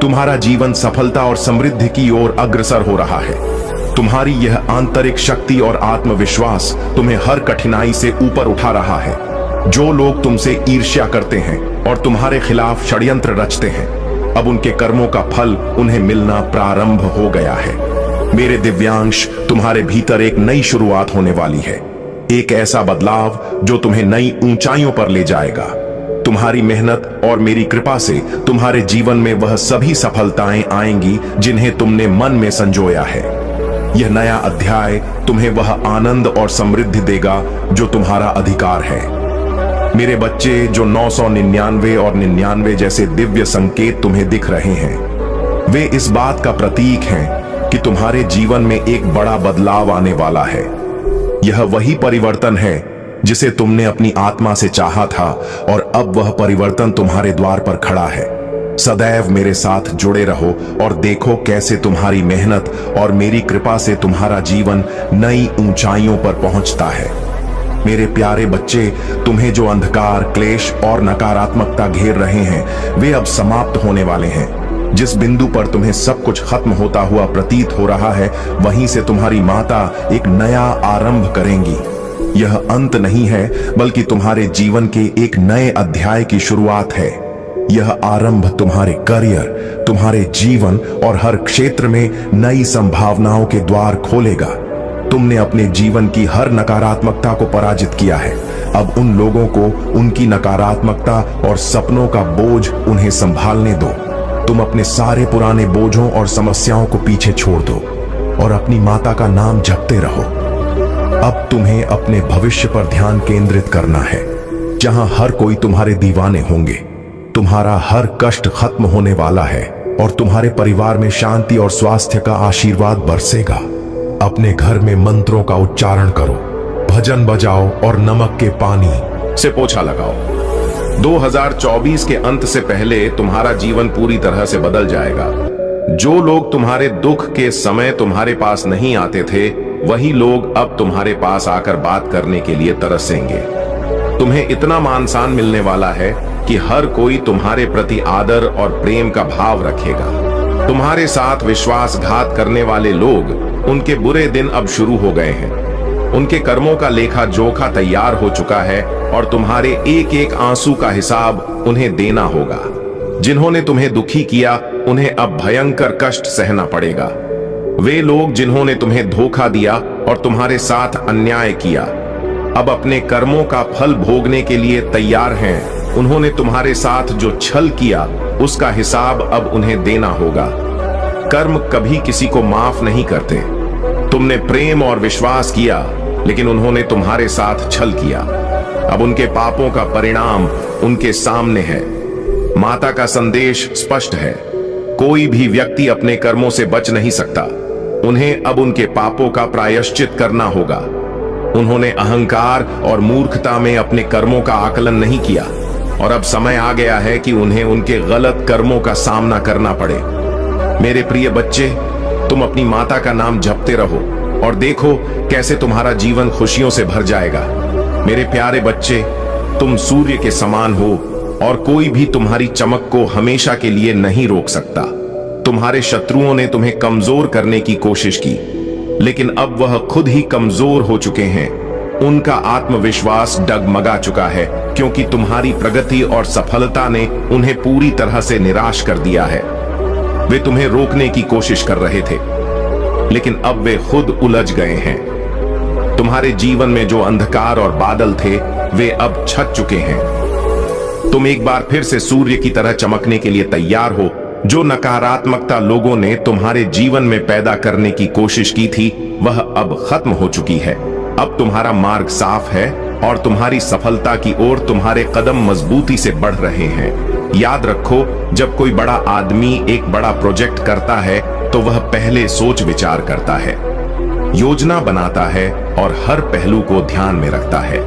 तुम्हारा जीवन सफलता और समृद्धि की ओर अग्रसर हो रहा है। तुम्हारी यह आंतरिक शक्ति और आत्मविश्वास तुम्हें हर कठिनाई से ऊपर उठा रहा है। जो लोग तुमसे ईर्ष्या करते हैं और तुम्हारे खिलाफ षड्यंत्र रचते हैं, अब उनके कर्मों का फल उन्हें मिलना प्रारंभ हो गया है। मेरे दिव्यांश, तुम्हारे भीतर एक नई शुरुआत होने वाली है, एक ऐसा बदलाव जो तुम्हें नई ऊंचाइयों पर ले जाएगा। तुम्हारी मेहनत और मेरी कृपा से तुम्हारे जीवन में वह सभी सफलताएं आएंगी जिन्हें तुमने मन में संजोया है। यह नया अध्याय तुम्हें वह आनंद और समृद्धि देगा जो तुम्हारा अधिकार है। मेरे बच्चे, जो 999 और 99 जैसे दिव्य संकेत तुम्हें दिख रहे हैं, वे इस बात का प्रतीक हैं कि तुम्हारे जीवन में एक बड़ा बदलाव आने वाला है। यह वही परिवर्तन है जिसे तुमने अपनी आत्मा से चाहा था और अब वह परिवर्तन तुम्हारे द्वार पर खड़ा है। सदैव मेरे साथ जुड़े रहो और देखो कैसे तुम्हारी मेहनत और मेरी कृपा से तुम्हारा जीवन नई ऊंचाइयों पर पहुंचता है। मेरे प्यारे बच्चे, तुम्हें जो अंधकार, क्लेश और नकारात्मकता घेर रहे हैं, वे अब समाप्त होने वाले हैं। जिस बिंदु पर तुम्हें सब कुछ खत्म होता हुआ प्रतीत हो रहा है, वहीं से तुम्हारी माता एक नया आरंभ करेंगी। यह अंत नहीं है, बल्कि तुम्हारे जीवन के एक नए अध्याय की शुरुआत है। यह आरंभ तुम्हारे करियर, तुम्हारे जीवन और हर क्षेत्र में नई संभावनाओं के द्वार खोलेगा। तुमने अपने जीवन की हर नकारात्मकता को पराजित किया है। अब उन लोगों को उनकी नकारात्मकता और सपनों का बोझ उन्हें संभालने दो। तुम अपने सारे पुराने बोझों और समस्याओं को पीछे छोड़ दो और अपनी माता का नाम जपते रहो। अब तुम्हें अपने भविष्य पर ध्यान केंद्रित करना है, जहां हर कोई तुम्हारे दीवाने होंगे। तुम्हारा हर कष्ट खत्म होने वाला है और तुम्हारे परिवार में शांति और स्वास्थ्य का आशीर्वाद बरसेगा। अपने घर में मंत्रों का उच्चारण करो, भजन बजाओ और नमक के पानी से पोछा लगाओ। 2024 के अंत से पहले तुम्हारा जीवन पूरी तरह से बदल जाएगा। जो लोग तुम्हारे दुख के समय तुम्हारे पास नहीं आते थे, वही लोग अब तुम्हारे पास आकर बात करने के लिए तरसेंगे। तुम्हें इतना मान सम्मान मिलने वाला है कि हर कोई तुम्हारे प्रति आदर और प्रेम का भाव रखेगा। तुम्हारे साथ विश्वासघात करने वाले लोग, उनके बुरे दिन अब शुरू हो गए हैं। उनके कर्मों का लेखा जोखा तैयार हो चुका है और तुम्हारे एक एक आंसू का हिसाब उन्हें देना होगा। जिन्होंने तुम्हें दुखी किया, उन्हें अब भयंकर कष्ट सहना पड़ेगा। वे लोग जिन्होंने तुम्हें धोखा दिया और तुम्हारे साथ अन्याय किया, अब अपने कर्मों का फल भोगने के लिए तैयार हैं। उन्होंने तुम्हारे साथ जो छल किया, उसका हिसाब अब उन्हें देना होगा। कर्म कभी किसी को माफ नहीं करते। तुमने प्रेम और विश्वास किया, लेकिन उन्होंने तुम्हारे साथ छल किया। अब उनके पापों का परिणाम उनके सामने है। माता का संदेश स्पष्ट है, कोई भी व्यक्ति अपने कर्मों से बच नहीं सकता। उन्हें अब उनके पापों का प्रायश्चित करना होगा। उन्होंने अहंकार और मूर्खता में अपने कर्मों का आकलन नहीं किया और अब समय आ गया है कि उन्हें उनके गलत कर्मों का सामना करना पड़े। मेरे प्रिय बच्चे, तुम अपनी माता का नाम जपते रहो और देखो कैसे तुम्हारा जीवन खुशियों से भर जाएगा। मेरे प्यारे बच्चे, तुम सूर्य के समान हो और कोई भी तुम्हारी चमक को हमेशा के लिए नहीं रोक सकता। तुम्हारे शत्रुओं ने तुम्हें कमजोर करने की कोशिश की, लेकिन अब वह खुद ही कमजोर हो चुके हैं। उनका आत्मविश्वास डगमगा चुका है, क्योंकि तुम्हारी प्रगति और सफलता ने उन्हें पूरी तरह से निराश कर दिया है। वे तुम्हें रोकने की कोशिश कर रहे थे, लेकिन अब वे खुद उलझ गए हैं। तुम्हारे जीवन में जो अंधकार और बादल थे, वे अब छट चुके हैं। तुम एक बार फिर से सूर्य की तरह चमकने के लिए तैयार हो। जो नकारात्मकता लोगों ने तुम्हारे जीवन में पैदा करने की कोशिश की थी, वह अब खत्म हो चुकी है। अब तुम्हारा मार्ग साफ है और तुम्हारी सफलता की ओर तुम्हारे कदम मजबूती से बढ़ रहे हैं। याद रखो, जब कोई बड़ा आदमी एक बड़ा प्रोजेक्ट करता है तो वह पहले सोच विचार करता है, योजना बनाता है और हर पहलू को ध्यान में रखता है।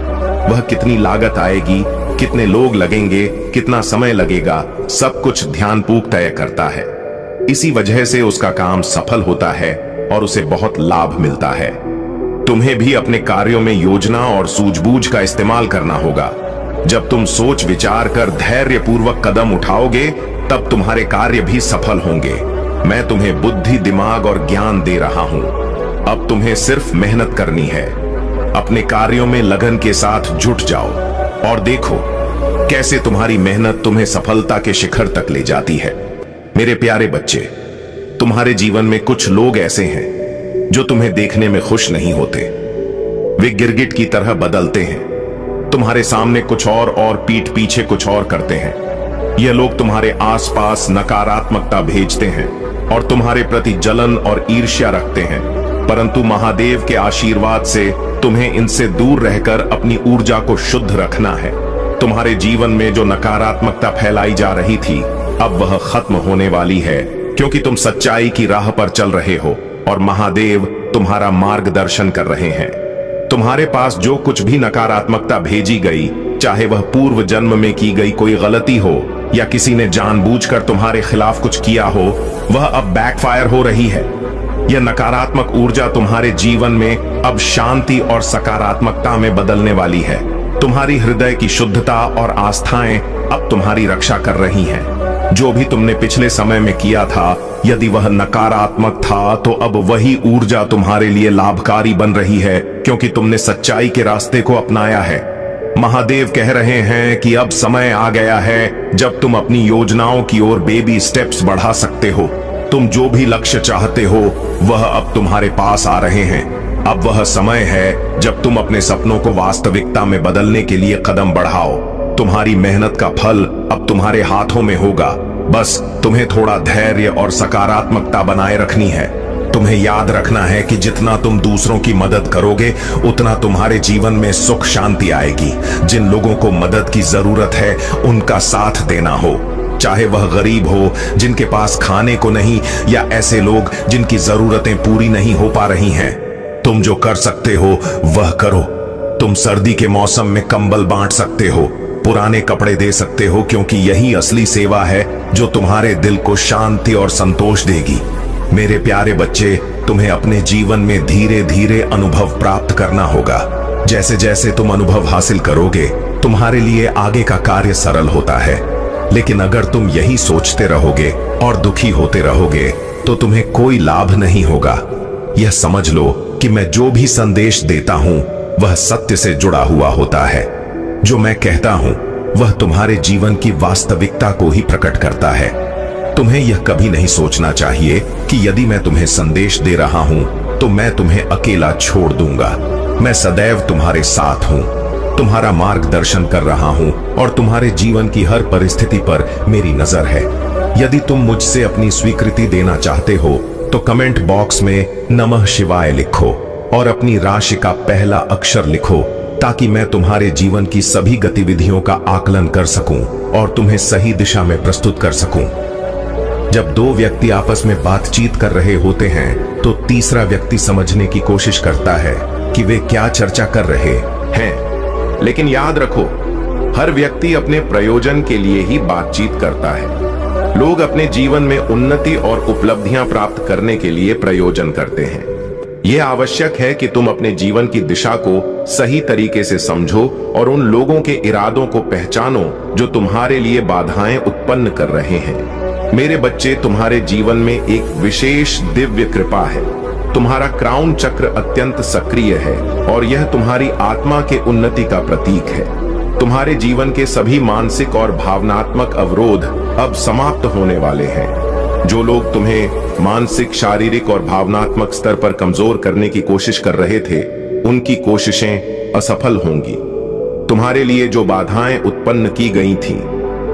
वह कितनी लागत आएगी, कितने लोग लगेंगे, कितना समय लगेगा, सब कुछ ध्यानपूर्वक तय करता है। इसी वजह से उसका काम सफल होता है और उसे बहुत लाभ मिलता है। तुम्हें भी अपने कार्यों में योजना और सूझबूझ का इस्तेमाल करना होगा। जब तुम सोच विचार कर धैर्यपूर्वक कदम उठाओगे, तब तुम्हारे कार्य भी सफल होंगे। मैं तुम्हें बुद्धि, दिमाग और ज्ञान दे रहा हूं। अब तुम्हें सिर्फ मेहनत करनी है। अपने कार्यों में लगन के साथ जुट जाओ और देखो कैसे तुम्हारी मेहनत तुम्हें सफलता के शिखर तक ले जाती है। मेरे प्यारे बच्चे, तुम्हारे जीवन में कुछ लोग ऐसे हैं जो तुम्हें देखने में खुश नहीं होते। वे गिरगिट की तरह बदलते हैं, तुम्हारे सामने कुछ और पीठ पीछे कुछ और करते हैं। ये लोग तुम्हारे आसपास नकारात्मकता भेजते हैं और तुम्हारे प्रति जलन और ईर्ष्या रखते हैं, परंतु महादेव के आशीर्वाद से तुम्हें इनसे दूर रहकर अपनी ऊर्जा को शुद्ध रखना है। तुम्हारे जीवन में जो नकारात्मकता फैलाई जा रही थी, अब वह खत्म होने वाली है, क्योंकि तुम सच्चाई की राह पर चल रहे हो और महादेव तुम्हारा मार्गदर्शन कर रहे हैं। तुम्हारे पास जो कुछ भी नकारात्मकता भेजी गई, चाहे वह पूर्व जन्म में की गई कोई गलती हो या किसी ने जानबूझकर तुम्हारे खिलाफ कुछ किया हो, वह अब बैकफायर हो रही है। यह नकारात्मक ऊर्जा तुम्हारे जीवन में अब शांति और सकारात्मकता में बदलने वाली है। तुम्हारी हृदय की शुद्धता और आस्थाएं अब तुम्हारी रक्षा कर रही हैं। जो भी तुमने पिछले समय में किया था, यदि वह नकारात्मक था, तो अब वही ऊर्जा तुम्हारे लिए लाभकारी बन रही है, क्योंकि तुमने सच्चाई के रास्ते को अपनाया है। महादेव कह रहे हैं कि अब समय आ गया है जब तुम अपनी योजनाओं की ओर बेबी स्टेप्स बढ़ा सकते हो। तुम जो भी लक्ष्य चाहते हो, वह अब तुम्हारे पास आ रहे हैं। अब वह समय है जब तुम अपने सपनों को वास्तविकता में बदलने के लिए कदम बढ़ाओ। तुम्हारी मेहनत का फल अब तुम्हारे हाथों में होगा। बस तुम्हें थोड़ा धैर्य और सकारात्मकता बनाए रखनी है। तुम्हें याद रखना है कि जितना तुम दूसरों की मदद करोगे, उतना तुम्हारे जीवन में सुख शांति आएगी। जिन लोगों को मदद की जरूरत है, उनका साथ देना हो, चाहे वह गरीब हो जिनके पास खाने को नहीं, या ऐसे लोग जिनकी जरूरतें पूरी नहीं हो पा रही हैं। तुम जो कर सकते हो वह करो। तुम सर्दी के मौसम में कंबल बांट सकते हो, पुराने कपड़े दे सकते हो, क्योंकि यही असली सेवा है जो तुम्हारे दिल को शांति और संतोष देगी। मेरे प्यारे बच्चे, तुम्हें अपने जीवन में धीरे धीरे अनुभव प्राप्त करना होगा। जैसे जैसे तुम अनुभव हासिल करोगे, तुम्हारे लिए आगे का कार्य सरल होता है। लेकिन अगर तुम यही सोचते रहोगे और दुखी होते रहोगे, तो तुम्हें कोई लाभ नहीं होगा। यह समझ लो कि मैं जो भी संदेश देता हूं, वह सत्य से जुड़ा हुआ होता है। जो मैं कहता हूं, वह तुम्हारे जीवन की वास्तविकता को ही प्रकट करता है। तुम्हें यह कभी नहीं सोचना चाहिए कि यदि मैं तुम्हें संदेश दे रहा हूं, तो मैं तुम्हें अकेला छोड़ दूंगा। मैं सदैव तुम्हारे साथ हूं, तुम्हारा मार्गदर्शन कर रहा हूं और तुम्हारे जीवन की हर परिस्थिति पर मेरी नजर है। यदि तुम मुझसे अपनी स्वीकृति देना चाहते हो, तो कमेंट बॉक्स में नमः शिवाय लिखो और अपनी राशि का पहला अक्षर लिखो, ताकि मैं तुम्हारे जीवन की सभी गतिविधियों का आकलन कर सकूं और तुम्हें सही दिशा में प्रस्तुत कर सकूं। जब दो व्यक्ति आपस में बातचीत कर रहे होते हैं, तो तीसरा व्यक्ति समझने की कोशिश करता है कि वे क्या चर्चा कर रहे हैं। लेकिन याद रखो, हर व्यक्ति अपने प्रयोजन के लिए ही बातचीत करता है। लोग अपने जीवन में उन्नति और उपलब्धियां प्राप्त करने के लिए प्रयोजन करते हैं। यह आवश्यक है कि तुम अपने जीवन की दिशा को सही तरीके से समझो और उन लोगों के इरादों को पहचानो जो तुम्हारे लिए बाधाएं उत्पन्न कर रहे हैं। मेरे बच्चे, तुम्हारे जीवन में एक विशेष दिव्य कृपा है। तुम्हारा क्राउन चक्र अत्यंत सक्रिय है और यह तुम्हारी आत्मा के उन्नति का प्रतीक है। तुम्हारे जीवन के सभी मानसिक और भावनात्मक अवरोध अब समाप्त होने वाले हैं। जो लोग तुम्हें मानसिक, शारीरिक और भावनात्मक स्तर पर कमजोर करने की कोशिश कर रहे थे, उनकी कोशिशें असफल होंगी। तुम्हारे लिए जो बाधाएं उत्पन्न की गई थीं,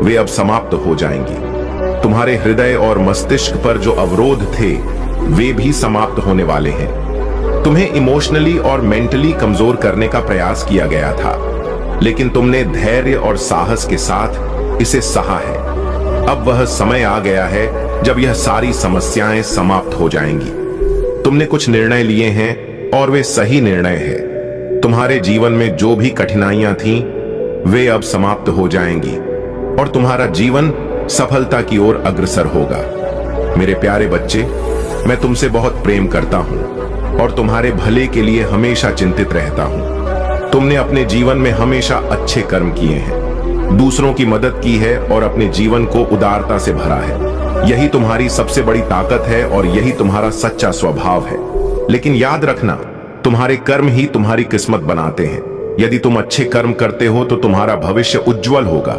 वे अब समाप्त हो जाएंगी। तुम्हारे हृदय और मस्तिष्क पर जो अवरोध थे, वे भी समाप्त होने वाले हैं। तुम्हें इमोशनली और मेंटली कमजोर करने का प्रयास किया गया था, लेकिन तुमने धैर्य और साहस के साथ इसे सहा है। अब वह समय आ गया है जब यह सारी समस्याएं समाप्त हो जाएंगी। तुमने कुछ निर्णय लिए हैं और वे सही निर्णय हैं। तुम्हारे जीवन में जो भी कठिनाइयां थीं, वे अब समाप्त हो जाएंगी और तुम्हारा जीवन सफलता की ओर अग्रसर होगा। मेरे प्यारे बच्चे, मैं तुमसे बहुत प्रेम करता हूं और तुम्हारे भले के लिए हमेशा चिंतित रहता हूं। तुमने अपने जीवन में हमेशा अच्छे कर्म किए हैं, दूसरों की मदद की है और अपने जीवन को उदारता से भरा है। यही तुम्हारी सबसे बड़ी ताकत है और यही तुम्हारा सच्चा स्वभाव है। लेकिन याद रखना, तुम्हारे कर्म ही तुम्हारी किस्मत बनाते हैं। यदि तुम अच्छे कर्म करते हो तो तुम्हारा भविष्य उज्जवल होगा।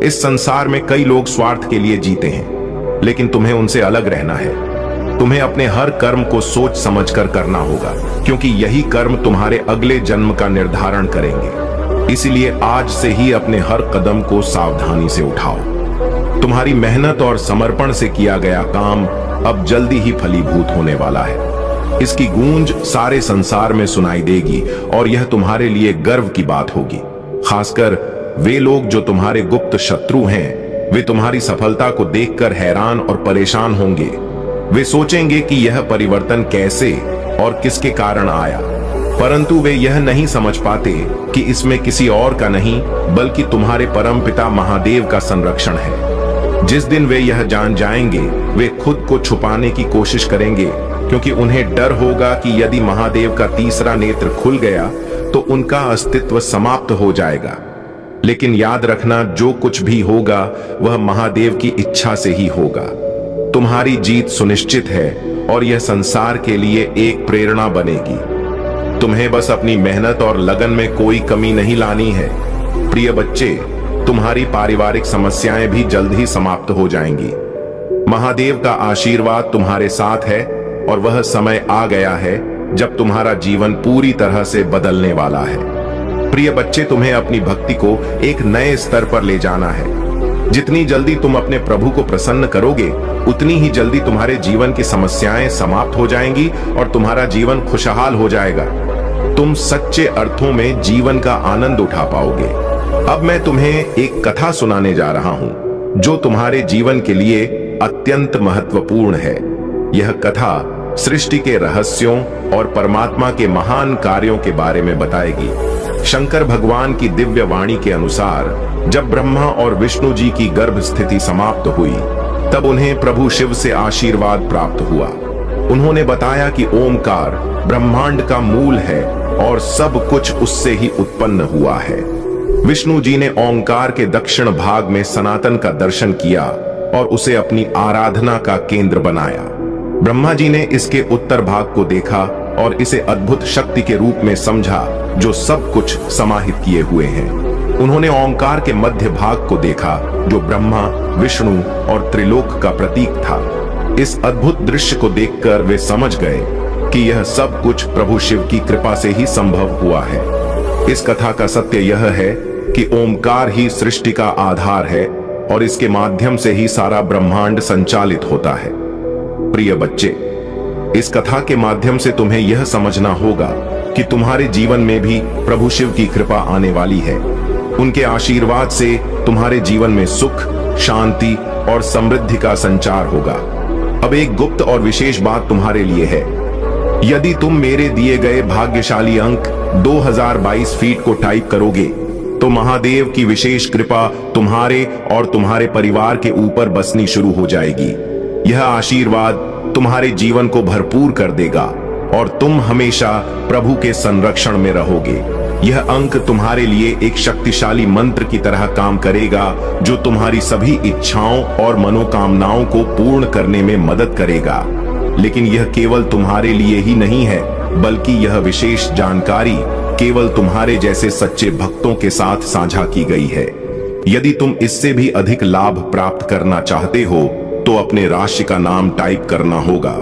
इस संसार में कई लोग स्वार्थ के लिए जीते हैं, लेकिन तुम्हें उनसे अलग रहना है। तुम्हें अपने हर कर्म को सोच समझकर करना होगा, क्योंकि यही कर्म तुम्हारे अगले जन्म का निर्धारण करेंगे। इसलिए आज से ही अपने हर कदम को सावधानी से उठाओ। तुम्हारी मेहनत और समर्पण से किया गया काम अब जल्दी ही फलीभूत होने वाला है। इसकी गूंज सारे संसार में सुनाई देगी और यह तुम्हारे लिए गर्व की बात होगी। खासकर वे लोग जो तुम्हारे गुप्त शत्रु हैं, वे तुम्हारी सफलता को देखकर हैरान और परेशान होंगे। वे सोचेंगे कि यह परिवर्तन कैसे और किसके कारण आया, परंतु वे यह नहीं समझ पाते कि इसमें किसी और का नहीं, बल्कि तुम्हारे परमपिता महादेव का संरक्षण है। जिस दिन वे यह जान जाएंगे, वे खुद को छुपाने की कोशिश करेंगे, क्योंकि उन्हें डर होगा कि यदि महादेव का तीसरा नेत्र खुल गया तो उनका अस्तित्व समाप्त हो जाएगा। लेकिन याद रखना, जो कुछ भी होगा वह महादेव की इच्छा से ही होगा। तुम्हारी जीत सुनिश्चित है और यह संसार के लिए एक प्रेरणा बनेगी। तुम्हें बस अपनी मेहनत और लगन में कोई कमी नहीं लानी है। प्रिय बच्चे, तुम्हारी पारिवारिक समस्याएं भी जल्द ही समाप्त हो जाएंगी। महादेव का आशीर्वाद तुम्हारे साथ है और वह समय आ गया है जब तुम्हारा जीवन पूरी तरह से बदलने वाला है। प्रिय बच्चे, तुम्हें अपनी भक्ति को एक नए स्तर पर ले जाना है। जितनी जल्दी तुम अपने प्रभु को प्रसन्न करोगे, उतनी ही जल्दी तुम्हारे जीवन की समस्याएं समाप्त हो जाएंगी और तुम्हारा जीवन खुशहाल हो जाएगा। तुम सच्चे अर्थों में जीवन का आनंद उठा पाओगे। अब मैं तुम्हें एक कथा सुनाने जा रहा हूं, जो तुम्हारे जीवन के लिए अत्यंत महत्वपूर्ण है। यह कथा सृष्टि के रहस्यों और परमात्मा के महान कार्यों के बारे में बताएगी। शंकर भगवान की दिव्य वाणी के अनुसार, जब ब्रह्मा और विष्णु जी की गर्भ स्थिति समाप्त हुई, तब उन्हें प्रभु शिव से आशीर्वाद प्राप्त हुआ। उन्होंने बताया कि ओमकार ब्रह्मांड का मूल है और सब कुछ उससे ही उत्पन्न हुआ है। विष्णु जी ने ओंकार के दक्षिण भाग में सनातन का दर्शन किया और उसे अपनी आराधना का केंद्र बनाया। ब्रह्मा जी ने इसके उत्तर भाग को देखा और इसे अद्भुत शक्ति के रूप में समझा, जो सब कुछ समाहित किए हुए हैं। उन्होंने ओंकार के मध्य भाग को देखा, जो ब्रह्मा, विष्णु और त्रिलोक का प्रतीक था। इस अद्भुत दृश्य को देखकर वे समझ गए कि यह सब कुछ प्रभु शिव की कृपा से ही संभव हुआ है। इस कथा का सत्य यह है कि ओमकार ही सृष्टि का आधार है और इसके माध्यम से ही सारा ब्रह्मांड संचालित होता है। प्रिय बच्चे, इस कथा के माध्यम से तुम्हें यह समझना होगा कि तुम्हारे जीवन में भी प्रभु शिव की कृपा आने वाली है। उनके आशीर्वाद से तुम्हारे जीवन में सुख, शांति और समृद्धि का संचार होगा। अब एक गुप्त और विशेष बात तुम्हारे लिए है। यदि तुम मेरे दिए गए भाग्यशाली अंक 2022 फीट को टाइप करोगे, तो महादेव की विशेष कृपा तुम्हारे और तुम्हारे परिवार के ऊपर बसनी शुरू हो जाएगी। यह आशीर्वाद तुम्हारे जीवन को भरपूर कर देगा और तुम हमेशा प्रभु के संरक्षण में रहोगे। यह अंक तुम्हारे लिए एक शक्तिशाली मंत्र की तरह काम करेगा, जो तुम्हारी सभी इच्छाओं और मनोकामनाओं को पूर्ण करने में मदद करेगा। लेकिन यह केवल तुम्हारे लिए ही नहीं है, बल्कि यह विशेष जानकारी केवल तुम्हारे जैसे सच्चे भक्तों के साथ साझा की गई है। यदि तुम इससे भी अधिक लाभ प्राप्त करना चाहते हो तो अपने राशि का नाम टाइप करना होगा।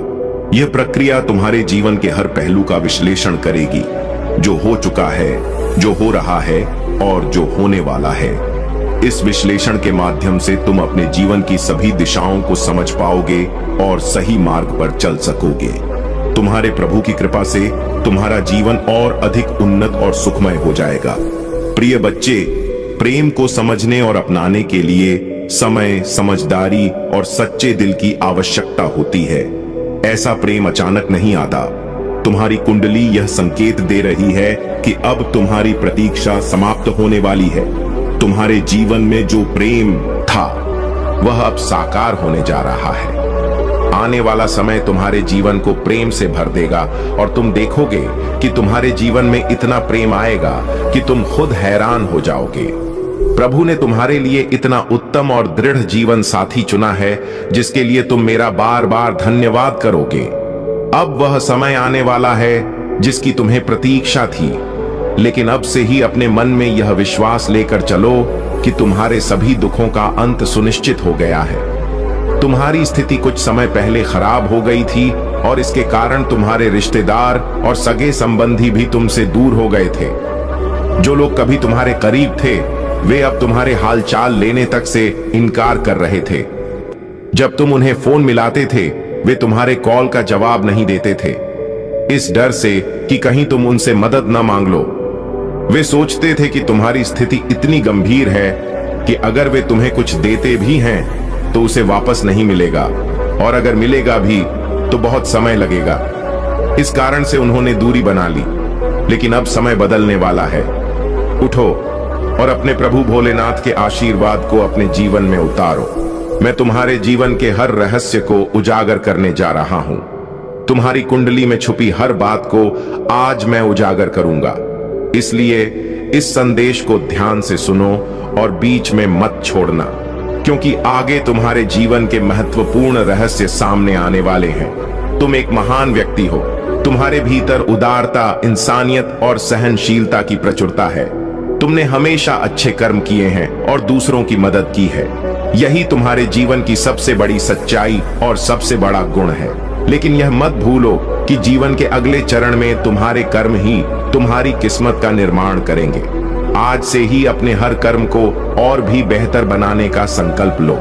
यह प्रक्रिया तुम्हारे जीवन के हर पहलू का विश्लेषण करेगी, जो हो चुका है, जो हो रहा है और जो होने वाला है। इस विश्लेषण के माध्यम से तुम अपने जीवन की सभी दिशाओं को समझ पाओगे और सही मार्ग पर चल सकोगे। तुम्हारे प्रभु की कृपा से तुम्हारा जीवन और अधिक उन्नत और सुखमय हो जाएगा। प्रिय बच्चे, प्रेम को समझने और अपनाने के लिए समय, समझदारी और सच्चे दिल की आवश्यकता होती है। ऐसा प्रेम अचानक नहीं आता। तुम्हारी कुंडली यह संकेत दे रही है कि अब तुम्हारी प्रतीक्षा समाप्त होने वाली है। तुम्हारे जीवन में जो प्रेम था वह अब साकार होने जा रहा है। आने वाला समय तुम्हारे जीवन को प्रेम से भर देगा और तुम देखोगे कि तुम्हारे जीवन में इतना प्रेम आएगा कि तुम खुद हैरान हो जाओगे। प्रभु ने तुम्हारे लिए इतना उत्तम और दृढ़ जीवन साथी चुना है जिसके लिए तुम मेरा बार बार धन्यवाद करोगे। अब वह समय आने वाला है जिसकी तुम्हें प्रतीक्षा थी, लेकिन अब से ही अपने मन में यह विश्वास लेकर चलो कि तुम्हारे सभी दुखों का अंत सुनिश्चित हो गया है। तुम्हारी स्थिति कुछ समय पहले खराब हो गई थी और इसके कारण तुम्हारे रिश्तेदार और सगे संबंधी भी तुमसे दूर हो गए थे। जो लोग कभी तुम्हारे करीब थे वे अब तुम्हारे हालचाल लेने तक से इनकार कर रहे थे। जब तुम उन्हें फोन मिलाते थे वे तुम्हारे कॉल का जवाब नहीं देते थे, इस डर से कि कहीं तुम उनसे मदद न मांग लो। वे सोचते थे कि तुम्हारी स्थिति इतनी गंभीर है कि अगर वे तुम्हें कुछ देते भी हैं तो उसे वापस नहीं मिलेगा, और अगर मिलेगा भी तो बहुत समय लगेगा। इस कारण से उन्होंने दूरी बना ली। लेकिन अब समय बदलने वाला है। उठो और अपने प्रभु भोलेनाथ के आशीर्वाद को अपने जीवन में उतारो। मैं तुम्हारे जीवन के हर रहस्य को उजागर करने जा रहा हूं। तुम्हारी कुंडली में छुपी हर बात को आज मैं उजागर करूंगा। इसलिए इस संदेश को ध्यान से सुनो और बीच में मत छोड़ना, क्योंकि आगे तुम्हारे जीवन के महत्वपूर्ण रहस्य सामने आने वाले हैं। तुम एक महान व्यक्ति हो। तुम्हारे भीतर उदारता, इंसानियत और सहनशीलता की प्रचुरता है। तुमने हमेशा अच्छे कर्म किए हैं और दूसरों की मदद की है। यही तुम्हारे जीवन की सबसे बड़ी सच्चाई और सबसे बड़ा गुण है। लेकिन यह मत भूलो कि जीवन के अगले चरण में तुम्हारे कर्म ही तुम्हारी किस्मत का निर्माण करेंगे। आज से ही अपने हर कर्म को और भी बेहतर बनाने का संकल्प लो।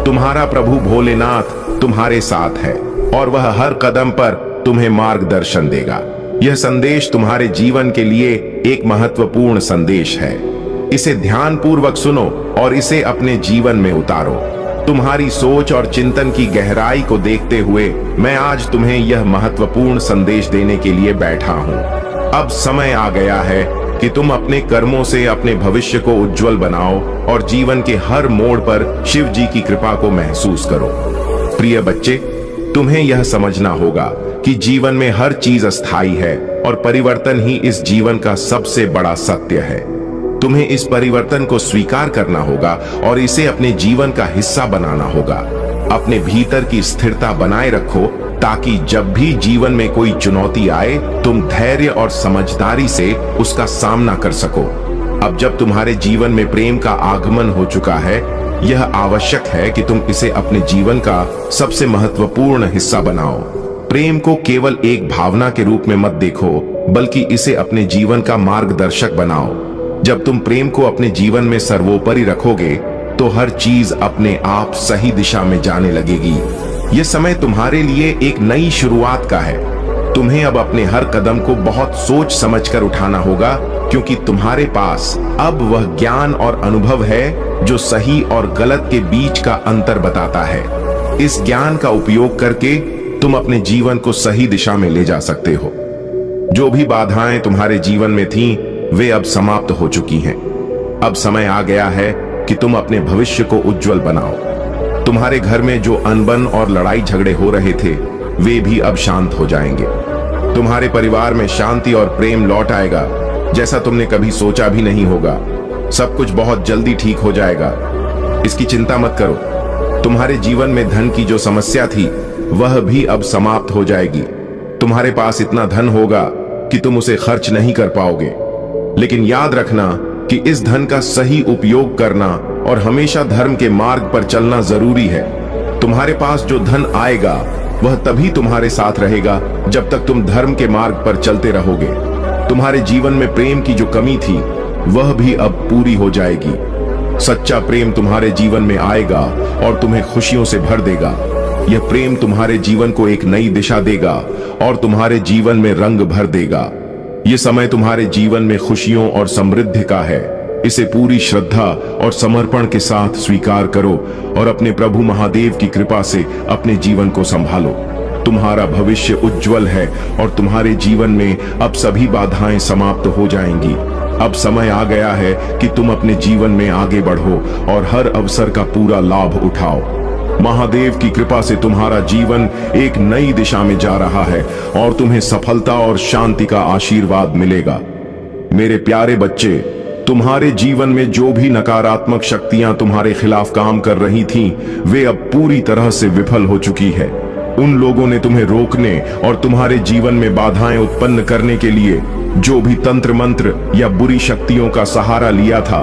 तुम्हारा प्रभु भोलेनाथ तुम्हारे साथ है और वह हर कदम पर तुम्हें मार्गदर्शन देगा। यह संदेश तुम्हारे जीवन के लिए एक महत्वपूर्ण संदेश है। इसे ध्यानपूर्वक सुनो और इसे अपने जीवन में उतारो। तुम्हारी सोच और चिंतन की गहराई को देखते हुए मैं आज तुम्हें यह महत्वपूर्ण संदेश देने के लिए बैठा हूं। अब समय आ गया है कि तुम अपने कर्मों से अपने भविष्य को उज्जवल बनाओ और जीवन के हर मोड़ पर शिव जी की कृपा को महसूस करो। प्रिय बच्चे, तुम्हें यह समझना होगा कि जीवन में हर चीज अस्थायी है और परिवर्तन ही इस जीवन का सबसे बड़ा सत्य है। तुम्हें इस परिवर्तन को स्वीकार करना होगा और इसे अपने जीवन का हिस्सा बनाना होगा। अपने भीतर की स्थिरता बनाए रखो ताकि जब भी जीवन में कोई चुनौती आए तुम धैर्य और समझदारी से उसका सामना कर सको। अब जब तुम्हारे जीवन में प्रेम का आगमन हो चुका है, यह आवश्यक है कि तुम इसे अपने जीवन का सबसे महत्वपूर्ण हिस्सा बनाओ। प्रेम को केवल एक भावना के रूप में मत देखो, बल्कि इसे अपने जीवन का मार्गदर्शक बनाओ। जब तुम प्रेम को अपने जीवन में सर्वोपरि रखोगे तो हर चीज अपने आप सही दिशा में जाने लगेगी। यह समय तुम्हारे लिए एक नई शुरुआत का है। तुम्हें अब अपने हर कदम को बहुत सोच समझकर उठाना होगा, क्योंकि तुम्हारे पास अब वह ज्ञान और अनुभव है जो सही और गलत के बीच का अंतर बताता है। इस ज्ञान का उपयोग करके तुम अपने जीवन को सही दिशा में ले जा सकते हो। जो भी बाधाएं तुम्हारे जीवन में थीं, वे अब समाप्त हो चुकी हैं। अब समय आ गया है कि तुम अपने भविष्य को उज्जवल बनाओ। तुम्हारे घर में जो अनबन और लड़ाई झगड़े हो रहे थे, वे भी अब शांत हो जाएंगे। तुम्हारे परिवार में शांति और प्रेम लौट आएगा, जैसा तुमने कभी सोचा भी नहीं होगा। सब कुछ बहुत जल्दी ठीक हो जाएगा। इसकी चिंता मत करो। तुम्हारे जीवन में धन की जो समस्या थी, वह भी अब समाप्त हो जाएगी। तुम्हारे पास इतना धन होगा कि तुम उसे खर्च नहीं कर पाओगे, लेकिन याद रखना कि इस धन का सही उपयोग करना और हमेशा धर्म के मार्ग पर चलना जरूरी है। तुम्हारे पास जो धन आएगा वह तभी तुम्हारे साथ रहेगा जब तक तुम धर्म के मार्ग पर चलते रहोगे। तुम्हारे जीवन में प्रेम की जो कमी थी वह भी अब पूरी हो जाएगी। सच्चा प्रेम तुम्हारे जीवन में आएगा और तुम्हें खुशियों से भर देगा। यह प्रेम तुम्हारे जीवन को एक नई दिशा देगा और तुम्हारे जीवन में रंग भर देगा। यह समय तुम्हारे जीवन में खुशियों और समृद्धि का है। इसे पूरी श्रद्धा और समर्पण के साथ स्वीकार करो और अपने प्रभु महादेव की कृपा से अपने जीवन को संभालो। तुम्हारा भविष्य उज्जवल है और तुम्हारे जीवन में अब सभी बाधाएं समाप्त हो जाएंगी। अब समय आ गया है कि तुम अपने जीवन में आगे बढ़ो और हर अवसर का पूरा लाभ उठाओ। महादेव की कृपा से तुम्हारा जीवन एक नई दिशा में जा रहा है और तुम्हें सफलता और शांति का आशीर्वाद मिलेगा। मेरे प्यारे बच्चे, तुम्हारे जीवन में जो भी नकारात्मक शक्तियां तुम्हारे खिलाफ काम कर रही थीं, वे अब पूरी तरह से विफल हो चुकी है। उन लोगों ने तुम्हें रोकने और तुम्हारे जीवन में बाधाएं उत्पन्न करने के लिए जो भी तंत्र मंत्र या बुरी शक्तियों का सहारा लिया था,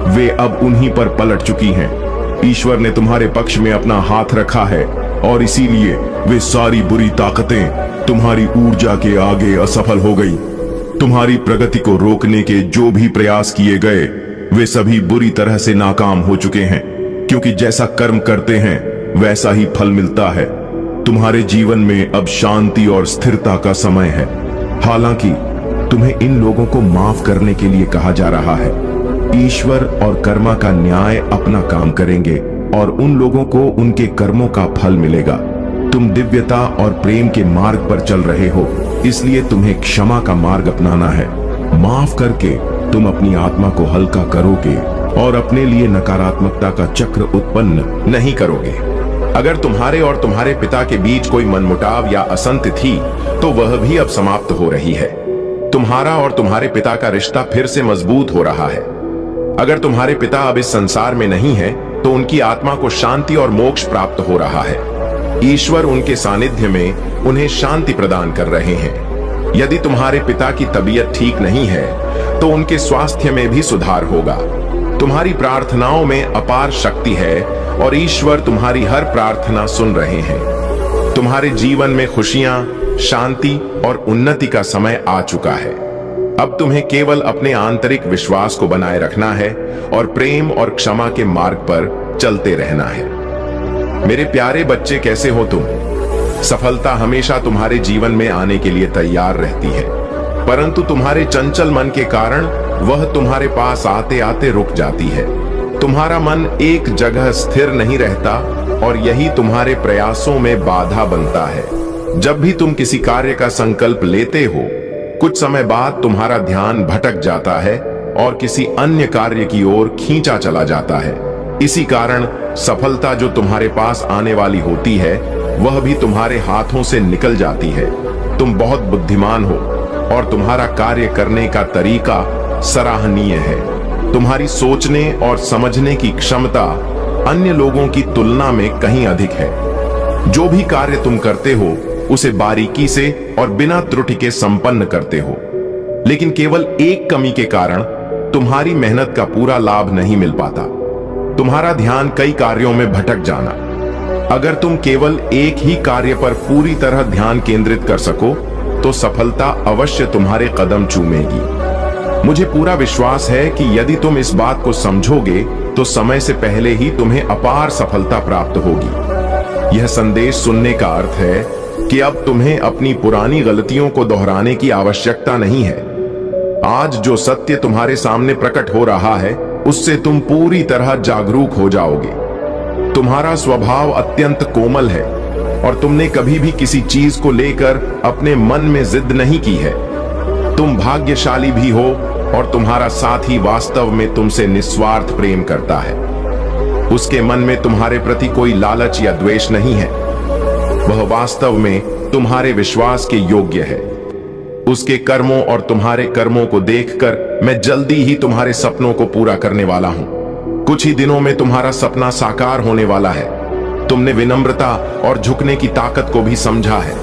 वे अब उन्हीं पर पलट चुकी हैं। ईश्वर ने तुम्हारे पक्ष में अपना हाथ रखा है और इसीलिए वे सारी बुरी ताकतें तुम्हारी ऊर्जा के आगे असफल हो गई। तुम्हारी प्रगति को रोकने के जो भी प्रयास किए गए, वे सभी बुरी तरह से नाकाम हो चुके हैं, क्योंकि जैसा कर्म करते हैं वैसा ही फल मिलता है। तुम्हारे जीवन में अब शांति और स्थिरता का समय है। हालांकि तुम्हें इन लोगों को माफ करने के लिए कहा जा रहा है। ईश्वर और कर्मा का न्याय अपना काम करेंगे और उन लोगों को उनके कर्मों का फल मिलेगा। तुम दिव्यता और प्रेम के मार्ग पर चल रहे हो, इसलिए तुम्हें क्षमा का मार्ग अपनाना है। माफ करके तुम अपनी आत्मा को हल्का करोगे और अपने लिए नकारात्मकता का चक्र उत्पन्न नहीं करोगे। अगर तुम्हारे और तुम्हारे पिता के बीच कोई मनमुटाव या असंत थी, तो वह भी अब समाप्त हो रही है। तुम्हारा और तुम्हारे पिता का रिश्ता फिर से मजबूत हो रहा है। अगर तुम्हारे पिता अब इस संसार में नहीं है, तो उनकी आत्मा को शांति और मोक्ष प्राप्त हो रहा है। ईश्वर उनके सानिध्य में उन्हें शांति प्रदान कर रहे हैं। यदि तुम्हारे पिता की तबीयत ठीक नहीं है, तो उनके स्वास्थ्य में भी सुधार होगा। तुम्हारी प्रार्थनाओं में अपार शक्ति है और ईश्वर तुम्हारी हर प्रार्थना सुन रहे हैं। तुम्हारे जीवन में खुशियां, शांति और उन्नति का समय आ चुका है। अब तुम्हें केवल अपने आंतरिक विश्वास को बनाए रखना है और प्रेम और क्षमा के मार्ग पर चलते रहना है। मेरे प्यारे बच्चे, कैसे हो तुम? सफलता हमेशा तुम्हारे जीवन में आने के लिए तैयार रहती है, परंतु तुम्हारे चंचल मन के कारण वह तुम्हारे पास आते आते रुक जाती है। तुम्हारा मन एक जगह स्थिर नहीं रहता और यही तुम्हारे प्रयासों में बाधा बनता है। जब भी तुम किसी कार्य का संकल्प लेते हो, कुछ समय बाद तुम्हारा ध्यान भटक जाता है और किसी अन्य कार्य की ओर खींचा चला जाता है। इसी कारण सफलता जो तुम्हारे पास आने वाली होती है, वह भी तुम्हारे हाथों से निकल जाती है। तुम बहुत बुद्धिमान हो और तुम्हारा कार्य करने का तरीका सराहनीय है। तुम्हारी सोचने और समझने की क्षमता अन्य लोगों की तुलना में कहीं अधिक है। जो भी कार्य तुम करते हो, उसे बारीकी से और बिना त्रुटि के संपन्न करते हो, लेकिन केवल एक कमी के कारण तुम्हारी मेहनत का पूरा लाभ नहीं मिल पाता। तुम्हारा ध्यान कई कार्यों में भटक जाना। अगर तुम केवल एक ही कार्य पर पूरी तरह ध्यान केंद्रित कर सको, तो सफलता अवश्य तुम्हारे कदम चूमेगी। मुझे पूरा विश्वास है कि यदि तुम इस बात को समझोगे, तो समय से पहले ही तुम्हें अपार सफलता प्राप्त होगी। यह संदेश सुनने का अर्थ है कि अब तुम्हें अपनी पुरानी गलतियों को दोहराने की आवश्यकता नहीं है। आज जो सत्य तुम्हारे सामने प्रकट हो रहा है, उससे तुम पूरी तरह जागरूक हो जाओगे। तुम्हारा स्वभाव अत्यंत कोमल है और तुमने कभी भी किसी चीज को लेकर अपने मन में जिद नहीं की है। तुम भाग्यशाली भी हो और तुम्हारा साथी वास्तव में तुमसे निस्वार्थ प्रेम करता है। उसके मन में तुम्हारे प्रति कोई लालच या द्वेष नहीं है। वह वास्तव में तुम्हारे विश्वास के योग्य है। उसके कर्मों और तुम्हारे कर्मों को देखकर मैं जल्दी ही तुम्हारे सपनों को पूरा करने वाला हूं। कुछ ही दिनों में तुम्हारा सपना साकार होने वाला है। तुमने विनम्रता और झुकने की ताकत को भी समझा है।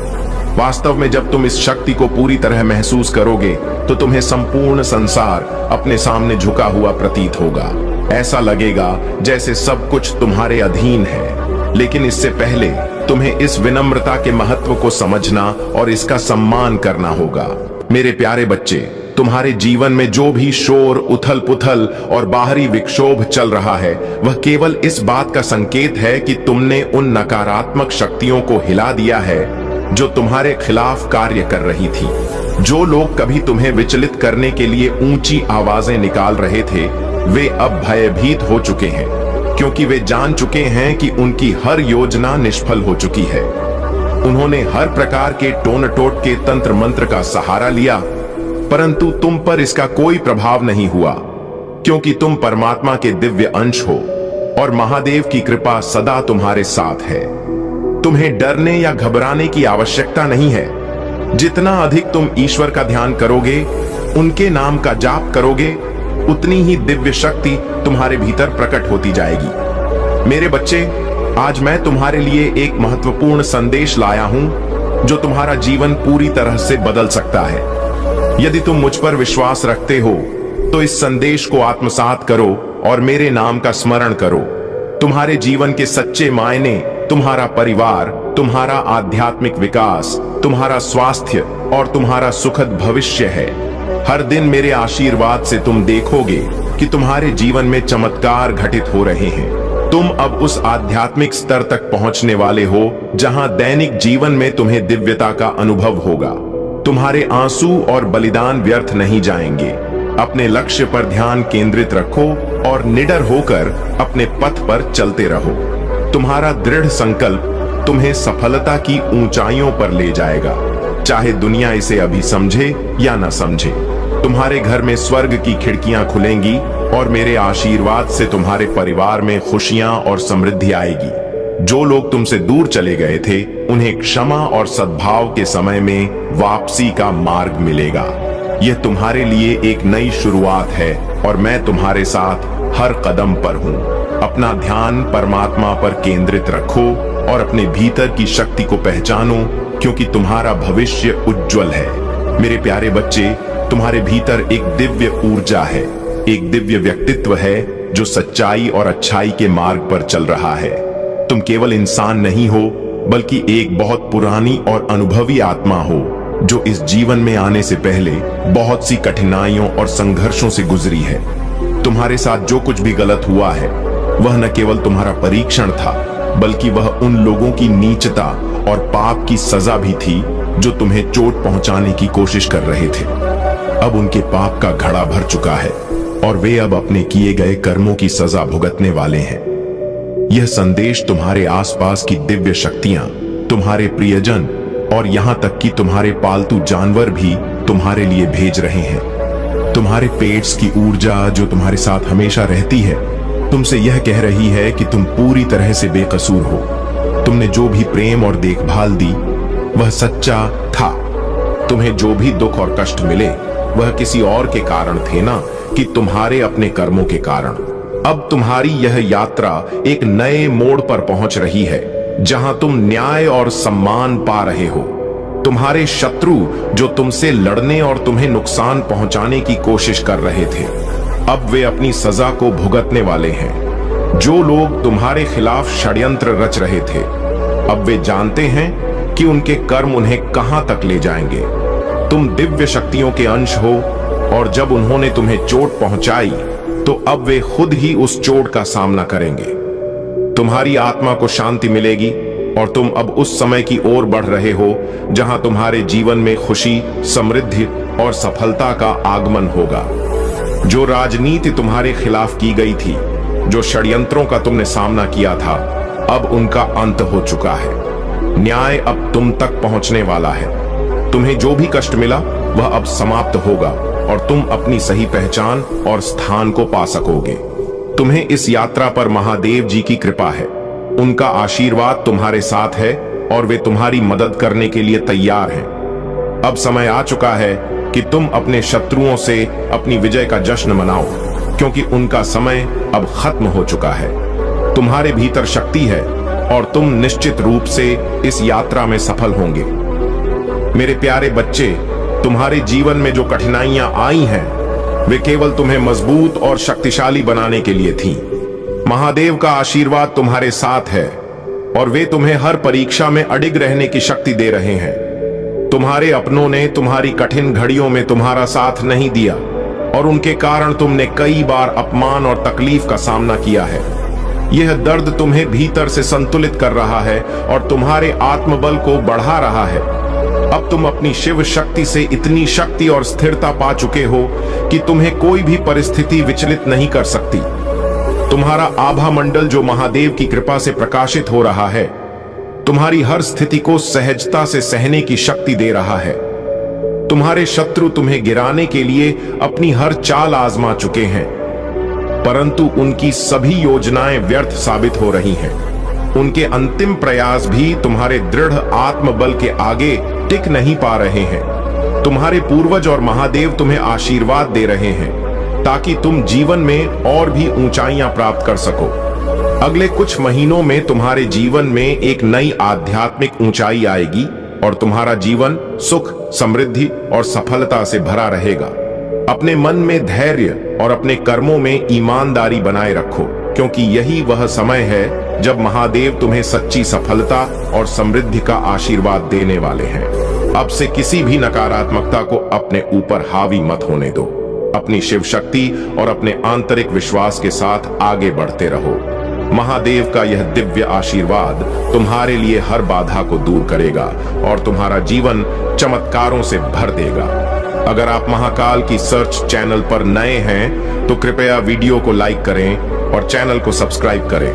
वास्तव में जब तुम इस शक्ति को पूरी तरह महसूस करोगे तो तुम्हें संपूर्ण संसार अपने सामने झुका हुआ प्रतीत होगा। ऐसा लगेगा जैसे सब कुछ तुम्हारे अधीन है। लेकिन इससे पहले तुम्हें इस विनम्रता के महत्व को समझना और इसका सम्मान करना होगा। मेरे प्यारे बच्चे, तुम्हारे जीवन में जो भी शोर, उथल पुथल और बाहरी विक्षोभ चल रहा है, वह केवल इस बात का संकेत है कि तुमने उन नकारात्मक शक्तियों को हिला दिया है जो तुम्हारे खिलाफ कार्य कर रही थी। जो लोग कभी तुम्हें विचलित करने के लिए ऊंची आवाजें निकाल रहे थे, वे अब भयभीत हो चुके हैं, क्योंकि वे जान चुके हैं कि उनकी हर योजना निष्फल हो चुकी है। उन्होंने हर प्रकार के टोन टोट के तंत्र मंत्र का सहारा लिया, परंतु तुम पर इसका कोई प्रभाव नहीं हुआ, क्योंकि तुम परमात्मा के दिव्य अंश हो और महादेव की कृपा सदा तुम्हारे साथ है। तुम्हें डरने या घबराने की आवश्यकता नहीं है। जितना अधिक तुम ईश्वर का ध्यान करोगे, उनके नाम का जाप करोगे, उतनी ही दिव्य शक्ति तुम्हारे भीतर प्रकट होती जाएगी। मेरे बच्चे, आज मैं तुम्हारे लिए एक महत्वपूर्ण संदेश लाया हूं जो तुम्हारा जीवन पूरी तरह से बदल सकता है। यदि तुम मुझ पर विश्वास रखते हो तो इस संदेश को आत्मसात करो और मेरे नाम का स्मरण करो। तुम्हारे जीवन के सच्चे मायने तुम्हारा परिवार, तुम्हारा आध्यात्मिक विकास, तुम्हारा स्वास्थ्य और तुम्हारा सुखद भविष्य है। हर दिन मेरे आशीर्वाद से तुम देखोगे कि तुम्हारे जीवन में चमत्कार घटित हो रहे हैं। तुम अब उस आध्यात्मिक स्तर तक पहुंचने वाले हो जहां दैनिक जीवन में तुम्हें दिव्यता का अनुभव होगा। तुम्हारे आंसू और बलिदान व्यर्थ नहीं जाएंगे। अपने लक्ष्य पर ध्यान केंद्रित रखो और निडर होकर अपने पथ पर चलते रहो। तुम्हारा दृढ़ संकल्प तुम्हें सफलता की ऊंचाइयों पर ले जाएगा, चाहे दुनिया इसे अभी समझे या न समझे। तुम्हारे घर में स्वर्ग की खिड़कियां खुलेंगी और मेरे आशीर्वाद से तुम्हारे परिवार में खुशियां और समृद्धि आएगी। जो लोग तुमसे दूर चले गए थे, उन्हें क्षमा और सद्भाव के समय में वापसी का मार्ग मिलेगा। यह तुम्हारे लिए एक नई शुरुआत है और मैं तुम्हारे साथ हर कदम पर हूं। अपना ध्यान परमात्मा पर केंद्रित रखो और अपने भीतर की शक्ति को पहचानो, क्योंकि तुम्हारा भविष्य उज्जवल है। मेरे प्यारे बच्चे, तुम्हारे भीतर एक दिव्य ऊर्जा है, एक दिव्य व्यक्तित्व है जो सच्चाई और अच्छाई के मार्ग पर चल रहा है। तुम केवल इंसान नहीं हो, बल्कि एक बहुत पुरानी और अनुभवी आत्मा हो जो इस जीवन में आने से पहले बहुत सी कठिनाइयों और संघर्षों से गुजरी है। तुम्हारे साथ जो कुछ भी गलत हुआ है, वह न केवल तुम्हारा परीक्षण था, बल्कि वह उन लोगों की नीचता और पाप की सजा भी थी जो तुम्हें चोट पहुंचाने की कोशिश कर रहे थे। अब उनके पाप का घड़ा भर चुका है और वे अब अपने किए गए कर्मों की सजा भुगतने वाले हैं। यह संदेश तुम्हारे आसपास की दिव्य शक्तियां, तुम्हारे प्रियजन और यहां तक कि तुम्हारे पालतू जानवर भी तुम्हारे लिए भेज रहे हैं। तुम्हारे पेट्स की ऊर्जा जो तुम्हारे साथ हमेशा रहती है, तुमसे यह कह रही है कि तुम पूरी तरह से बेकसूर हो। तुमने जो भी प्रेम और देखभाल दी, वह सच्चा था। तुम्हें जो भी दुख और कष्ट मिले, वह किसी और के कारण थे ना कि तुम्हारे अपने कर्मों के कारण। अब तुम्हारी यह यात्रा एक नए मोड़ पर पहुंच रही है, जहां तुम न्याय और सम्मान पा रहे हो। तुम्हारे शत्रु जो तुमसे लड़ने और तुम्हें नुकसान पहुंचाने की कोशिश कर रहे थे, अब वे अपनी सजा को भुगतने वाले हैं। जो लोग तुम्हारे खिलाफ षड्यंत्र रच रहे थे, अब वे जानते हैं कि उनके कर्म उन्हें कहां तक ले जाएंगे। तुम दिव्य शक्तियों के अंश हो और जब उन्होंने तुम्हें चोट पहुंचाई, तो अब वे खुद ही उस चोट का सामना करेंगे। तुम्हारी आत्मा को शांति मिलेगी और तुम अब उस समय की ओर बढ़ रहे हो जहां तुम्हारे जीवन में खुशी, समृद्धि और सफलता का आगमन होगा। जो राजनीति तुम्हारे खिलाफ की गई थी, जो षड्यंत्रों का तुमने सामना किया था, अब उनका अंत हो चुका है। न्याय अब तुम तक पहुंचने वाला है। तुम्हें जो भी कष्ट मिला, वह अब समाप्त होगा और तुम अपनी सही पहचान और स्थान को पा सकोगे। तुम्हें इस यात्रा पर महादेव जी की कृपा है। उनका आशीर्वाद तुम्हारे साथ है और वे तुम्हारी मदद करने के लिए तैयार हैं। अब समय आ चुका है कि तुम अपने शत्रुओं से अपनी विजय का जश्न मनाओ, क्योंकि उनका समय अब खत्म हो चुका है। तुम्हारे भीतर शक्ति है और तुम निश्चित रूप से इस यात्रा में सफल होंगे। मेरे प्यारे बच्चे, तुम्हारे जीवन में जो कठिनाइयां आई हैं, वे केवल तुम्हें मजबूत और शक्तिशाली बनाने के लिए थीं। महादेव का आशीर्वाद तुम्हारे साथ है और वे तुम्हें हर परीक्षा में अडिग रहने की शक्ति दे रहे हैं। तुम्हारे अपनों ने तुम्हारी कठिन घड़ियों में तुम्हारा साथ नहीं दिया और उनके कारण तुमने कई बार अपमान और तकलीफ का सामना किया है। यह दर्द तुम्हें भीतर से संतुलित कर रहा है और तुम्हारे आत्मबल को बढ़ा रहा है। अब तुम अपनी शिव शक्ति से इतनी शक्ति और स्थिरता पा चुके हो कि तुम्हें कोई भी परिस्थिति विचलित नहीं कर सकती। तुम्हारा आभा मंडल जो महादेव की कृपा से प्रकाशित हो रहा है, तुम्हारी हर स्थिति को सहजता से सहने की शक्ति दे रहा है। तुम्हारे शत्रु तुम्हें गिराने के लिए अपनी हर चाल आजमा चुके हैं, परंतु उनकी सभी योजनाएं व्यर्थ साबित हो रही हैं। उनके अंतिम प्रयास भी तुम्हारे दृढ़ आत्मबल के आगे टिक नहीं पा रहे हैं। तुम्हारे पूर्वज और महादेव तुम्हें आशीर्वाद दे रहे हैं ताकि तुम जीवन में और भी ऊंचाइयां प्राप्त कर सको। अगले कुछ महीनों में तुम्हारे जीवन में एक नई आध्यात्मिक ऊंचाई आएगी और तुम्हारा जीवन सुख, समृद्धि और सफलता से भरा रहेगा। अपने मन में धैर्य और अपने कर्मों में ईमानदारी बनाए रखो, क्योंकि यही वह समय है जब महादेव तुम्हें सच्ची सफलता और समृद्धि का आशीर्वाद देने वाले हैं। अब से किसी भी नकारात्मकता को अपने ऊपर हावी मत होने दो। अपनी शिव शक्ति और अपने आंतरिक विश्वास के साथ आगे बढ़ते रहो। महादेव का यह दिव्य आशीर्वाद तुम्हारे लिए हर बाधा को दूर करेगा और तुम्हारा जीवन चमत्कारों से भर देगा। अगर आप महाकाल की सर्च चैनल पर नए हैं तो कृपया वीडियो को लाइक करें और चैनल को सब्सक्राइब करें।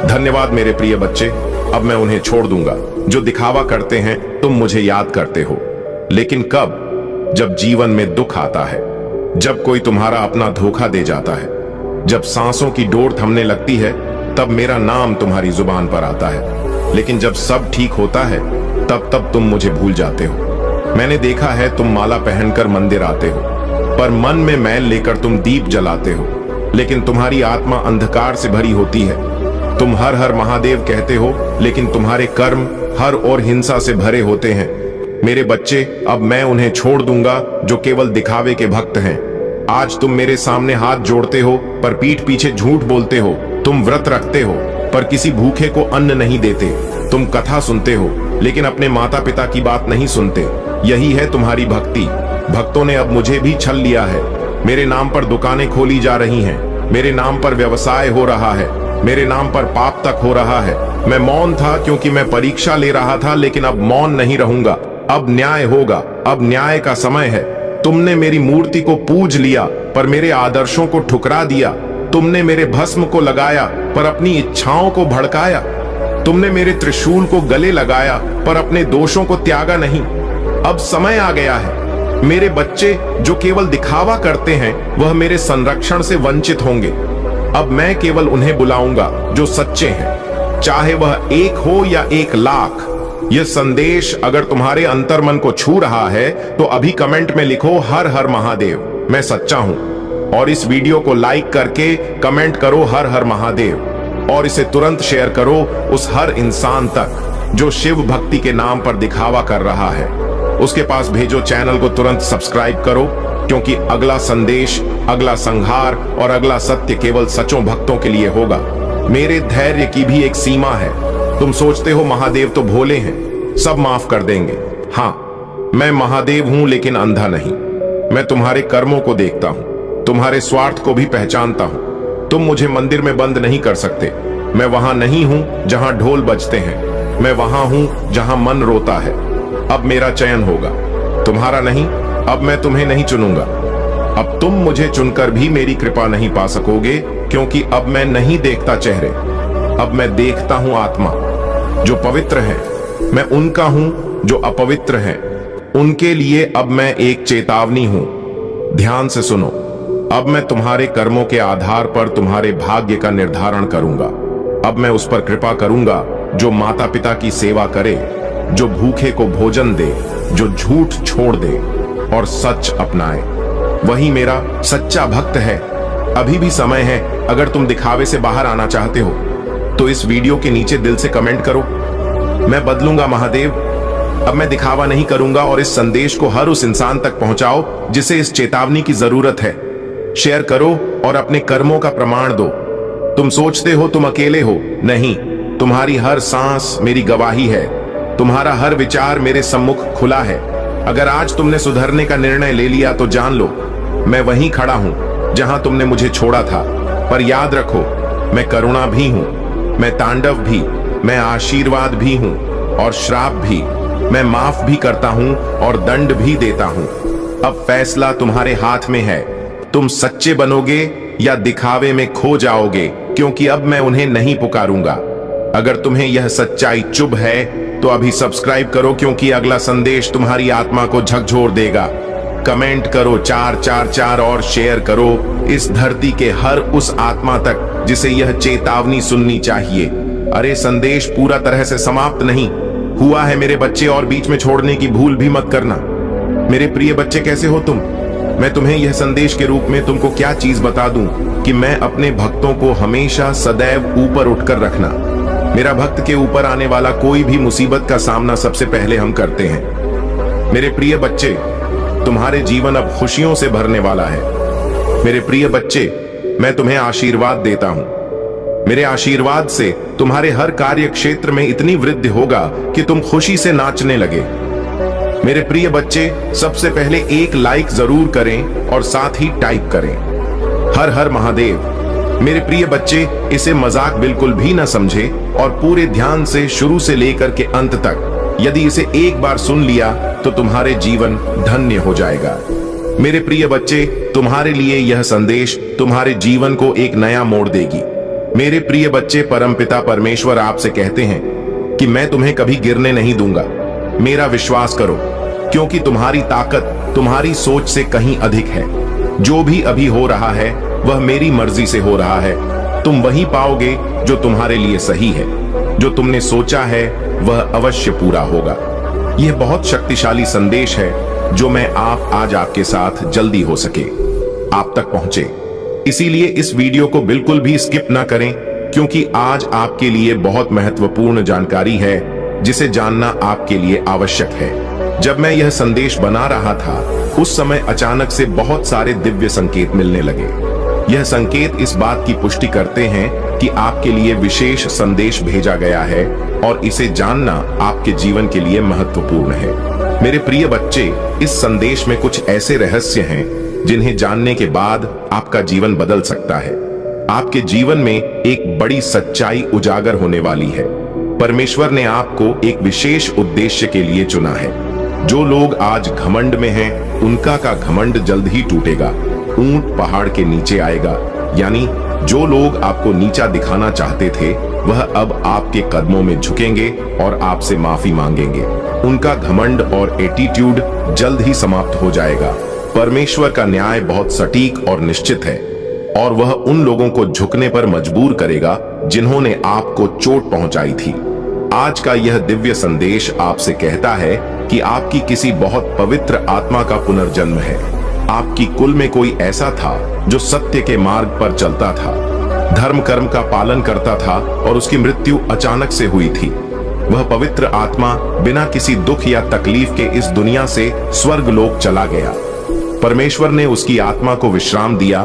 धन्यवाद मेरे प्रिय बच्चे। अब मैं उन्हें छोड़ दूंगा जो दिखावा करते हैं। तुम मुझे याद करते हो, लेकिन कब? जब जीवन में दुख आता है, जब कोई तुम्हारा अपना धोखा दे जाता है, जब सांसों की डोर थमने लगती है, तब मेरा नाम तुम्हारी जुबान पर आता है। लेकिन जब सब ठीक होता है, तब तुम मुझे भूल जाते हो। मैंने देखा है तुम माला पहनकर मंदिर आते हो, पर मन में मैल लेकर तुम दीप जलाते हो, लेकिन तुम्हारी आत्मा अंधकार से भरी होती है। तुम हर हर महादेव कहते हो, लेकिन तुम्हारे कर्म हर और हिंसा से भरे होते हैं। मेरे बच्चे, अब मैं उन्हें छोड़ दूंगा जो केवल दिखावे के भक्त हैं। आज तुम मेरे सामने हाथ जोड़ते हो पर पीठ पीछे झूठ बोलते हो। तुम व्रत रखते हो पर किसी भूखे को अन्न नहीं देते। तुम कथा सुनते हो लेकिन अपने माता पिता की बात नहीं सुनते। यही है तुम्हारी भक्ति। भक्तों ने अब मुझे भी छल लिया है। मेरे नाम पर दुकानें खोली जा रही हैं, मेरे नाम पर व्यवसाय हो रहा है, मेरे नाम पर पाप तक हो रहा है। मैं मौन था क्योंकि मैं परीक्षा ले रहा था, लेकिन अब मौन नहीं रहूंगा। अब न्याय होगा। अब न्याय का समय है। तुमने मेरी मूर्ति को पूज लिया पर मेरे आदर्शों को ठुकरा दिया। तुमने मेरे भस्म को लगाया पर अपनी इच्छाओं को भड़काया। तुमने मेरे त्रिशूल को गले लगाया पर अपने दोषों को त्यागा नहीं। अब समय आ गया है। मेरे बच्चे जो केवल दिखावा करते हैं, वह मेरे संरक्षण से वंचित होंगे। अब मैं केवल उन्हें बुलाऊंगा जो सच्चे हैं, चाहे वह 1 हो या 1 लाख। यह संदेश अगर तुम्हारे अंतर्मन को छू रहा है तो अभी कमेंट में लिखो हर हर महादेव, मैं सच्चा हूं। और इस वीडियो को लाइक करके कमेंट करो हर हर महादेव, और इसे तुरंत शेयर करो उस हर इंसान तक जो शिव भक्ति के नाम पर दिखावा कर रहा है। उसके पास भेजो। चैनल को तुरंत सब्सक्राइब करो, क्योंकि अगला संदेश, अगला संहार और अगला सत्य केवल सच्चों भक्तों के लिए होगा। मेरे धैर्य की भी एक सीमा है। तुम सोचते हो महादेव तो भोले हैं, सब माफ कर देंगे। हाँ, मैं महादेव हूं लेकिन अंधा नहीं। मैं तुम्हारे कर्मों को देखता हूं, तुम्हारे स्वार्थ को भी पहचानता हूं। तुम मुझे मंदिर में बंद नहीं कर सकते। मैं वहां नहीं हूं जहां ढोल बजते हैं, मैं वहां हूं जहां मन रोता है। अब मेरा चयन होगा, तुम्हारा नहीं। अब मैं तुम्हें नहीं चुनूंगा। अब तुम मुझे चुनकर भी मेरी कृपा नहीं पा सकोगे, क्योंकि अब मैं नहीं देखता चेहरे, अब मैं देखता हूं आत्मा। जो पवित्र है मैं उनका हूं जो अपवित्र हैं, उनके लिए अब मैं एक चेतावनी हूं। ध्यान से सुनो। अब मैं तुम्हारे कर्मों के आधार पर तुम्हारे भाग्य का निर्धारण करूंगा। अब मैं उस पर कृपा करूंगा जो माता पिता की सेवा करे, जो भूखे को भोजन दे, जो झूठ छोड़ दे और सच अपनाए। वही मेरा सच्चा भक्त है। अभी भी समय है। अगर तुम दिखावे से बाहर आना चाहते हो तो इस वीडियो के नीचे दिल से कमेंट करो, मैं बदलूंगा महादेव, अब मैं दिखावा नहीं करूंगा, और इस संदेश को हर उस इंसान तक पहुंचाओ जिसे इस चेतावनी की जरूरत है। शेयर करो और अपने कर्मों का प्रमाण दो। तुम सोचते हो तुम अकेले हो, नहीं, तुम्हारी हर सांस मेरी गवाही है, तुम्हारा हर विचार मेरे सम्मुख खुला है। अगर आज तुमने सुधरने का निर्णय ले लिया तो जान लो, मैं वहीं खड़ा हूं जहां तुमने मुझे छोड़ा था। पर याद रखो, मैं करुणा भी हूं, मैं तांडव भी, मैं आशीर्वाद भी हूं और श्राप भी। मैं माफ भी करता हूं और दंड भी देता हूं। अब फैसला तुम्हारे हाथ में है, तुम सच्चे बनोगे या दिखावे में खो जाओगे, क्योंकि अब मैं उन्हें नहीं पुकारूंगा। अगर तुम्हें यह सच्चाई चुभ है तो अभी सब्सक्राइब करो, क्योंकि अगला संदेश तुम्हारी आत्मा को झकझोर देगा। कमेंट करो 444 और शेयर करो इस धरती के हर उस आत्मा तक जिसे यह चेतावनी सुननी चाहिए। अरे संदेश पूरा तरह से समाप्त नहीं हुआ है मेरे बच्चे, और बीच में छोड़ने की भूल भी मत करना। मेरे प्रिय बच्चे, कैसे हो तुम? मैं तुम्हें यह संदेश के रूप में तुमको क्या चीज बता दूं कि मैं अपने भक्तों को हमेशा सदैव ऊपर उठकर रखना। मेरा भक्त के ऊपर आने वाला कोई भी मुसीबत का सामना सबसे पहले हम करते हैं। मेरे प्रिय बच्चे, तुम्हारे जीवन अब खुशियों से भरने वाला है। मेरे प्रिय बच्चे, मैं तुम्हें आशीर्वाद देता हूं। मेरे आशीर्वाद से तुम्हारे हर कार्य क्षेत्र में इतनी वृद्धि होगा कि तुम खुशी से नाचने लगे। मेरे प्रिय बच्चे, सबसे पहले एक लाइक जरूर करें और साथ ही टाइप करें हर हर महादेव। मेरे प्रिय बच्चे, इसे मजाक बिल्कुल भी न समझे और पूरे ध्यान से शुरू से लेकर के अंत तक यदि इसे एक बार सुन लिया तो तुम्हारे जीवन धन्य हो जाएगा। मेरे प्रिय बच्चे, तुम्हारे लिए यह संदेश तुम्हारे जीवन को एक नया मोड़ देगी। मेरे प्रिय बच्चे, परमपिता परमेश्वर आपसे कहते हैं कि मैं तुम्हें कभी गिरने नहीं दूंगा। मेरा विश्वास करो, क्योंकि तुम्हारी ताकत तुम्हारी सोच से कहीं अधिक है। जो भी अभी हो रहा है वह मेरी मर्जी से हो रहा है। तुम वही पाओगे जो तुम्हारे लिए सही है। जो तुमने सोचा है वह अवश्य पूरा होगा। यह बहुत शक्तिशाली संदेश है जो मैं आज आपके साथ जल्दी हो सके आप तक पहुंचे। इसीलिए इस वीडियो को बिल्कुल भी स्किप ना करें, क्योंकि आज आपके लिए बहुत महत्वपूर्ण जानकारी है जिसे जानना आपके लिए आवश्यक है। जब मैं यह संदेश बना रहा था उस समय अचानक से बहुत सारे दिव्य संकेत मिलने लगे। यह संकेत इस बात की पुष्टि करते हैं कि आपके लिए विशेष संदेश भेजा गया है और इसे जानना आपके जीवन के लिए महत्वपूर्ण है। मेरे प्रिय बच्चे, इस संदेश में कुछ ऐसे रहस्य हैं जिन्हें जानने के बाद आपका जीवन बदल सकता है। आपके जीवन में एक बड़ी सच्चाई उजागर होने वाली है। परमेश्वर ने आपको एक विशेष उद्देश्य के लिए चुना है। जो लोग आज घमंड में हैं, उनका का घमंड जल्द ही टूटेगा। ऊंट पहाड़ के नीचे आएगा, यानी जो लोग आपको नीचा दिखाना चाहते थे वह अब आपके कदमों में झुकेंगे और आपसे माफी मांगेंगे। उनका घमंड और एटीट्यूड जल्द ही समाप्त हो जाएगा। परमेश्वर का न्याय बहुत सटीक और निश्चित है और वह उन लोगों को झुकने पर मजबूर करेगा जिन्होंने आपको चोट पहुंचाई थी। आज का यह दिव्य संदेश आपसे कहता है कि आपकी किसी बहुत पवित्र आत्मा का पुनर्जन्म है। आपकी कुल में कोई ऐसा था जो सत्य के मार्ग पर चलता था, धर्म कर्म का पालन करता था और उसकी मृत्यु अचानक से हुई थी। वह पवित्र आत्मा बिना किसी दुख या तकलीफ के इस दुनिया से स्वर्ग लोक चला गया। परमेश्वर ने उसकी आत्मा को विश्राम दिया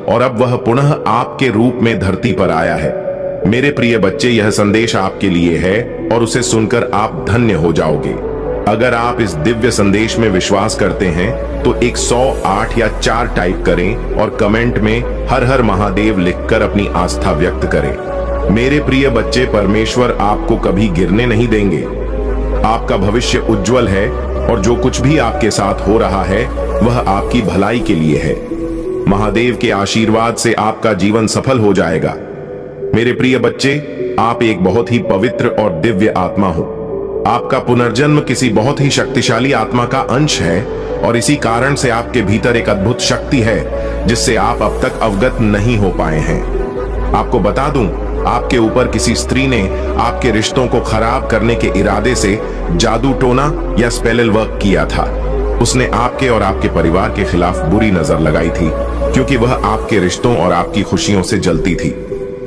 और अब वह पुनः आपके रूप में धरती पर आया है। मेरे प्रिय बच्चे, यह संदेश आपके लिए है और उसे सुनकर आप धन्य हो जाओगे। अगर आप इस दिव्य संदेश में विश्वास करते हैं तो 108 या 4 टाइप करें और कमेंट में हर हर महादेव लिखकर अपनी आस्था व्यक्त करें। मेरे प्रिय बच्चे, परमेश्वर आपको कभी गिरने नहीं देंगे। आपका भविष्य उज्जवल है और जो कुछ भी आपके साथ हो रहा है वह आपकी भलाई के लिए है। महादेव के आशीर्वाद से आपका जीवन सफल हो जाएगा। मेरे प्रिय बच्चे, आप एक बहुत ही पवित्र और दिव्य आत्मा हो। आपका पुनर्जन्म किसी बहुत ही शक्तिशाली आत्मा का अंश है और इसी कारण से आपके भीतर एक अद्भुत शक्ति है जिससे आप अब तक अवगत नहीं हो पाए हैं। आपको बता दूं, आपके ऊपर किसी स्त्री ने आपके रिश्तों को खराब करने के इरादे से जादू टोना या स्पेल वर्क किया था। उसने आपके और आपके परिवार के खिलाफ बुरी नजर लगाई थी, क्योंकि वह आपके रिश्तों और आपकी खुशियों से जलती थी।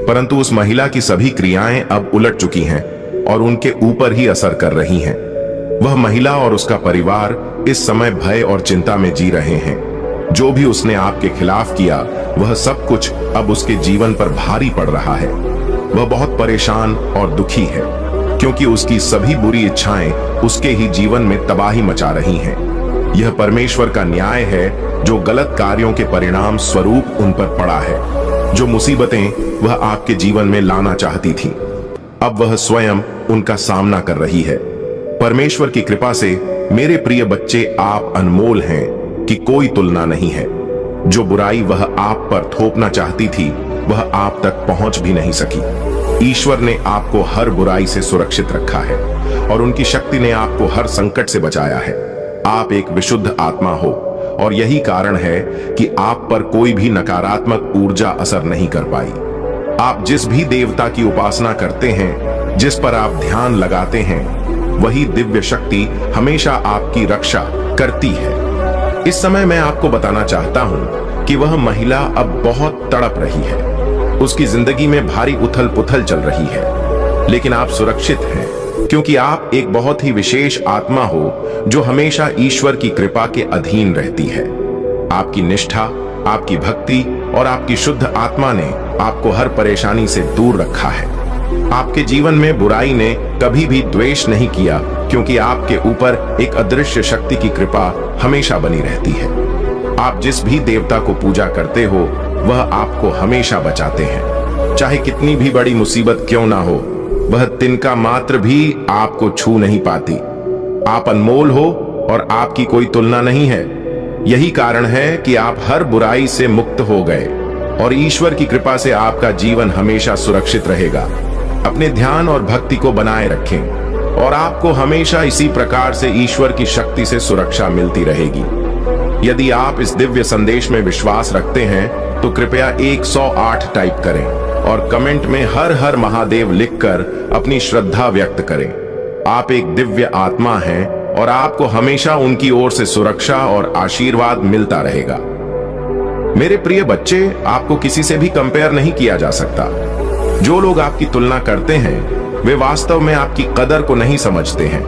परंतु उस महिला की सभी क्रियाएं अब उलट चुकी हैं और उनके ऊपर ही असर कर रही हैं। वह महिला और उसका परिवार इस समय भय और चिंता में जी रहे हैं। जो भी उसने आपके खिलाफ किया वह सब कुछ अब उसके जीवन पर भारी पड़ रहा है। वह बहुत परेशान और दुखी है क्योंकि उसकी सभी बुरी इच्छाएं उसके ही जीवन में तबाही मचा रही हैं। यह परमेश्वर का न्याय है जो गलत कार्यों के परिणाम स्वरूप उन पर पड़ा है। जो मुसीबतें वह आपके जीवन में लाना चाहती थी, अब वह स्वयं उनका सामना कर रही है। परमेश्वर की कृपा से मेरे प्रिय बच्चे, आप अनमोल हैं कि कोई तुलना नहीं है। जो बुराई वह आप पर थोपना चाहती थी वह आप तक पहुंच भी नहीं सकी। ईश्वर ने आपको हर बुराई से सुरक्षित रखा है और उनकी शक्ति ने आपको हर संकट से बचाया है। आप एक विशुद्ध आत्मा हो और यही कारण है कि आप पर कोई भी नकारात्मक ऊर्जा असर नहीं कर पाई। आप जिस भी देवता की उपासना करते हैं, जिस पर आप ध्यान लगाते हैं, वही दिव्य शक्ति हमेशा आपकी रक्षा करती है। इस समय मैं आपको बताना चाहता हूं कि वह महिला अब बहुत तड़प रही है। उसकी जिंदगी में भारी उथल पुथल चल रही है, लेकिन आप सुरक्षित हैं क्योंकि आप एक बहुत ही विशेष आत्मा हो जो हमेशा ईश्वर की कृपा के अधीन रहती है। आपकी निष्ठा, आपकी भक्ति और आपकी शुद्ध आत्मा ने आपको हर परेशानी से दूर रखा है। आपके जीवन में बुराई ने कभी भी द्वेष नहीं किया क्योंकि आपके ऊपर एक अदृश्य शक्ति की कृपा हमेशा बनी रहती है। आप जिस भी देवता को पूजा करते हो वह आपको हमेशा बचाते हैं। चाहे कितनी भी बड़ी मुसीबत क्यों ना हो, वह तिनका मात्र भी आपको छू नहीं पाती। आप अनमोल हो और आपकी कोई तुलना नहीं है। यही कारण है कि आप हर बुराई से मुक्त हो गए और ईश्वर की कृपा से आपका जीवन हमेशा सुरक्षित रहेगा। अपने ध्यान और भक्ति को बनाए रखें और आपको हमेशा इसी प्रकार से ईश्वर की शक्ति से सुरक्षा मिलती रहेगी। यदि आप इस दिव्य संदेश में विश्वास रखते हैं तो कृपया 108 टाइप करें और कमेंट में हर हर महादेव लिखकर अपनी श्रद्धा व्यक्त करें। आप एक दिव्य आत्मा हैं और आपको हमेशा उनकी ओर से सुरक्षा और आशीर्वाद मिलता रहेगा। मेरे प्रिय बच्चे, आपको किसी से भी कंपेयर नहीं किया जा सकता। जो लोग आपकी तुलना करते हैं वे वास्तव में आपकी कदर को नहीं समझते हैं।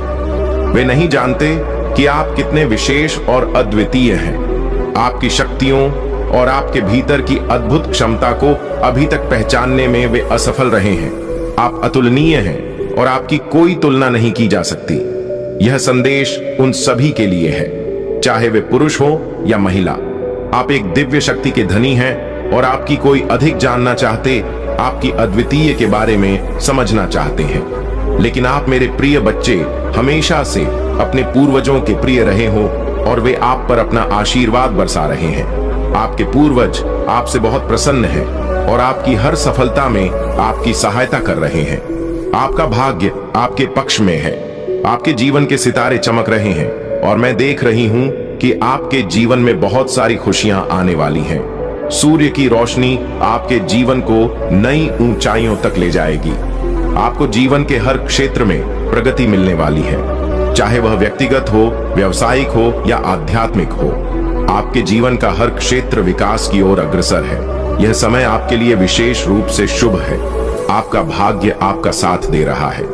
वे नहीं जानते कि आप कितने विशेष और अद्वितीय हैं। आपकी शक्तियों और आपके भीतर की अद्भुत क्षमता को अभी तक पहचानने में वे असफल रहे हैं। आप अतुलनीय हैं और आपकी कोई तुलना नहीं की जा सकती। यह संदेश उन सभी के लिए है, चाहे वे पुरुष हो या महिला। आप एक दिव्य शक्ति के धनी हैं और आपकी कोई अधिक जानना चाहते, आपकी अद्वितीय के बारे में समझना चाहते हैं। लेकिन आप मेरे प्रिय बच्चे हमेशा से अपने पूर्वजों के प्रिय रहे हो और वे आप पर अपना आशीर्वाद बरसा रहे हैं। आपके पूर्वज आपसे बहुत प्रसन्न हैं और आपकी हर सफलता में आपकी सहायता कर रहे हैं। आपका भाग्य आपके पक्ष में है। आपके जीवन के सितारे चमक रहे हैं और मैं देख रही हूं कि आपके जीवन में बहुत सारी खुशियां आने वाली हैं। सूर्य की रोशनी आपके जीवन को नई ऊंचाइयों तक ले जाएगी। आपको जीवन के हर क्षेत्र में प्रगति मिलने वाली है, चाहे वह व्यक्तिगत हो, व्यावसायिक हो या आध्यात्मिक हो। आपके जीवन का हर क्षेत्र विकास की ओर अग्रसर है। यह समय आपके लिए विशेष रूप से शुभ है। आपका भाग्य आपका साथ दे रहा है।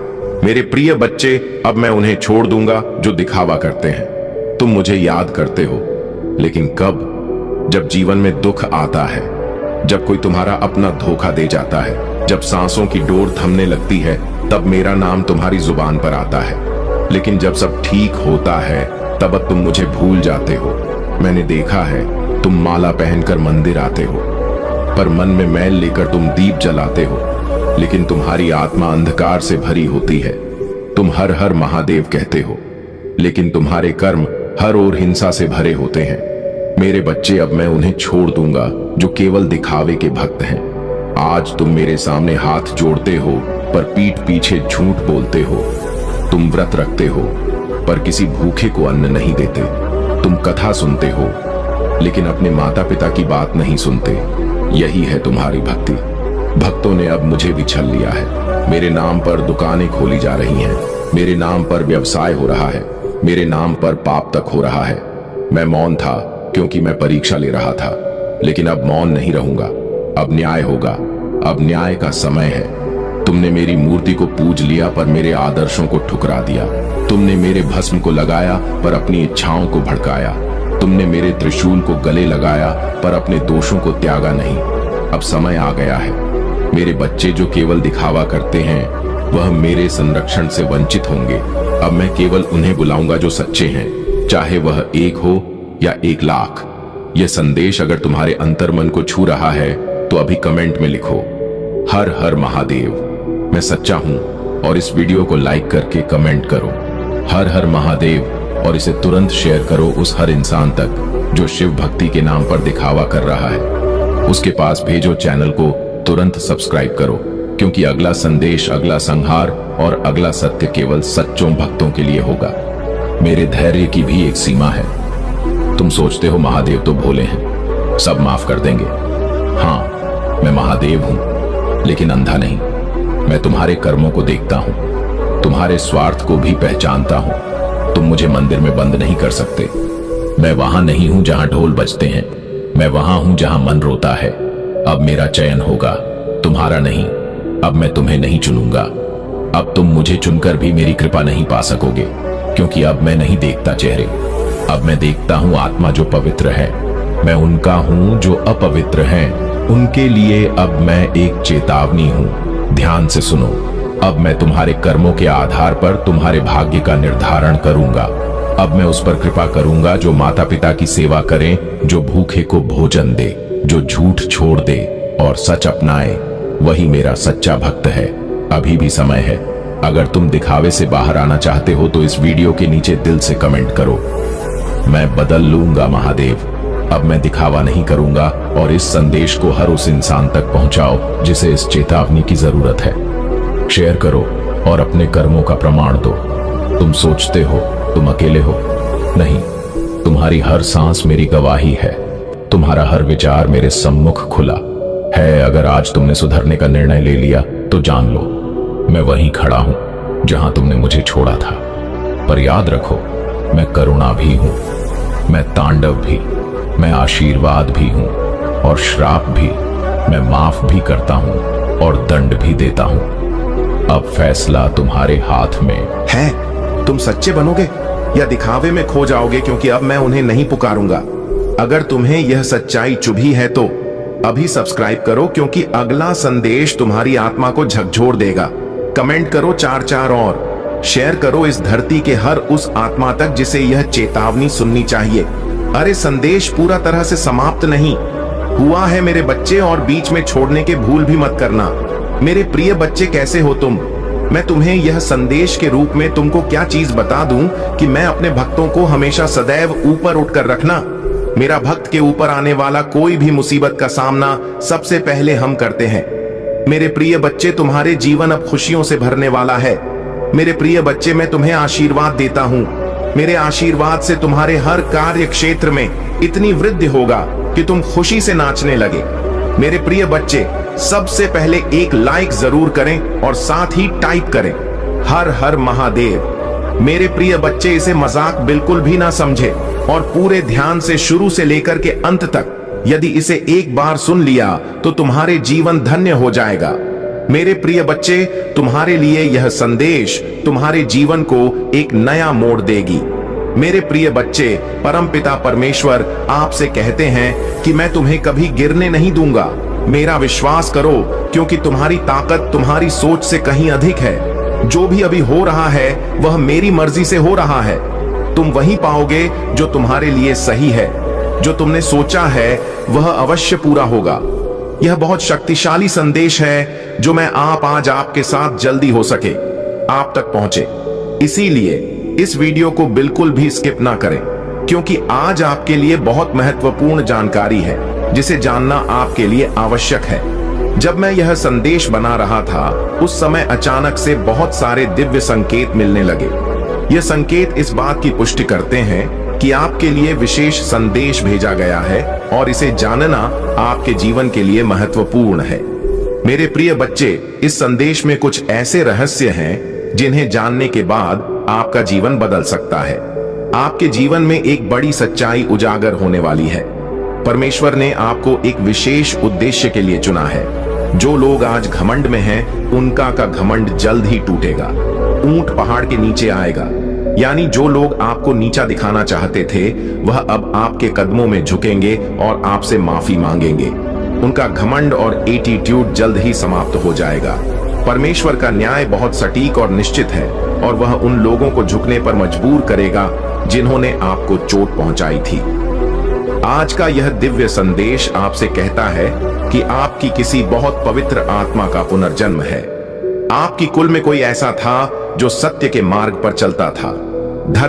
मेरे प्रिय बच्चे, अब मैं उन्हें छोड़ दूंगा जो दिखावा करते हैं। तुम मुझे याद करते हो, लेकिन कब? जब जीवन में दुख आता है, जब कोई तुम्हारा अपना धोखा दे जाता है, जब सांसों की डोर थमने लगती है, तब मेरा नाम तुम्हारी जुबान पर आता है। लेकिन जब सब ठीक होता है तब तुम मुझे भूल जाते हो। मैंने देखा है, तुम माला पहनकर मंदिर आते हो, पर मन में मैल लेकर तुम दीप जलाते हो। लेकिन तुम्हारी आत्मा अंधकार से भरी होती है। तुम हर हर महादेव कहते हो, लेकिन तुम्हारे कर्म हर ओर हिंसा से भरे होते हैं। मेरे बच्चे, अब मैं उन्हें छोड़ दूंगा जो केवल दिखावे के भक्त हैं। आज तुम मेरे सामने हाथ जोड़ते हो पर पीठ पीछे झूठ बोलते हो। तुम व्रत रखते हो पर किसी भूखे को अन्न नहीं देते। तुम कथा सुनते हो लेकिन अपने माता पिता की बात नहीं सुनते। यही है तुम्हारी भक्ति। भक्तों ने अब मुझे बिछल लिया है। मेरे नाम पर दुकानें खोली जा रही हैं, मेरे नाम पर व्यवसाय हो रहा है, मेरे नाम पर पाप तक हो रहा है। मैं मौन था क्योंकि मैं परीक्षा ले रहा था, लेकिन अब मौन नहीं रहूंगा। अब न्याय होगा। अब न्याय का समय है। तुमने मेरी मूर्ति को पूज लिया पर मेरे आदर्शों को ठुकरा दिया। तुमने मेरे भस्म को लगाया पर अपनी इच्छाओं को भड़काया। तुमने मेरे त्रिशूल को गले लगाया पर अपने दोषों को त्यागा नहीं। अब समय आ गया है। मेरे बच्चे जो केवल दिखावा करते हैं वह मेरे संरक्षण से वंचित होंगे। अब मैं केवल उन्हें बुलाऊंगा जो सच्चे हैं, चाहे वह 1 हो या 1 लाख। यह संदेश अगर तुम्हारे अंतर्मन को छू रहा है तो अभी कमेंट में लिखो, हर हर महादेव। मैं सच्चा हूं और इस वीडियो को लाइक करके कमेंट करो, हर हर महादेव, और इसे तुरंत शेयर करो उस हर इंसान तक जो शिव भक्ति के नाम पर दिखावा कर रहा है। उसके पास भेजो। चैनल को तुरंत सब्सक्राइब करो, क्योंकि अगला संदेश, अगला संहार और अगला सत्य केवल सच्चों भक्तों के लिए होगा। मेरे धैर्य की भी एक सीमा है। तुम सोचते हो महादेव तो भोले हैं, सब माफ कर देंगे। हाँ, मैं महादेव हूं, लेकिन अंधा नहीं। मैं तुम्हारे कर्मों को देखता हूं, तुम्हारे स्वार्थ को भी पहचानता हूं। तुम मुझे मंदिर में बंद नहीं कर सकते। मैं वहां नहीं हूं जहां ढोल बजते हैं, मैं वहां हूं जहां मन रोता है। अब मेरा चयन होगा, तुम्हारा नहीं। अब मैं तुम्हें नहीं चुनूंगा। अब तुम मुझे चुनकर भी मेरी कृपा नहीं पा सकोगे, क्योंकि अब मैं नहीं देखता चेहरे, अब मैं देखता हूं आत्मा जो पवित्र है। मैं उनका हूं जो अपवित्र हैं, उनके लिए अब मैं एक चेतावनी हूं। ध्यान से सुनो। अब मैं तुम्हारे कर्मों के आधार पर तुम्हारे भाग्य का निर्धारण करूंगा। अब मैं उस पर कृपा करूंगा जो माता पिता की सेवा करें, जो भूखे को भोजन दे, जो झूठ छोड़ दे और सच अपनाए। वही मेरा सच्चा भक्त है। अभी भी समय है। अगर तुम दिखावे से बाहर आना चाहते हो तो इस वीडियो के नीचे दिल से कमेंट करो, मैं बदल लूंगा महादेव। अब मैं दिखावा नहीं करूंगा, और इस संदेश को हर उस इंसान तक पहुंचाओ जिसे इस चेतावनी की जरूरत है। शेयर करो और अपने कर्मों का प्रमाण दो। तुम सोचते हो तुम अकेले हो, नहीं। तुम्हारी हर सांस मेरी गवाही है। तुम्हारा हर विचार मेरे सम्मुख खुला है। अगर आज तुमने सुधरने का निर्णय ले लिया तो जान लो, मैं वहीं खड़ा हूं जहां तुमने मुझे छोड़ा था। पर याद रखो, मैं करुणा भी हूं, मैं तांडव भी, मैं आशीर्वाद भी हूं और श्राप भी। मैं माफ भी करता हूं और दंड भी देता हूं। अब फैसला तुम्हारे हाथ में है। तुम सच्चे बनोगे या दिखावे में खो जाओगे, क्योंकि अब मैं उन्हें नहीं पुकारूंगा। अगर तुम्हें यह सच्चाई चुभी है तो अभी सब्सक्राइब करो, क्योंकि अगला संदेश तुम्हारी आत्मा को झकझोर देगा। कमेंट करो 4 और शेयर करो इस धरती के हर उस आत्मा तक जिसे यह चेतावनी सुननी चाहिए। अरे संदेश पूरा तरह से समाप्त नहीं हुआ है मेरे बच्चे, और बीच में छोड़ने के भूल भी मत करना। मेरे प्रिय बच्चे, कैसे हो तुम? मैं तुम्हें यह संदेश के रूप में तुमको क्या चीज बता दूं कि मैं अपने भक्तों को हमेशा सदैव ऊपर उठकर रखना। मेरा भक्त के ऊपर आने वाला कोई भी मुसीबत का सामना सबसे पहले हम करते हैं। मेरे प्रिय बच्चे, तुम्हारे जीवन अब खुशियों से भरने वाला है। मेरे प्रिय बच्चे, मैं तुम्हें आशीर्वाद देता हूं। मेरे आशीर्वाद से तुम्हारे हर कार्य क्षेत्र में इतनी वृद्धि होगा कि तुम खुशी से नाचने लगे। मेरे प्रिय बच्चे, सबसे पहले एक लाइक जरूर करें और साथ ही टाइप करें, हर हर महादेव। मेरे प्रिय बच्चे, इसे मजाक बिल्कुल भी ना समझे और पूरे ध्यान से शुरू से लेकर के अंत तक यदि इसे एक बार सुन लिया तो तुम्हारे जीवन धन्य हो जाएगा। मेरे प्रिय बच्चे, तुम्हारे लिए यह संदेश तुम्हारे जीवन को एक नया मोड़ देगी। मेरे प्रिय बच्चे, परमपिता परमेश्वर आपसे कहते हैं कि मैं तुम्हें कभी गिरने नहीं दूंगा। मेरा विश्वास करो, क्योंकि तुम्हारी ताकत तुम्हारी सोच से कहीं अधिक है। जो भी अभी हो रहा है वह मेरी मर्जी से हो रहा है। तुम वही पाओगे जो तुम्हारे लिए सही है। जो तुमने सोचा है वह अवश्य पूरा होगा। यह बहुत शक्तिशाली संदेश है जो मैं आज आपके साथ जल्दी हो सके आप तक पहुंचे। इसीलिए इस वीडियो को बिल्कुल भी स्किप ना करें, क्योंकि आज आपके लिए बहुत महत्वपूर्ण जानकारी है जिसे जानना आपके लिए आवश्यक है। जब मैं यह संदेश बना रहा था उस समय अचानक से बहुत सारे दिव्य संकेत मिलने लगे। यह संकेत इस बात की पुष्टि करते हैं कि आपके लिए विशेष संदेश भेजा गया है और इसे जानना आपके जीवन के लिए महत्वपूर्ण है। मेरे प्रिय बच्चे, इस संदेश में कुछ ऐसे रहस्य हैं जिन्हें जानने के बाद आपका जीवन बदल सकता है। आपके जीवन में एक बड़ी सच्चाई उजागर होने वाली है। परमेश्वर ने आपको एक विशेष उद्देश्य के लिए चुना है। जो लोग आज घमंड में हैं, उनका का घमंड जल्द ही टूटेगा। ऊंट पहाड़ के नीचे आएगा, यानी जो लोग आपको नीचा दिखाना चाहते थे वह अब आपके कदमों में झुकेंगे और आपसे माफी मांगेंगे। उनका घमंड और एटीट्यूड जल्द ही समाप्त हो जाएगा। परमेश्वर का न्याय बहुत सटीक और निश्चित है और वह उन लोगों को झुकने पर मजबूर करेगा जिन्होंने आपको चोट पहुंचाई थी। आज का यह दिव्य संदेश आपसे कहता है कि आपकी किसी बहुत पवित्र आत्मा का पुनर्जन्म है। आपकी कुल में कोई ऐसा था जो सत्य के मार्ग पर चलता था, धर्म